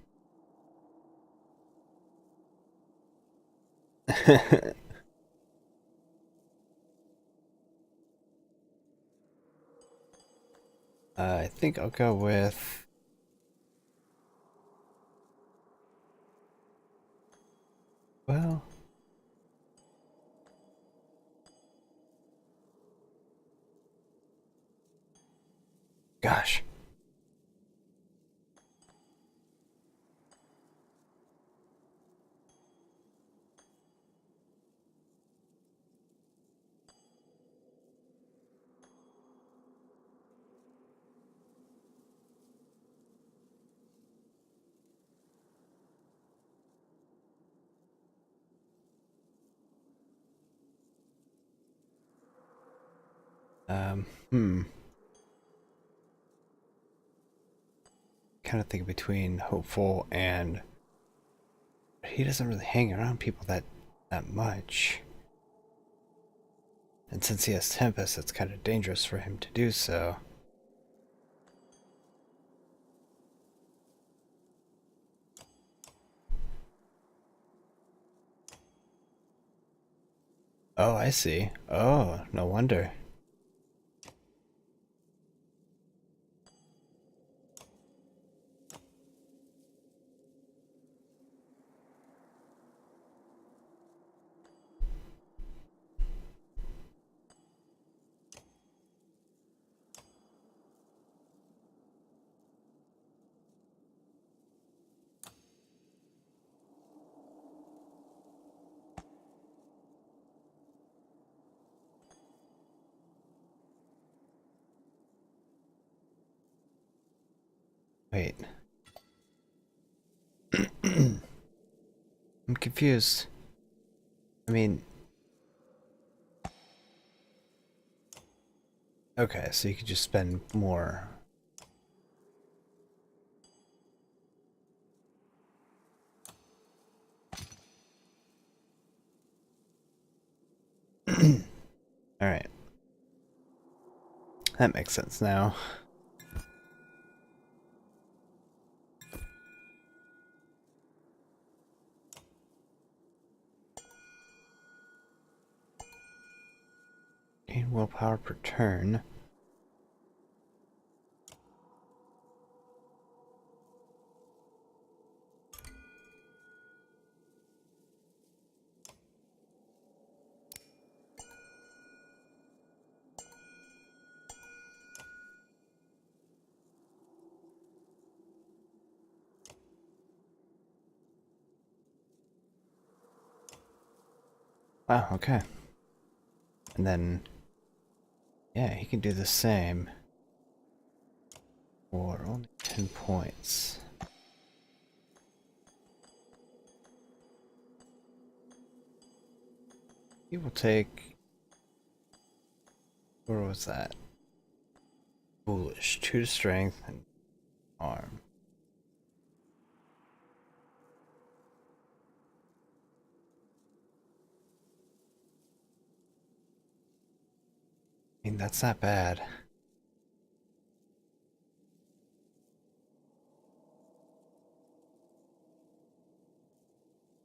I think I'll go with... Well... Gosh. Hmm. Kind of think between hopeful and he doesn't really hang around people that much. And since he has Tempest, it's kind of dangerous for him to do so. Oh, I see. Oh, no wonder. Wait. I'm confused. I mean... Okay, so you could just spend more. Alright. That makes sense now. Gain willpower per turn. Wow, okay. And then, yeah, he can do the same for only 10 points. He will take... Where was that? Foolish. 2 to strength and arm. I mean, that's not bad.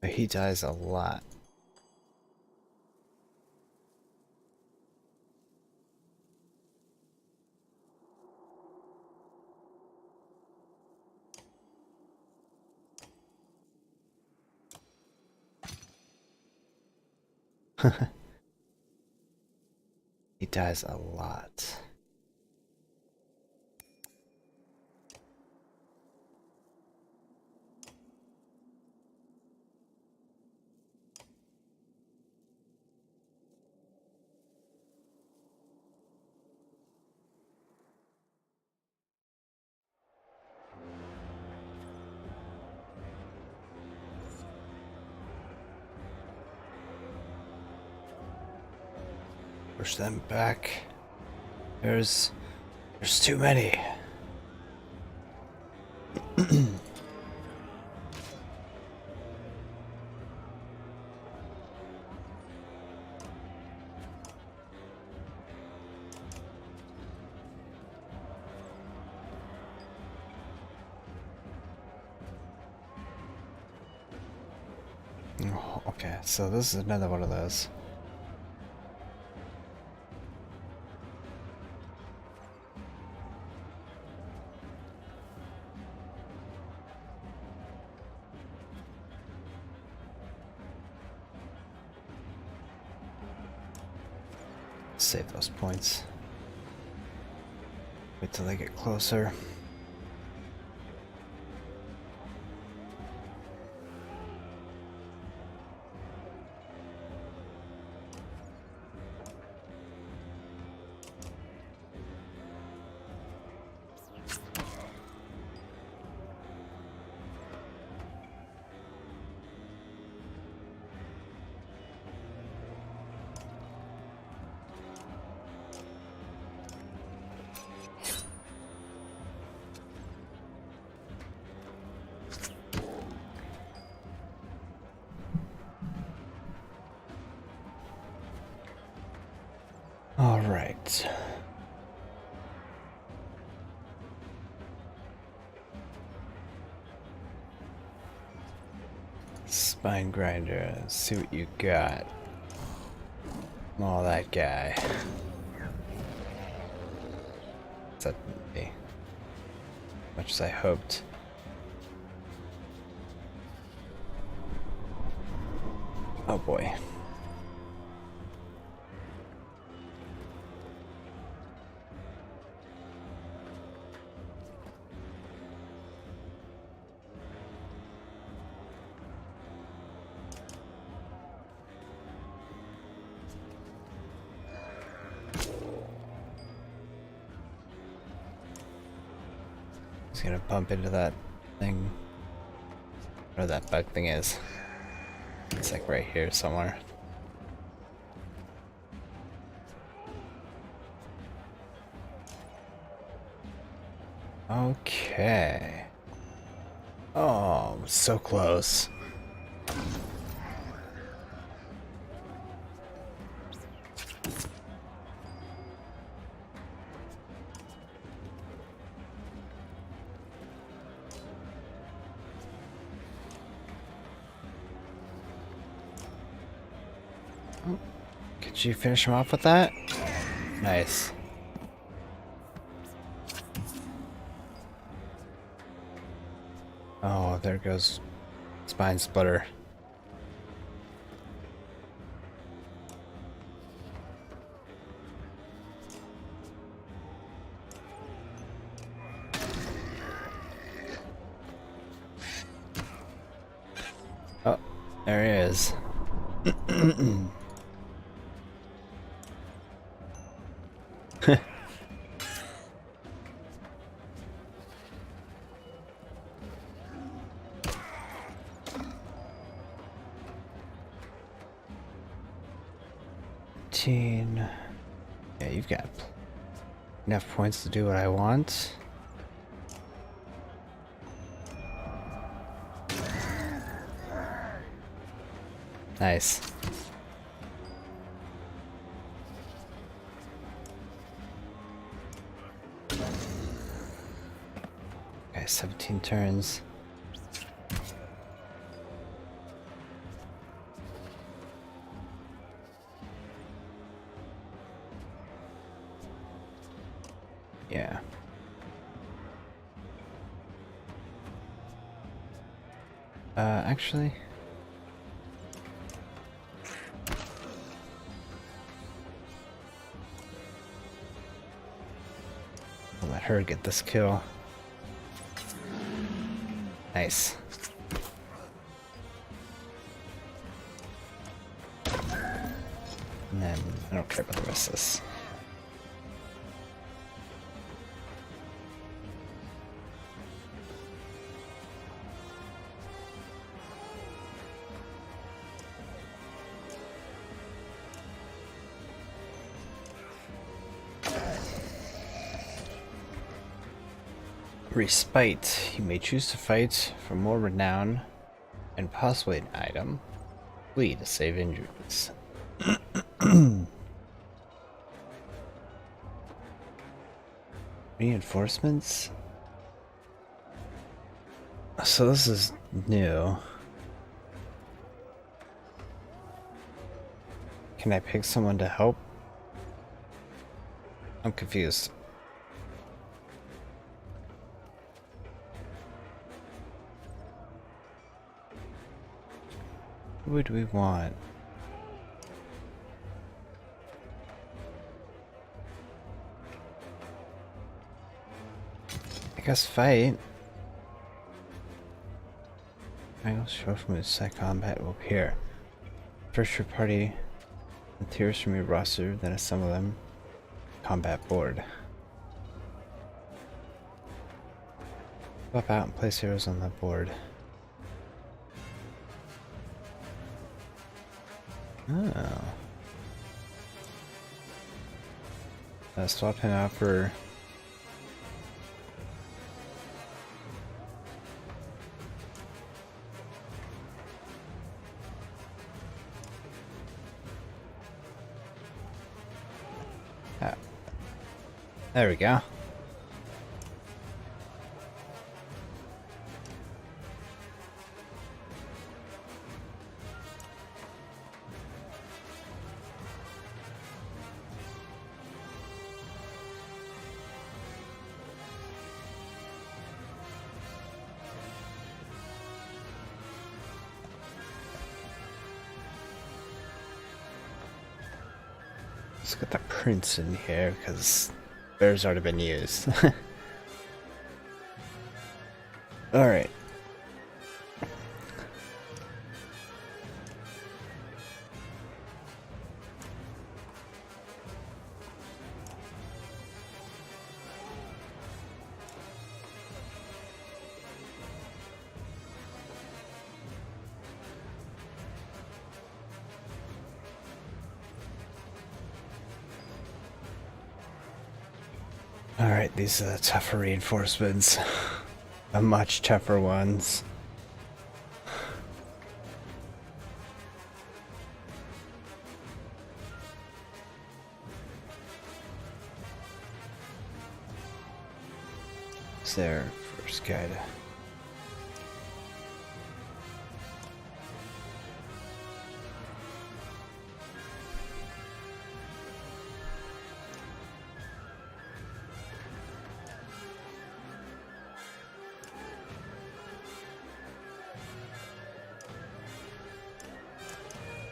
But he dies a lot. He dies a lot. Push them back. There's too many. Oh, okay, so this is another one of those. Save those points. Wait till they get closer. All right. Spine grinder. Let's see what you got. Oh, that guy. That didn't be much as I hoped. Oh boy. He's gonna bump into that thing. Where that bug thing is. It's like right here somewhere. Okay. Oh, so close. Could you finish him off with that? Nice. Oh, there goes Spine Splitter. Oh, there he is. 15. Yeah, you've got enough points to do what I want. Nice. Okay, 17 turns. Yeah. Actually... I'll let her get this kill. Nice. And then I don't care about the rest of this. Respite. You may choose to fight for more renown and possibly an item. Flee to save injuries. Reinforcements? So this is new. Can I pick someone to help? I'm confused. Who would we want? I guess fight. I will show from his side combat will appear. First your party and tiers from your roster, then assemble them. Combat board. Swap out and place heroes on the board. Oh. Swap him out for... Ah. There we go. Let's get the prince in here because bear's already been used. Alright. Alright, these are the tougher reinforcements. The much tougher ones. Is there first guy to...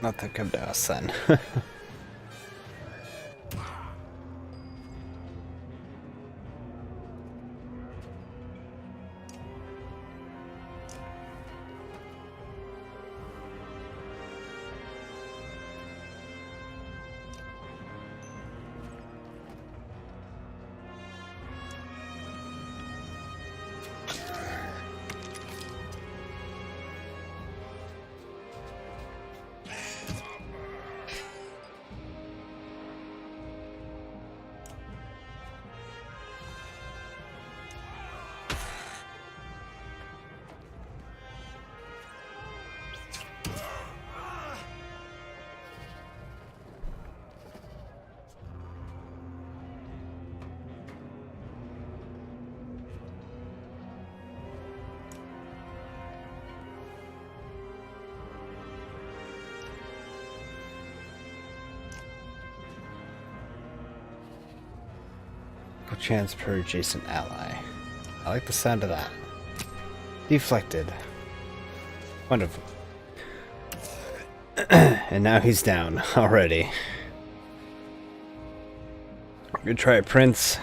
Not that come to us then. Chance per adjacent ally. I like the sound of that. Deflected. Wonderful. And now he's down already. Good try, Prince.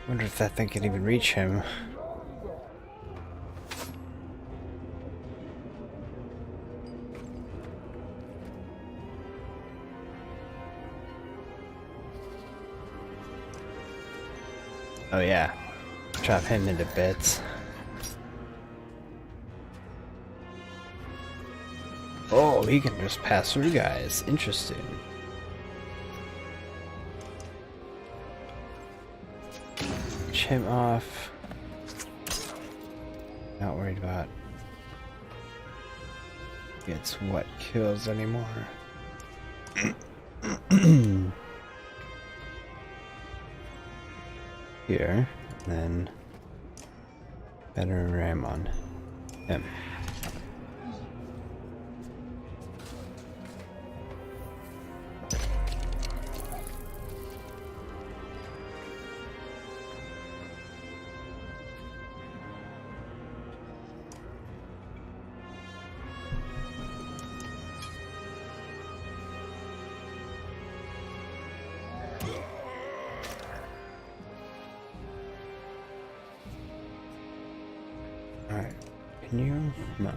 Wonder if that thing can even reach him. Oh yeah, chop him into bits. Oh, he can just pass through guys. Interesting. Finish him off. Not worried about it's what kills anymore. Here, then better ram on him. Alright, can you? No.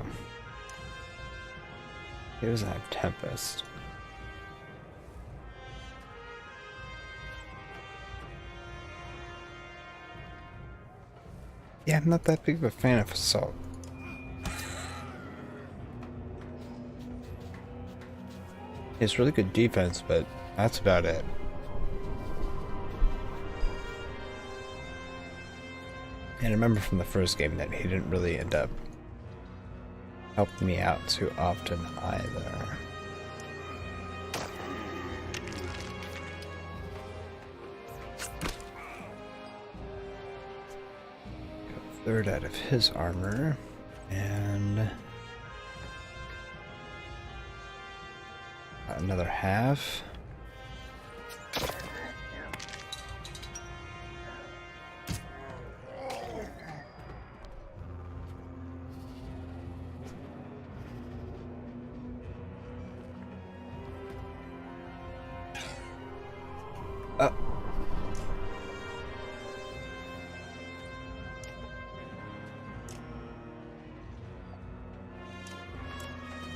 He doesn't have Tempest. Yeah, I'm not that big of a fan of Assault. It's really good defense, but that's about it. And I remember from the first game that he didn't really end up helping me out too often either. Go a third out of his armor, and another half.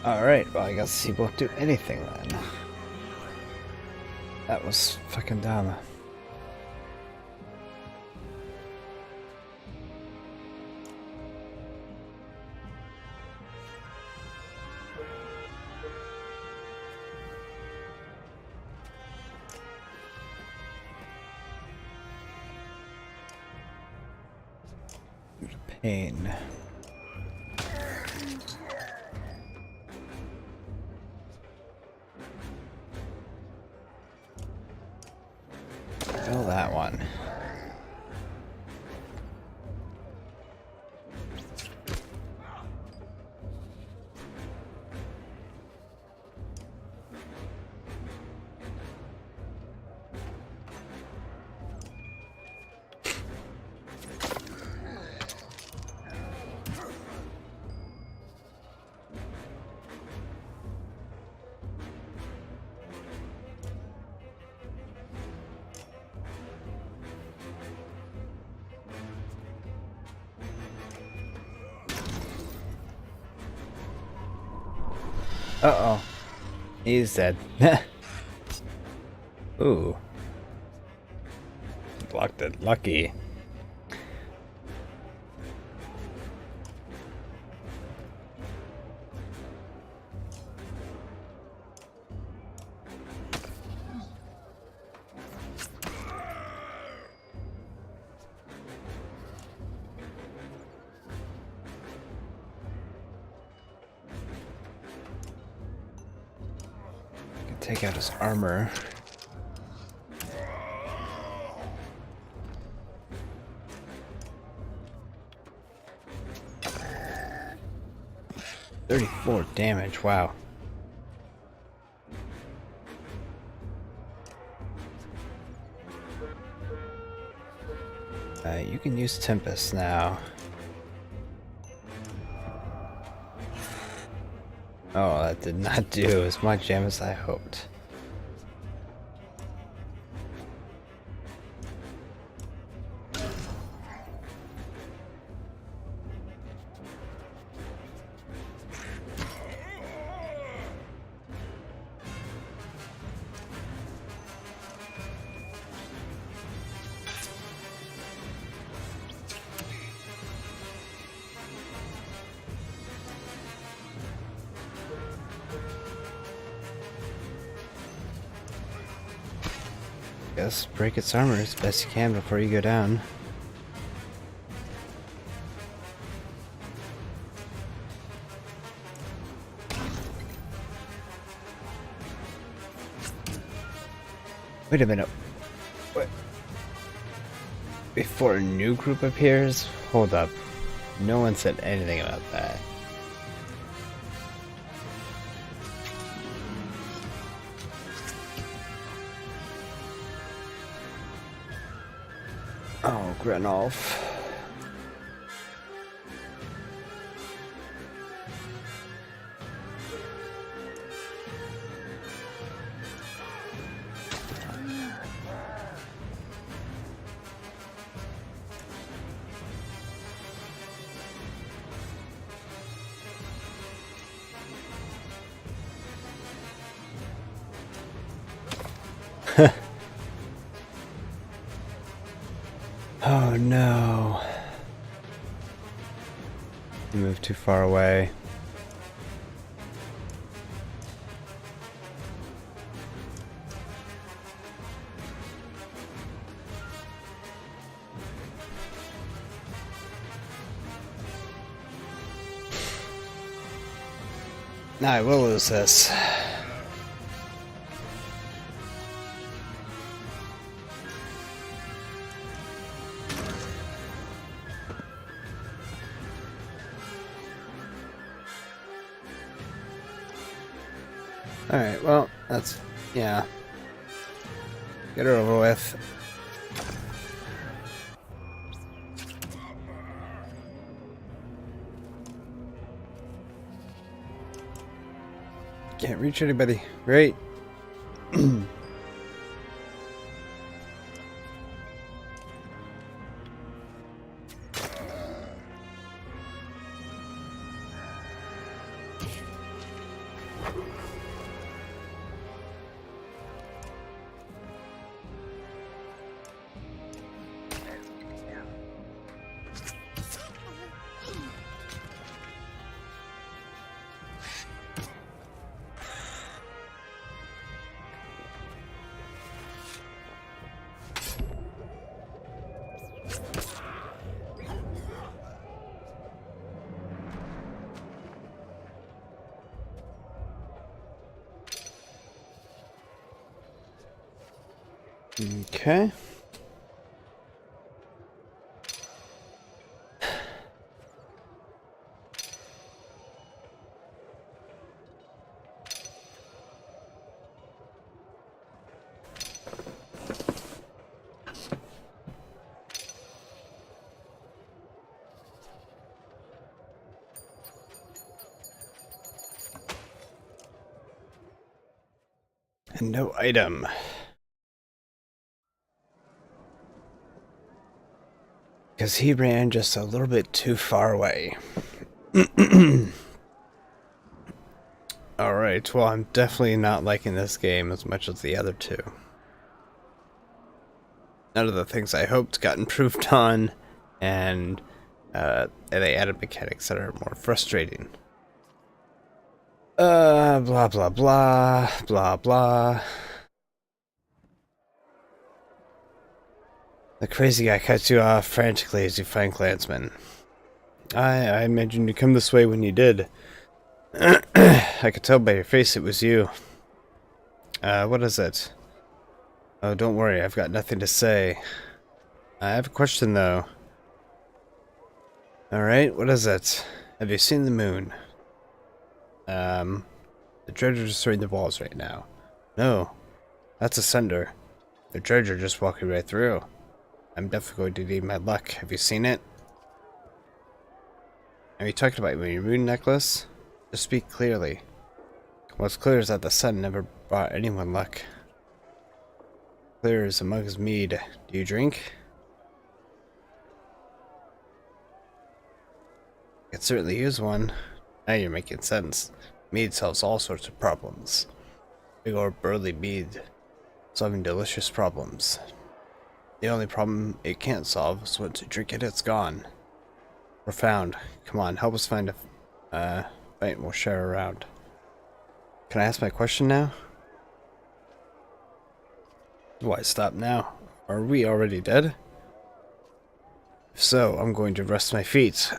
Alright, well I guess he won't do anything then. That was fucking dumb. Pain. Kill that one. Uh-oh. He's dead. Ooh. Blocked it. Lucky. Take out his armor. $34 damage, wow. You can use Tempest now. Oh, that did not do as much damage as I hoped. Guess break its armor as best you can before you go down. Wait a minute. What? Before a new group appears? Hold up. No one said anything about that. Oh, Grenolf. Oh no. You moved too far away. I will lose this. Alright, well, that's, yeah. Get her over with. Can't reach anybody. Great. Okay. And no item. Because he ran just a little bit too far away. Alright, well, I'm definitely not liking this game as much as the other two. None of the things I hoped got improved on, and they added mechanics that are more frustrating. Blah blah blah, blah blah. The crazy guy cuts you off frantically as you find Clansman. I imagined you come this way when you did. I could tell by your face it was you. What is it? Oh, don't worry, I've got nothing to say. I have a question, though. Alright, what is it? Have you seen the moon? The dredger's destroying the walls right now. No, that's a sender. The dredger just walking right through. I'm definitely going to need my luck. Have you seen it? Are you talking about your moon necklace? Just speak clearly. What's clear is that the sun never brought anyone luck. Clear as a mug's mead. Do you drink? I could certainly use one. Now you're making sense. Mead solves all sorts of problems. Big old burly mead, solving delicious problems. The only problem it can't solve is once you drink it, it's gone. Profound. Come on, help us find a fight and we'll share around. Can I ask my question now? Why stop now? Are we already dead? If so, I'm going to rest my feet.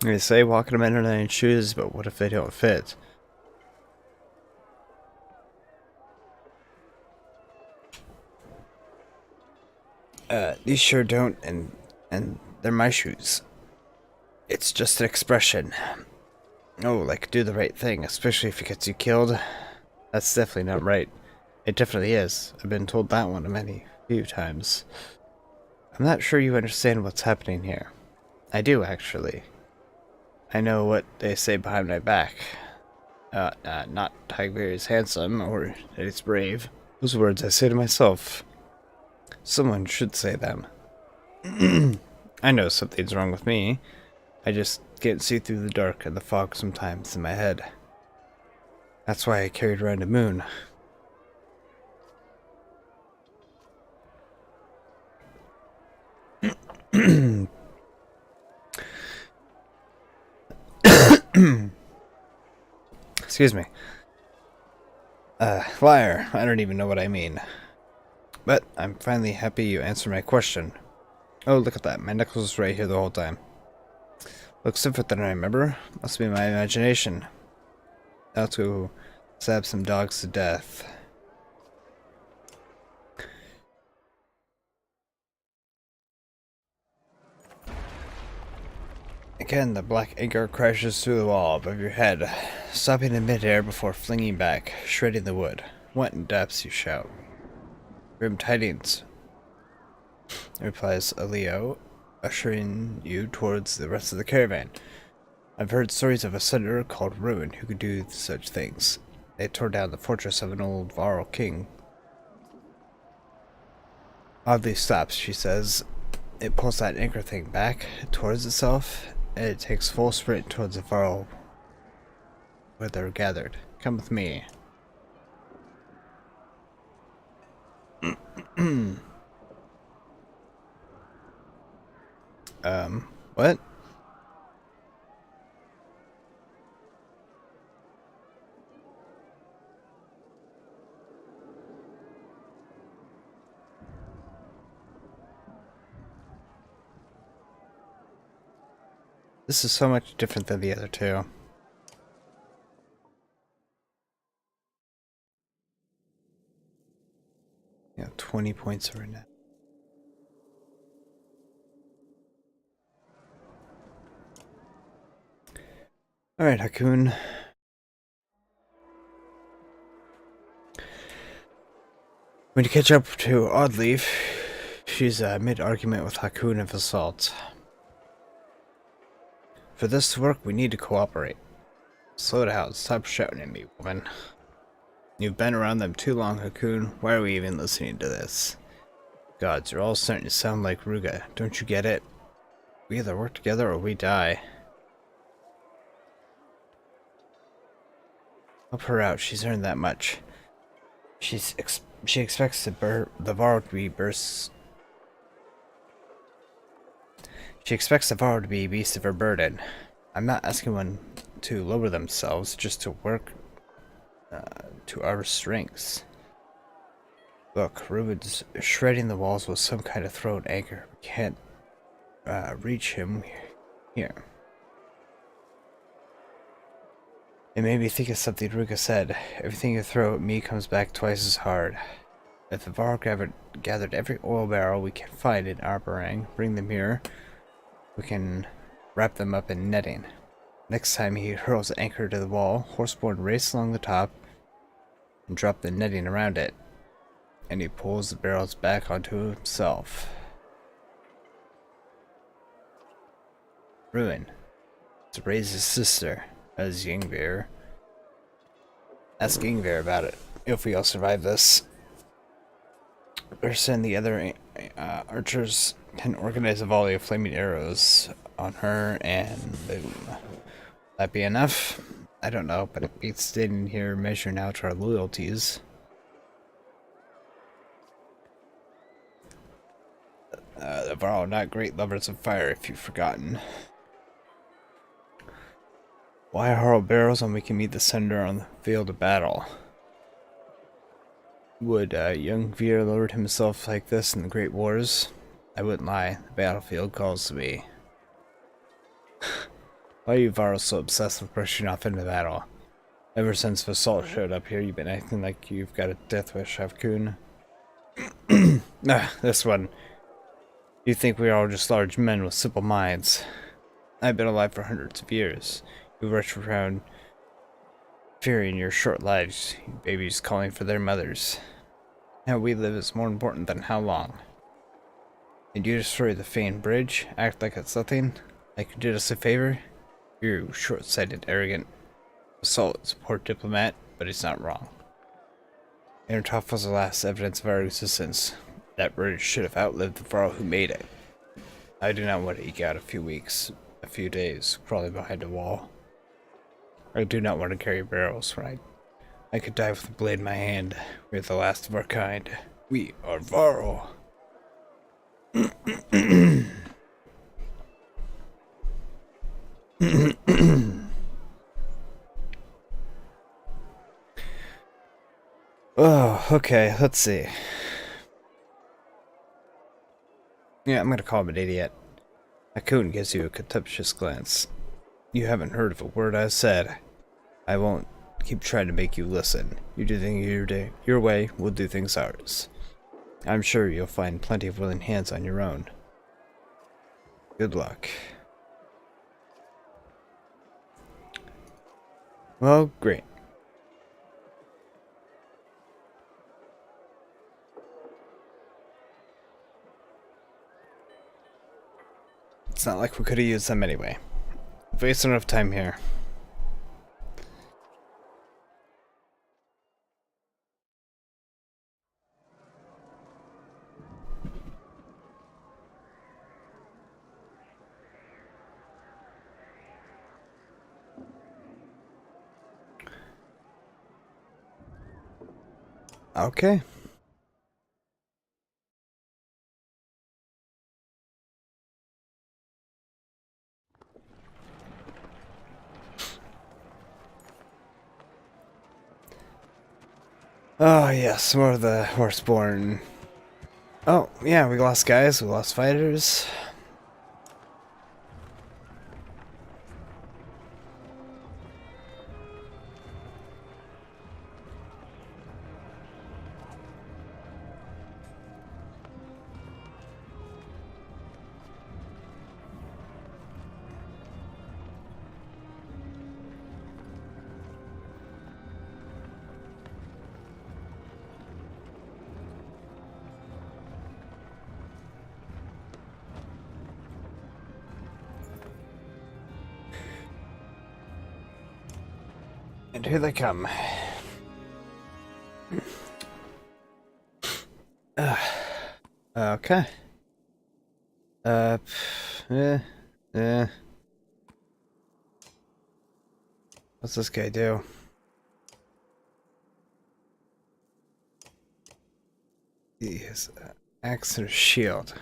They say walking a man in shoes, but what if they don't fit? These sure don't, and they're my shoes. It's just an expression. Oh, like do the right thing, especially if it gets you killed. That's definitely not right. It definitely is. I've been told that one a few times. I'm not sure you understand what's happening here. I do, actually. I know what they say behind my back. Not Tiger is handsome, or that he's brave. Those words I say to myself. Someone should say them. I know something's wrong with me. I just can't see through the dark and the fog sometimes in my head. That's why I carried around a moon. Excuse me. Liar. I don't even know what I mean. But I'm finally happy you answered my question. Oh, look at that. My necklace was right here the whole time. Looks different than I remember. Must be my imagination. Now to stab some dogs to death. Again, the black anchor crashes through the wall above your head, stopping in midair before flinging back, shredding the wood. What in depths, you shout. Grim tidings, replies Aleo, ushering you towards the rest of the caravan. I've heard stories of a senator called Ruin who could do such things. They tore down the fortress of an old Varl king. Oddly stops, she says. It pulls that anchor thing back towards itself, and it takes full sprint towards the Varl where they're gathered. Come with me. What? This is so much different than the other two. Yeah, 20 points right now. Alright, Hakun. When you catch up to Oddleaf, she's mid-argument with Hakun of Assault. For this to work, we need to cooperate. Slow down, stop shouting at me, woman. You've been around them too long, Hakun. Why are we even listening to this? Gods, you're all starting to sound like Ruga. Don't you get it? We either work together or we die. Help her out, she's earned that much. She expects the Varro to be She expects the Varro to be beasts of her burden. I'm not asking one to lower themselves, just to work to our strengths. Look, Ruben's shredding the walls with some kind of throat anchor. We can't reach him here. It made me think of something Ruka said. Everything you throw at me comes back twice as hard. If the Varro gathered every oil barrel we can find in Arborang, bring them here, we can wrap them up in netting. Next time he hurls the anchor to the wall, Horseborn race along the top and drop the netting around it. And he pulls the barrels back onto himself. Ruin. To raise his sister, as Yngvir. Ask Yngvir about it, if we all survive this. Or send the other archers can organize a volley of flaming arrows on her, and boom. That be enough? I don't know, but it beats standing here measuring out our loyalties. The Varro not great lovers of fire, if you've forgotten. Why hurl barrels when we can meet the senator on the field of battle? Would young Veer lord himself like this in the Great Wars? I wouldn't lie, the battlefield calls to me. Why are you Varl so obsessed with pushing off into battle? Ever since Vasalt showed up here, you've been acting like you've got a death wish, Havkun. This one. You think we are all just large men with simple minds. I've been alive for hundreds of years. You rush around fearing your short lives, you babies calling for their mothers. How we live is more important than how long. And you destroy the Fane Bridge, act like it's nothing, like you did us a favor? You're short-sighted, arrogant. Assault is a poor diplomat, but he's not wrong. Intertoff was the last evidence of our existence. That bridge should have outlived the Varl who made it. I do not want to eke out a few weeks, a few days, crawling behind a wall. I do not want to carry barrels when I could die with a blade in my hand. We're the last of our kind. We are Varl. Oh, okay, let's see. Yeah, I'm gonna call him an idiot. Akun gives you a contemptuous glance. You haven't heard of a word I said. I won't keep trying to make you listen. You do things your way, we'll do things ours. I'm sure you'll find plenty of willing hands on your own. Good luck. Well, great. It's not like we could have used them anyway. We've wasted enough time here. Okay. Oh yes, more of the horseborn. Oh yeah, we lost guys, we lost fighters. And here they come. Okay. Eh. What's this guy do? He has an axe and a shield.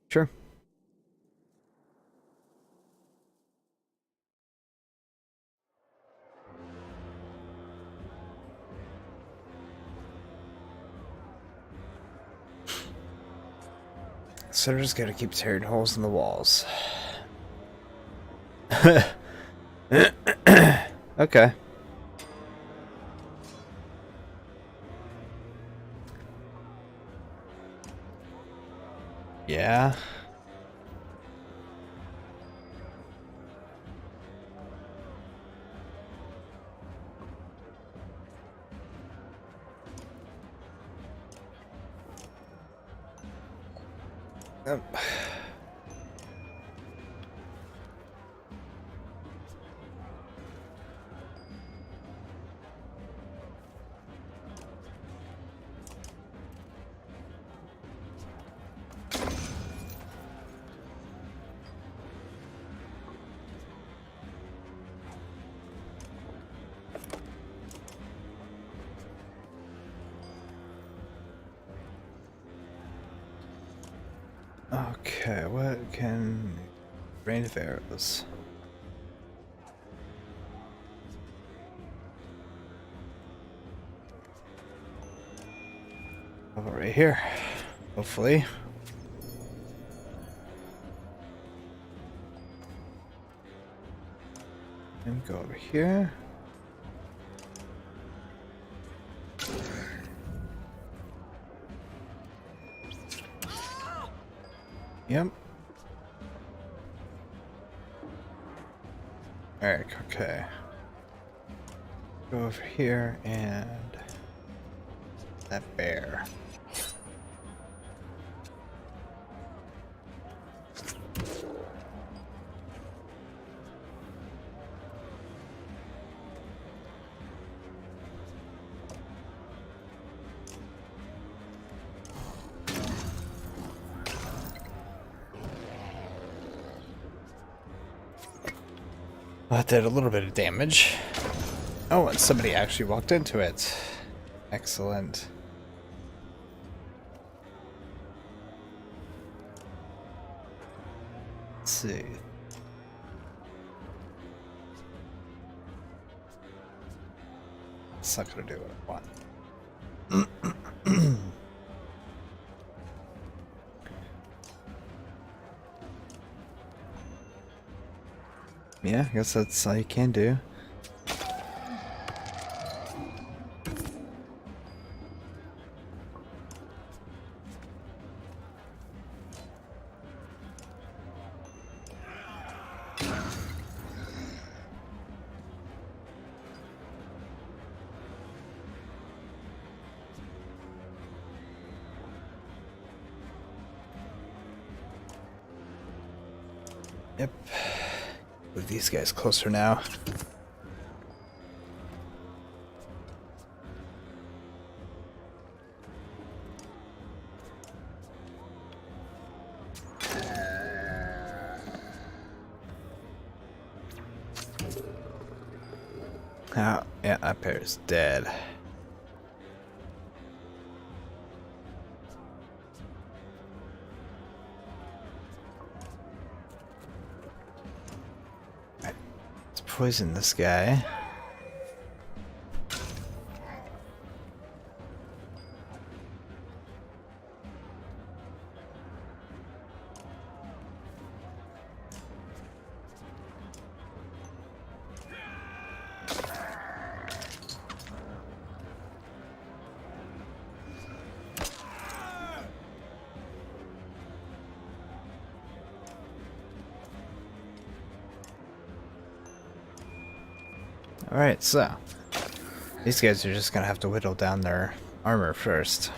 Sure. So we're just gonna keep tearing holes in the walls. Okay. Yeah. Um. Okay, what can rain of arrows? Over right here, hopefully. And go over here. Yep. Alright, okay. Go over here and that bear. That did a little bit of damage. Oh, and somebody actually walked into it. Excellent. Let's see. It's not gonna do what I want. Yeah, I guess that's all you can do. Yep. Move these guys closer now. Oh, yeah, that pair is dead. Right, let's poison this guy. Alright, so these guys are just gonna have to whittle down their armor first.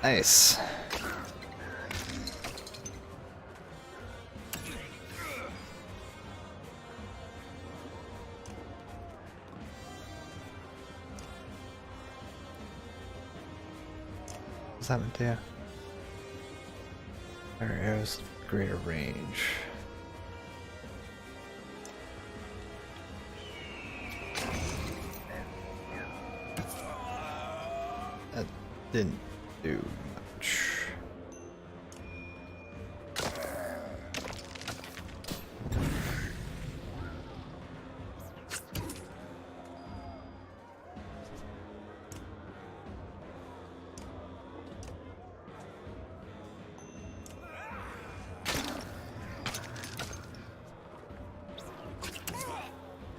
Nice. What's that one do? Our arrows greater range. That didn't do much.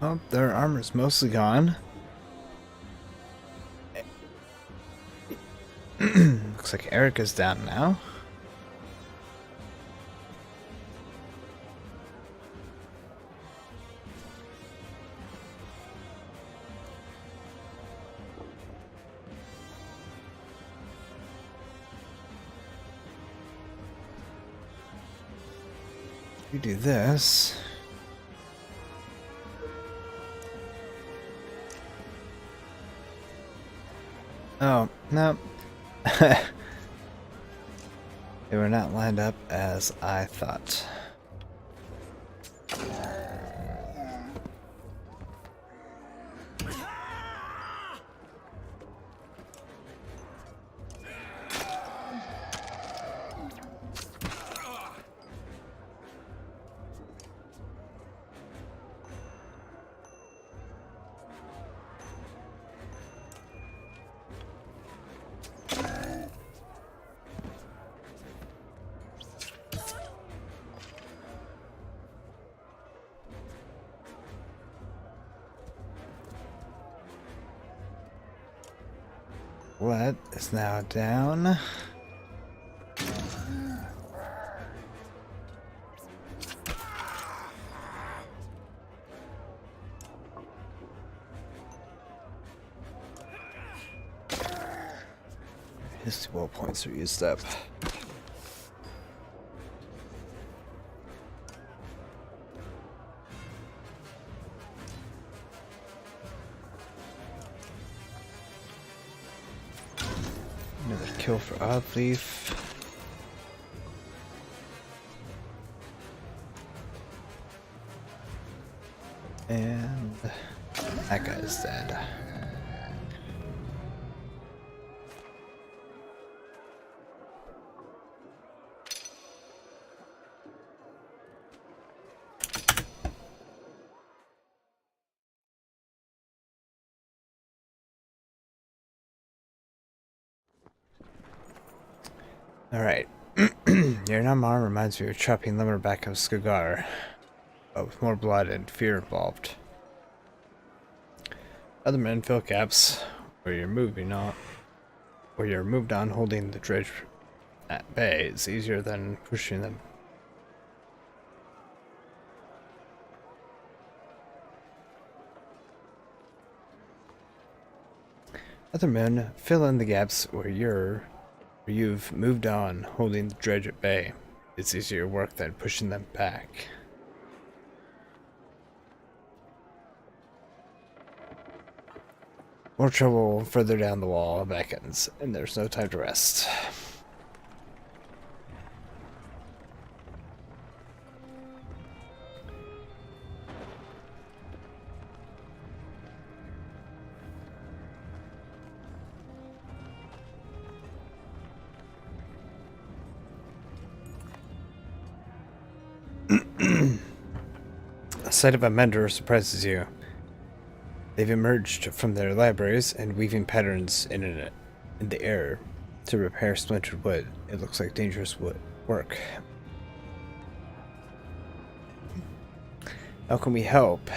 Oh, their armor's mostly gone. Looks like Erica's down now. We do this. Oh, no. They were not lined up as I thought. What is now down? His 2 points are used up. Another kill for Oddleaf. And that guy's dead. Alright. Your Namar reminds me of chopping limber back of Skagar, but with more blood and fear involved. Other men fill gaps where you're moving on, where you're moved on. Holding the dredge at bay is easier than pushing them. Other men fill in the gaps where you've moved on. Holding the dredge at bay. It's easier work than pushing them back. More trouble further down the wall beckons, and there's no time to rest. The sight of a mender surprises you. They've emerged from their libraries and weaving patterns in the air to repair splintered wood. It looks like dangerous work. How can we help?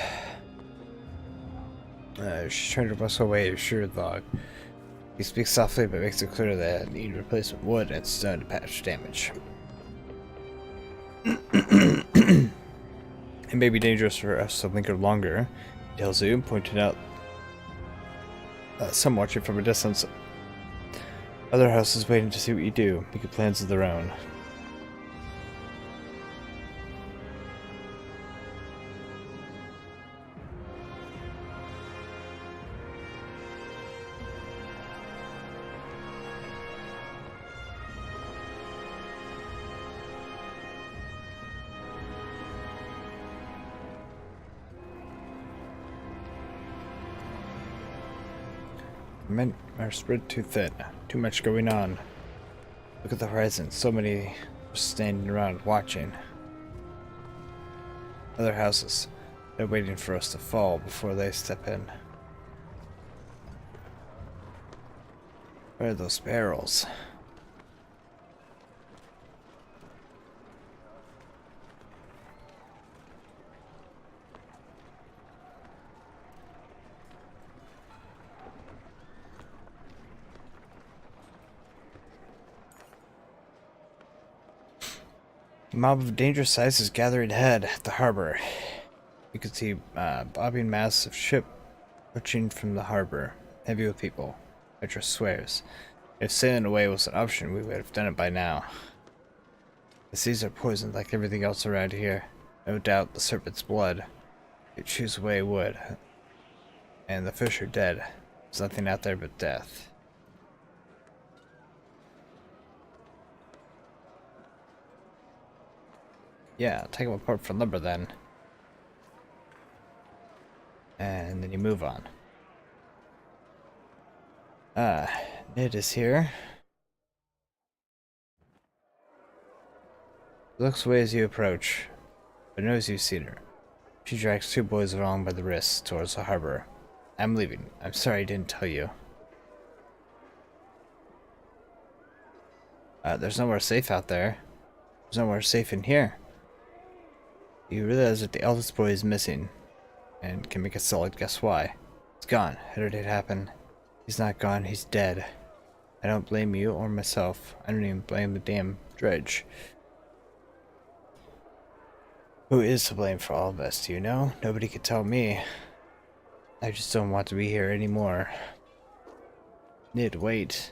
She's trying to rustle away a sheared log. He speaks softly but makes it clear that I need replacement wood and stone to patch damage. It may be dangerous for us to linger longer, tells you, pointing out some watching from a distance. Other houses waiting to see what you do, making plans of their own. Men are spread too thin. Too much going on. Look at the horizon. So many standing around watching. Other houses. They're waiting for us to fall before they step in. Where are those barrels? A mob of dangerous sizes gathering ahead at the harbor. You can see bobbing mass of ship approaching from the harbor, heavy with people. Petra swears. If sailing away was an option, we would have done it by now. The seas are poisoned like everything else around here. No doubt the serpent's blood. It chews away wood. And the fish are dead. There's nothing out there but death. Yeah, take them apart for lumber then. And then you move on. Nid is here. Looks away as you approach, but knows you've seen her. She drags two boys along by the wrists towards the harbor. I'm leaving. I'm sorry I didn't tell you. There's nowhere safe out there. There's nowhere safe in here. You realize that the eldest boy is missing, and can make a solid guess why. He's gone. How did it happen? He's not gone, he's dead. I don't blame you or myself. I don't even blame the damn dredge. Who is to blame for all of this, do you know? Nobody could tell me. I just don't want to be here anymore. Nid, wait.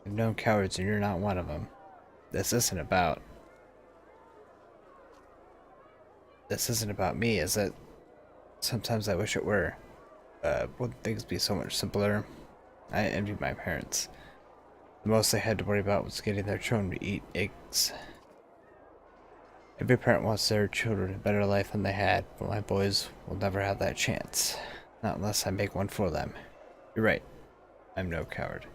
I've known cowards and you're not one of them. This isn't about me, is it? Sometimes I wish it were. Wouldn't things be so much simpler? I envied my parents. The most they had to worry about was getting their children to eat eggs. Every parent wants their children a better life than they had, but my boys will never have that chance. Not unless I make one for them. You're right. I'm no coward.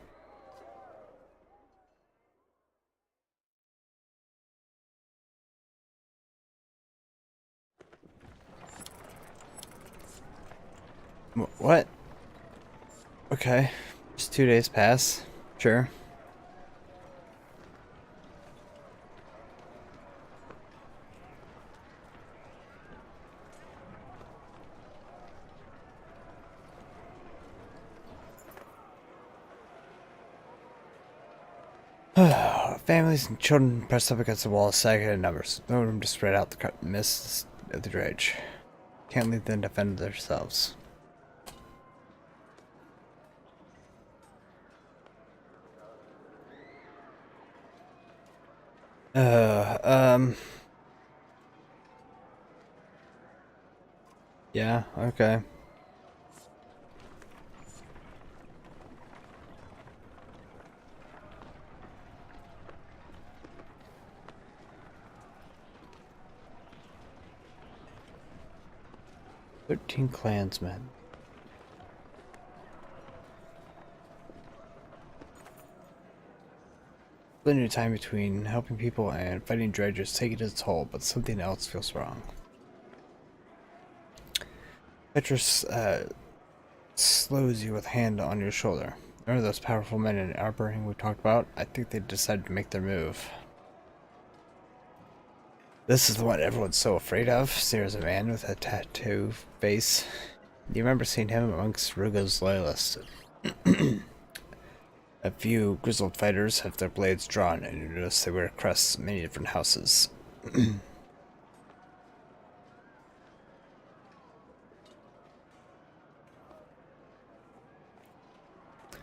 What? Okay. Just 2 days pass. Sure. Families and children pressed up against the wall of Saga in numbers. No room to spread out the mists of the dredge. Can't leave them defend themselves. Yeah, okay. "13 clansmen. Plenty of time between helping people and fighting dredgers taking its toll, but something else feels wrong. Petrus slows you with a hand on your shoulder. Remember those powerful men in Arbering we talked about? I think they decided to make their move. This is the one everyone's so afraid of, sneers a man with a tattoo face. You remember seeing him amongst Ruga's loyalists. A few grizzled fighters have their blades drawn, and you notice they wear crests in many different houses.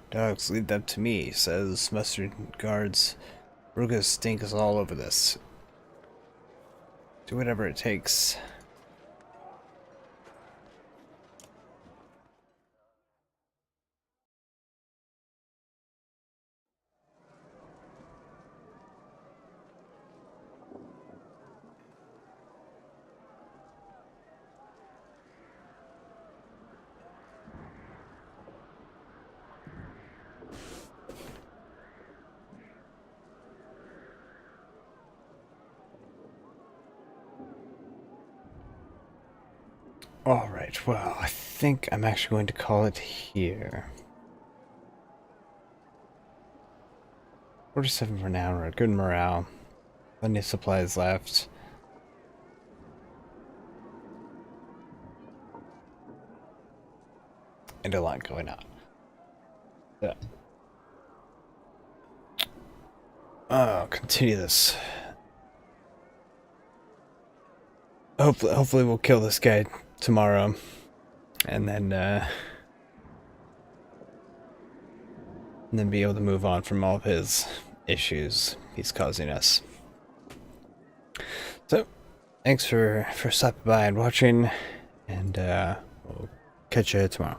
Dogs, leave them to me, says mustard guards. Ruga's stink is all over this. Do whatever it takes. Alright, well, I think I'm actually going to call it here. 47 for now, we're at good morale. Plenty of supplies left. And a lot going on. Yeah. I'll continue this. Hopefully we'll kill this guy tomorrow. And then be able to move on from all of his issues he's causing us. So, thanks for stopping by and watching, and we'll catch you tomorrow.